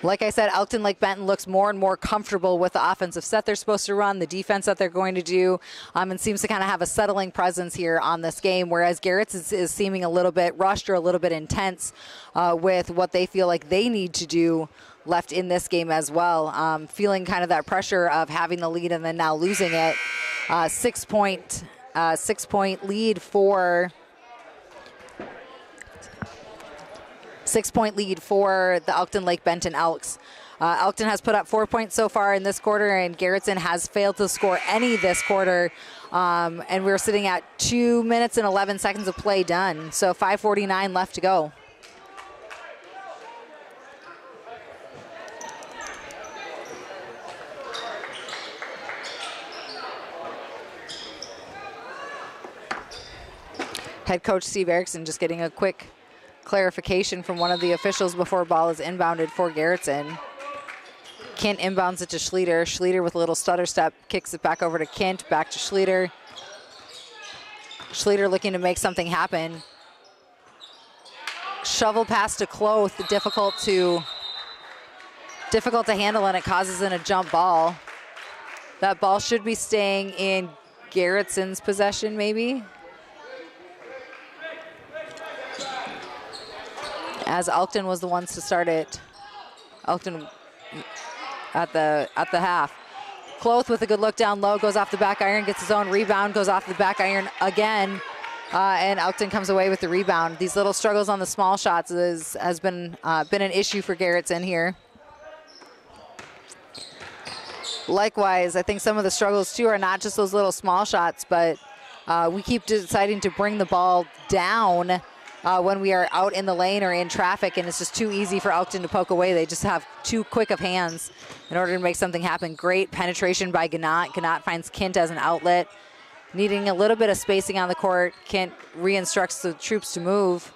Like I said, Elkton Lake Benton looks more and more comfortable with the offensive set they're supposed to run, the defense that they're going to do, and seems to kind of have a settling presence here on this game, whereas Garretson is seeming a little bit rushed or a little bit intense with what they feel like they need to do left in this game as well. Feeling kind of that pressure of having the lead and then now losing it. 6-point lead for... 6-point lead for the Elkton Lake Benton Elks. Elkton has put up 4 points so far in this quarter, and Garretson has failed to score any this quarter. And we're sitting at 2 minutes and 11 seconds of play done. So 5:49 left to go. Head coach Steve Erickson just getting a quick clarification from one of the officials before ball is inbounded for Garretson. Kent inbounds it to Schlueter. Schlueter with a little stutter step kicks it back over to Kent, back to Schlueter. Schlueter looking to make something happen. shovel pass to Cloth, difficult to handle, and it causes in a jump ball. That ball should be staying in Garretson's possession, maybe. As Elkton was the ones to start it. Elkton at the half. Cloth with a good look down low, goes off the back iron, gets his own rebound, goes off the back iron again, and Elkton comes away with the rebound. These little struggles on the small shots has been an issue for Garretson here. Likewise, I think some of the struggles too are not just those little small shots, but we keep deciding to bring the ball down when we are out in the lane or in traffic, and it's just too easy for Elkton to poke away. They just have too quick of hands in order to make something happen. Great penetration by Gannat. Gannat finds Kint as an outlet. Needing a little bit of spacing on the court, Kint re-instructs the troops to move.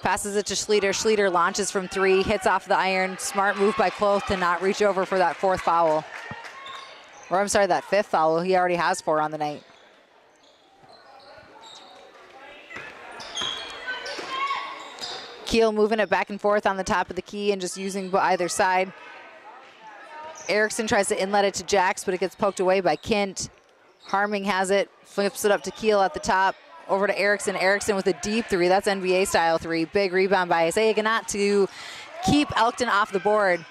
Passes it to Schlueter. Schlueter launches from 3, hits off the iron. Smart move by Cloth to not reach over for that 4th foul. Or I'm sorry, that 5th foul. He already has 4 on the night. Keel moving it back and forth on the top of the key and just using either side. Erickson tries to inlet it to Jax, but it gets poked away by Kint. Harming has it, flips it up to Keel at the top. Over to Erickson. Erickson with a deep 3. That's NBA style 3. Big rebound by Isaiah Gannat to keep Elkton off the board.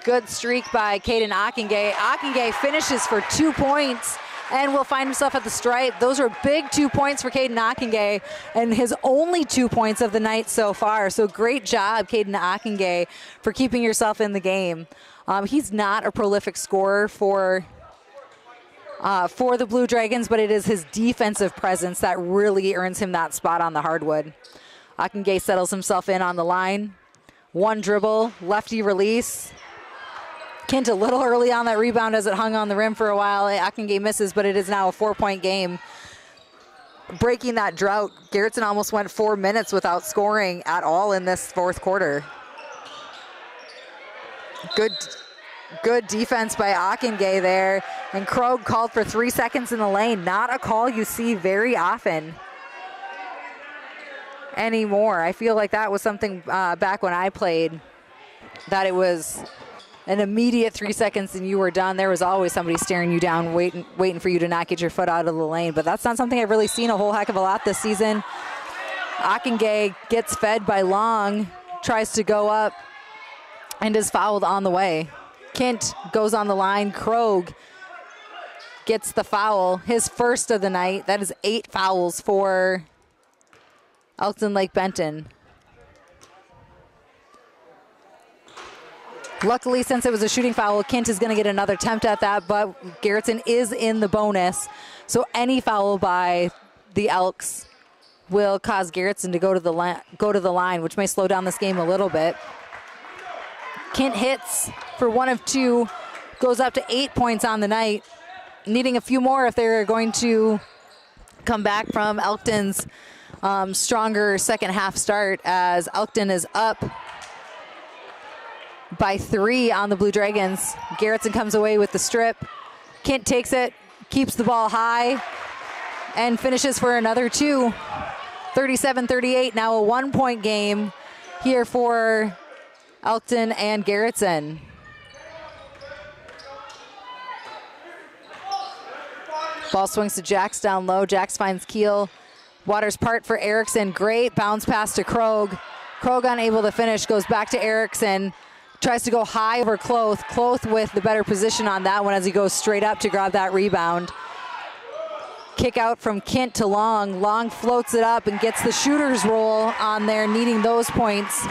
Good streak by Caden Ockengay. Ockengay finishes for 2 points and will find himself at the stripe. Those are big 2 points for Caden Ockengay and his only 2 points of the night so far. So great job, Caden Ockengay, for keeping yourself in the game. He's not a prolific scorer for the Blue Dragons, but it is his defensive presence that really earns him that spot on the hardwood. Ockengay settles himself in on the line. 1 dribble, lefty release. Kint a little early on that rebound as it hung on the rim for a while. Ockengay misses, but it is now a 4-point game. Breaking that drought, Garretson almost went 4 minutes without scoring at all in this 4th quarter. Good defense by Ockengay there. And Kroeg called for 3 seconds in the lane. Not a call you see very often anymore. I feel like that was something back when I played, that it was an immediate 3 seconds and you were done. There was always somebody staring you down, waiting for you to not get your foot out of the lane. But that's not something I've really seen a whole heck of a lot this season. Ockengay gets fed by Long, tries to go up, and is fouled on the way. Kint goes on the line. Kroeg gets the foul, his first of the night. That is 8 fouls for Elkton Lake Benton. Luckily, since it was a shooting foul, Kint is going to get another attempt at that, but Garretson is in the bonus. So any foul by the Elks will cause Garretson to go to the line, which may slow down this game a little bit. Kint hits for 1 of 2, goes up to 8 points on the night, needing a few more if they're going to come back from Elkton's stronger second half start, as Elkton is up by 3 on the Blue Dragons. Garretson comes away with the strip. Kint takes it, keeps the ball high, and finishes for another 2. 37-38, now a 1-point game here for Elkton and Garretson. Ball swings to Jax down low. Jax finds Keel. Waters part for Erickson. Great bounce pass to Kroeg. Kroeg unable to finish, goes back to Erickson. Tries to go high over Cloth. Cloth with the better position on that one as he goes straight up to grab that rebound. Kick out from Kint to Long. Long floats it up and gets the shooter's roll on there, needing those points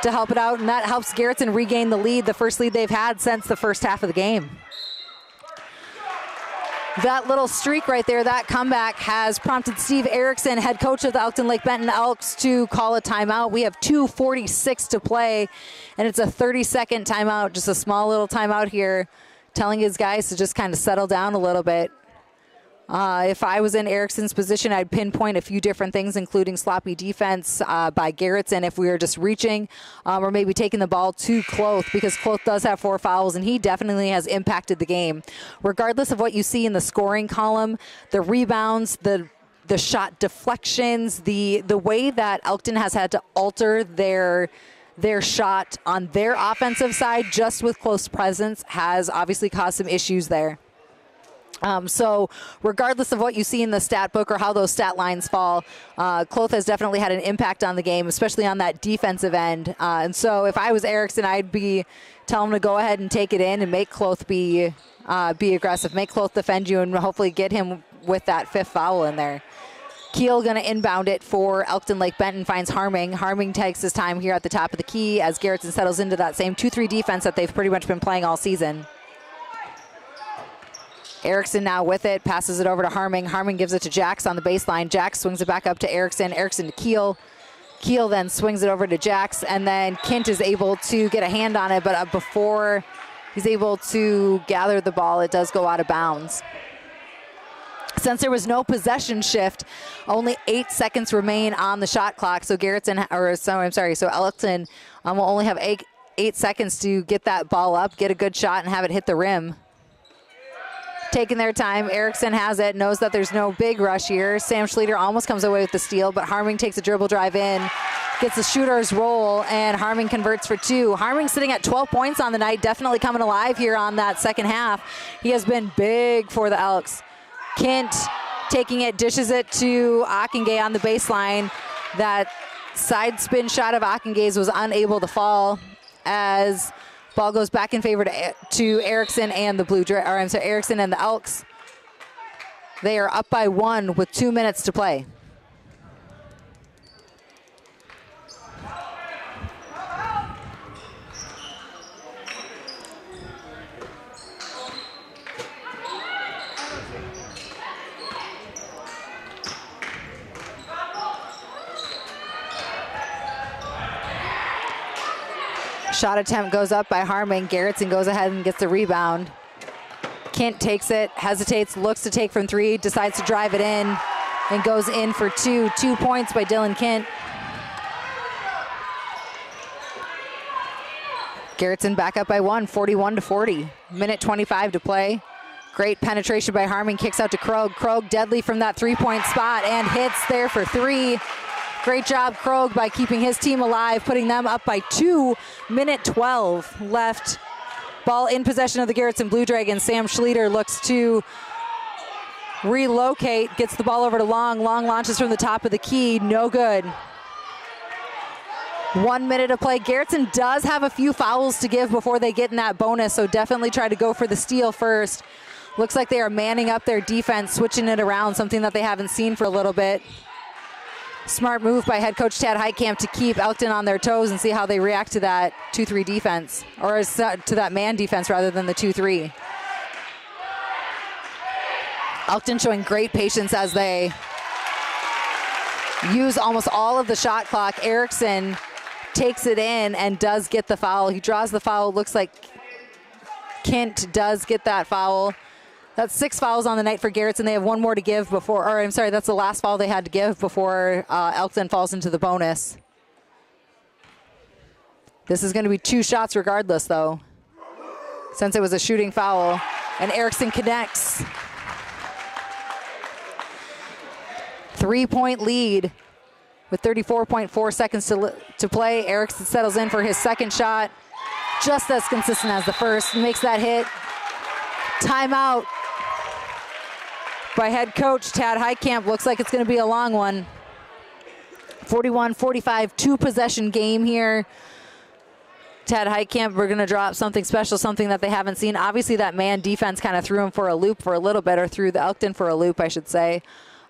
to help it out, and that helps Garretson regain the lead, the first lead they've had since the first half of the game. That little streak right there, that comeback, has prompted Steve Erickson, head coach of the Elkton Lake Benton Elks, to call a timeout. We have 2:46 to play, and it's a 30-second timeout, just a small little timeout here, telling his guys to just kind of settle down a little bit. If I was in Erickson's position, I'd pinpoint a few different things, including sloppy defense by Garretson if we were just reaching, or maybe taking the ball to Cloth, because Cloth does have 4 fouls, and he definitely has impacted the game. Regardless of what you see in the scoring column, the rebounds, the the shot deflections, the way that Elkton has had to alter their shot on their offensive side just with close presence has obviously caused some issues there. So regardless of what you see in the stat book or how those stat lines fall, Kloth has definitely had an impact on the game, especially on that defensive end. And so if I was Erickson, I'd be telling him to go ahead and take it in and make Kloth be aggressive, make Kloth defend you, and hopefully get him with that 5th foul in there. Keel going to inbound it for Elkton Lake Benton, finds Harming. Harming takes his time here at the top of the key as Garretson settles into that same 2-3 defense that they've pretty much been playing all season. Erickson now with it, passes it over to Harming. Harming gives it to Jax on the baseline. Jax swings it back up to Erickson. Erickson to Keel. Keel then swings it over to Jax, and then Kint is able to get a hand on it, but before he's able to gather the ball, it does go out of bounds. Since there was no possession shift, only 8 seconds remain on the shot clock. So Elkton will only have eight seconds to get that ball up, get a good shot, and have it hit the rim. Taking their time, Erickson has it, knows that there's no big rush here. Sam Schlueter almost comes away with the steal, but Harming takes a dribble drive in, gets the shooter's roll, and Harming converts for 2. Harming sitting at 12 points on the night, definitely coming alive here on that second half. He has been big for the Elks. Kint taking it, dishes it to Akingay on the baseline. That side spin shot of Akingay's was unable to fall as ball goes back in favor to Erickson and the Erickson and the Elks. They are up by 1 with 2 minutes to play. Shot attempt goes up by Harming. Garretson goes ahead and gets the rebound. Kint takes it, hesitates, looks to take from 3, decides to drive it in, and goes in for 2. 2 points by Dylan Kint. Garretson back up by 1, 41-40. Minute 25 to play. Great penetration by Harming, kicks out to Kroeg. Kroeg deadly from that 3-point spot and hits there for 3. Great job, Kroeg, by keeping his team alive, putting them up by 2. Minute 12 left. Ball in possession of the Garretson Blue Dragons. Sam Schlueter looks to relocate, gets the ball over to Long. Long launches from the top of the key, no good. 1 minute to play. Garretson does have a few fouls to give before they get in that bonus, so definitely try to go for the steal first. Looks like they are manning up their defense, switching it around, something that they haven't seen for a little bit. Smart move by head coach Tad Heitkamp to keep Elkton on their toes and see how they react to that 2-3 defense, or to that man defense rather than the 2-3. Elkton showing great patience as they use almost all of the shot clock. Erickson takes it in and does get the foul. He draws the foul. Looks like Kint does get that foul. That's 6 fouls on the night for Garretson. They have 1 more to give before, or I'm sorry, that's the last foul they had to give before Elkton falls into the bonus. This is going to be 2 shots regardless, though, since it was a shooting foul. And Erickson connects. 3-point lead with 34.4 seconds to play. Erickson settles in for his second shot. Just as consistent as the first. Makes that hit. Timeout by head coach Tad Heitkamp. Looks like it's going to be a long one. 41-45, 2-possession game here. Tad Heitkamp, we're going to drop something special, something that they haven't seen. Obviously, that man defense kind of threw him for a loop for a little bit, or threw the Elkton for a loop, I should say.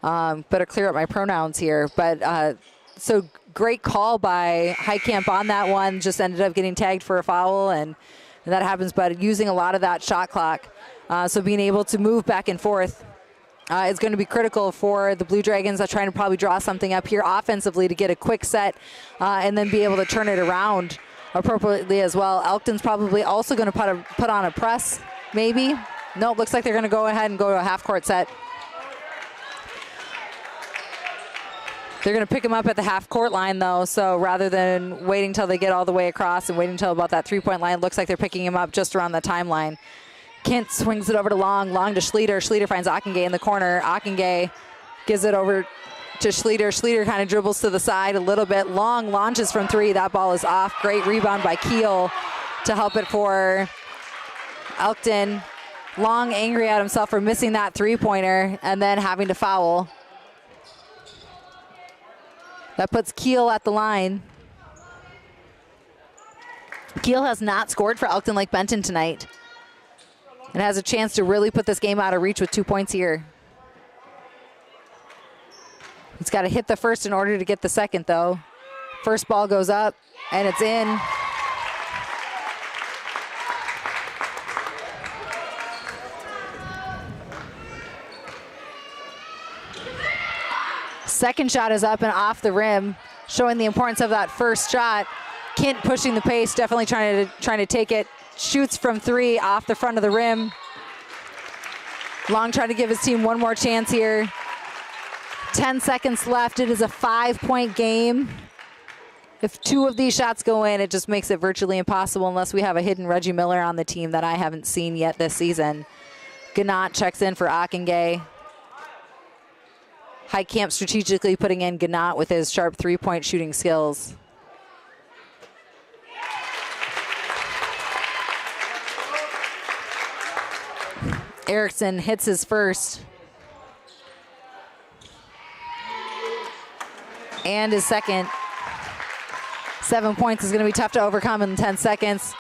Better clear up my pronouns here. But so great call by Heitkamp on that one. Just ended up getting tagged for a foul, and that happens. But using a lot of that shot clock, so being able to move back and forth is going to be critical for the Blue Dragons. Are trying to probably draw something up here offensively to get a quick set, and then be able to turn it around appropriately as well. Elkton's probably also going to put on a press, maybe. No, it looks like they're going to go ahead and go to a half-court set. They're going to pick him up at the half-court line, though, so rather than waiting until they get all the way across and waiting until about that 3-point line, looks like they're picking him up just around the timeline. Kint swings it over to Long. Long to Schlueter. Schlueter finds Akingay in the corner. Akingay Gives it over to Schlueter. Schlueter kind of dribbles to the side a little bit. Long launches from three. That ball is off. Great rebound by Keel to help it for Elkton. Long angry at himself for missing that three-pointer and then having to foul. That puts Keel at the line. Keel has not scored for Elkton Lake Benton tonight and has a chance to really put this game out of reach with 2 points here. He's got to hit the first in order to get the second, though. First ball goes up, and it's in. Second shot is up and off the rim, showing the importance of that first shot. Kent pushing the pace, definitely trying to take it. Shoots from three off the front of the rim. Long trying to give his team one more chance here. 10 seconds left. It is a 5-point game. If two of these shots go in, it just makes it virtually impossible unless we have a hidden Reggie Miller on the team that I haven't seen yet this season. Gannat checks in for Ockenga. Heitkamp strategically putting in Gannat with his sharp three-point shooting skills. Erickson hits his first. And his second. 7 points is going to be tough to overcome in 10 seconds.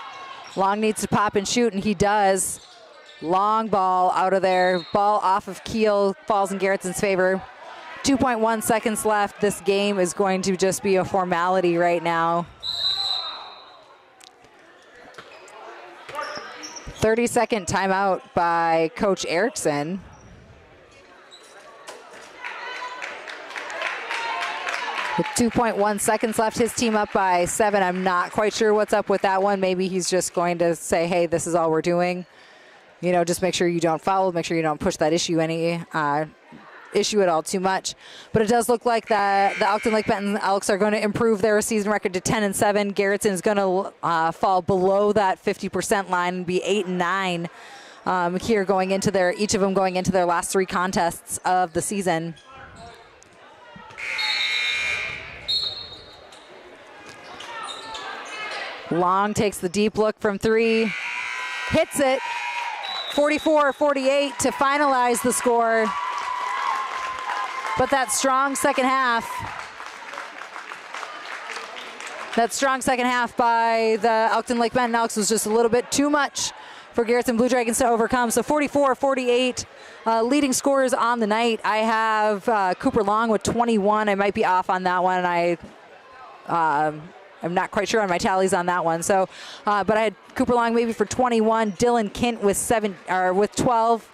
Long needs to pop and shoot, and he does. Long ball out of there. Ball off of Keel, falls in Garretson's favor. 2.1 seconds left. This game is going to just be a formality right now. 30-second timeout by Coach Erickson. With 2.1 seconds left, his team up by 7. I'm not quite sure what's up with that one. Maybe he's just going to say, hey, this is all we're doing. You know, just make sure you don't foul, make sure you don't push that issue at all too much. But it does look like that the Elkton Lake Benton Elks are going to improve their season record to 10-7. Garretson is going to fall below that 50% line and be 8-9 here going into each of them going into their last 3 contests of the season. Long takes the deep look from 3, hits it, 44-48 to finalize the score. But that strong second half by the Elkton Lake Benton Elks was just a little bit too much for Garretson Blue Dragons to overcome. So 44-48 leading scorers on the night. I have Cooper Long with 21. I might be off on that one. I'm not quite sure on my tallies on that one. So, but I had Cooper Long maybe for 21. Dylan Kent with 12.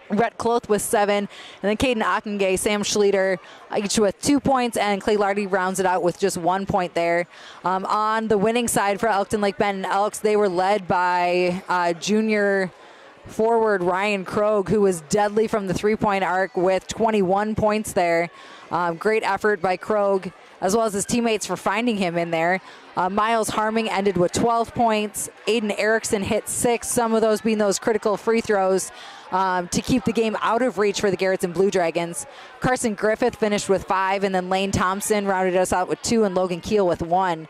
Rhett Cloth with 7, and then Caden Ockenga, Sam Schlueter, each with 2 points, and Clay Lardy rounds it out with just 1 point there. On the winning side for Elkton Lake Benton Elks, they were led by junior forward Ryan Kroeg, who was deadly from the three-point arc with 21 points there. Great effort by Kroeg, as well as his teammates for finding him in there. Miles Harming ended with 12 points. Aiden Erickson hit 6, some of those being those critical free throws to keep the game out of reach for the Garretson Blue Dragons. Carson Griffith finished with 5, and then Lane Thompson rounded us out with 2, and Logan Keel with 1.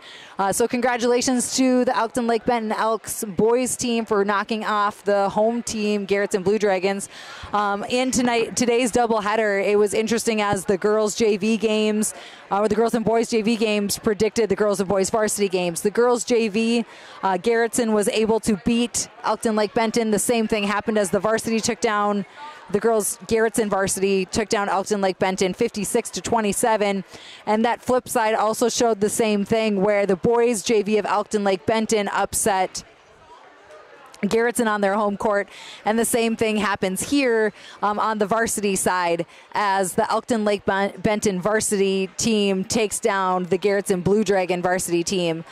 So congratulations to the Elkton Lake Benton Elks boys team for knocking off the home team, Garretson Blue Dragons. In today's doubleheader, it was interesting as the girls JV games, or the girls and boys JV games predicted the girls and boys varsity games. The girls JV, Garretson was able to beat Elkton Lake Benton. The same thing happened as the varsity took down the girls. Garretson varsity took down Elkton Lake Benton 56-27, and that flip side also showed the same thing where the boys JV of Elkton Lake Benton upset Garretson on their home court, and the same thing happens here on the varsity side as the Elkton Lake Benton varsity team takes down the Garretson Blue Dragon varsity team.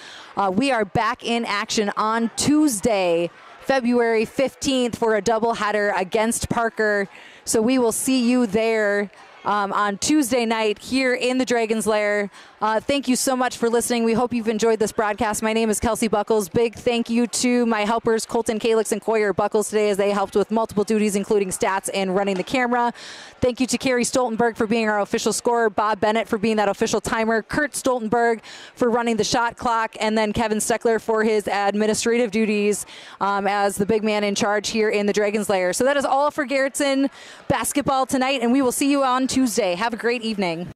We are back in action on Tuesday, February 15th for a doubleheader against Parker. So we will see you there on Tuesday night here in the Dragon's Lair. Thank you so much for listening. We hope you've enjoyed this broadcast. My name is Kelsey Buckles. Big thank you to my helpers, Colton Kalix and Coyer Buckles today, as they helped with multiple duties, including stats and running the camera. Thank you to Carrie Stoltenberg for being our official scorer, Bob Bennett for being that official timer, Kurt Stoltenberg for running the shot clock, and then Kevin Steckler for his administrative duties as the big man in charge here in the Dragon's Lair. So that is all for Garretson basketball tonight, and we will see you on Tuesday. Have a great evening.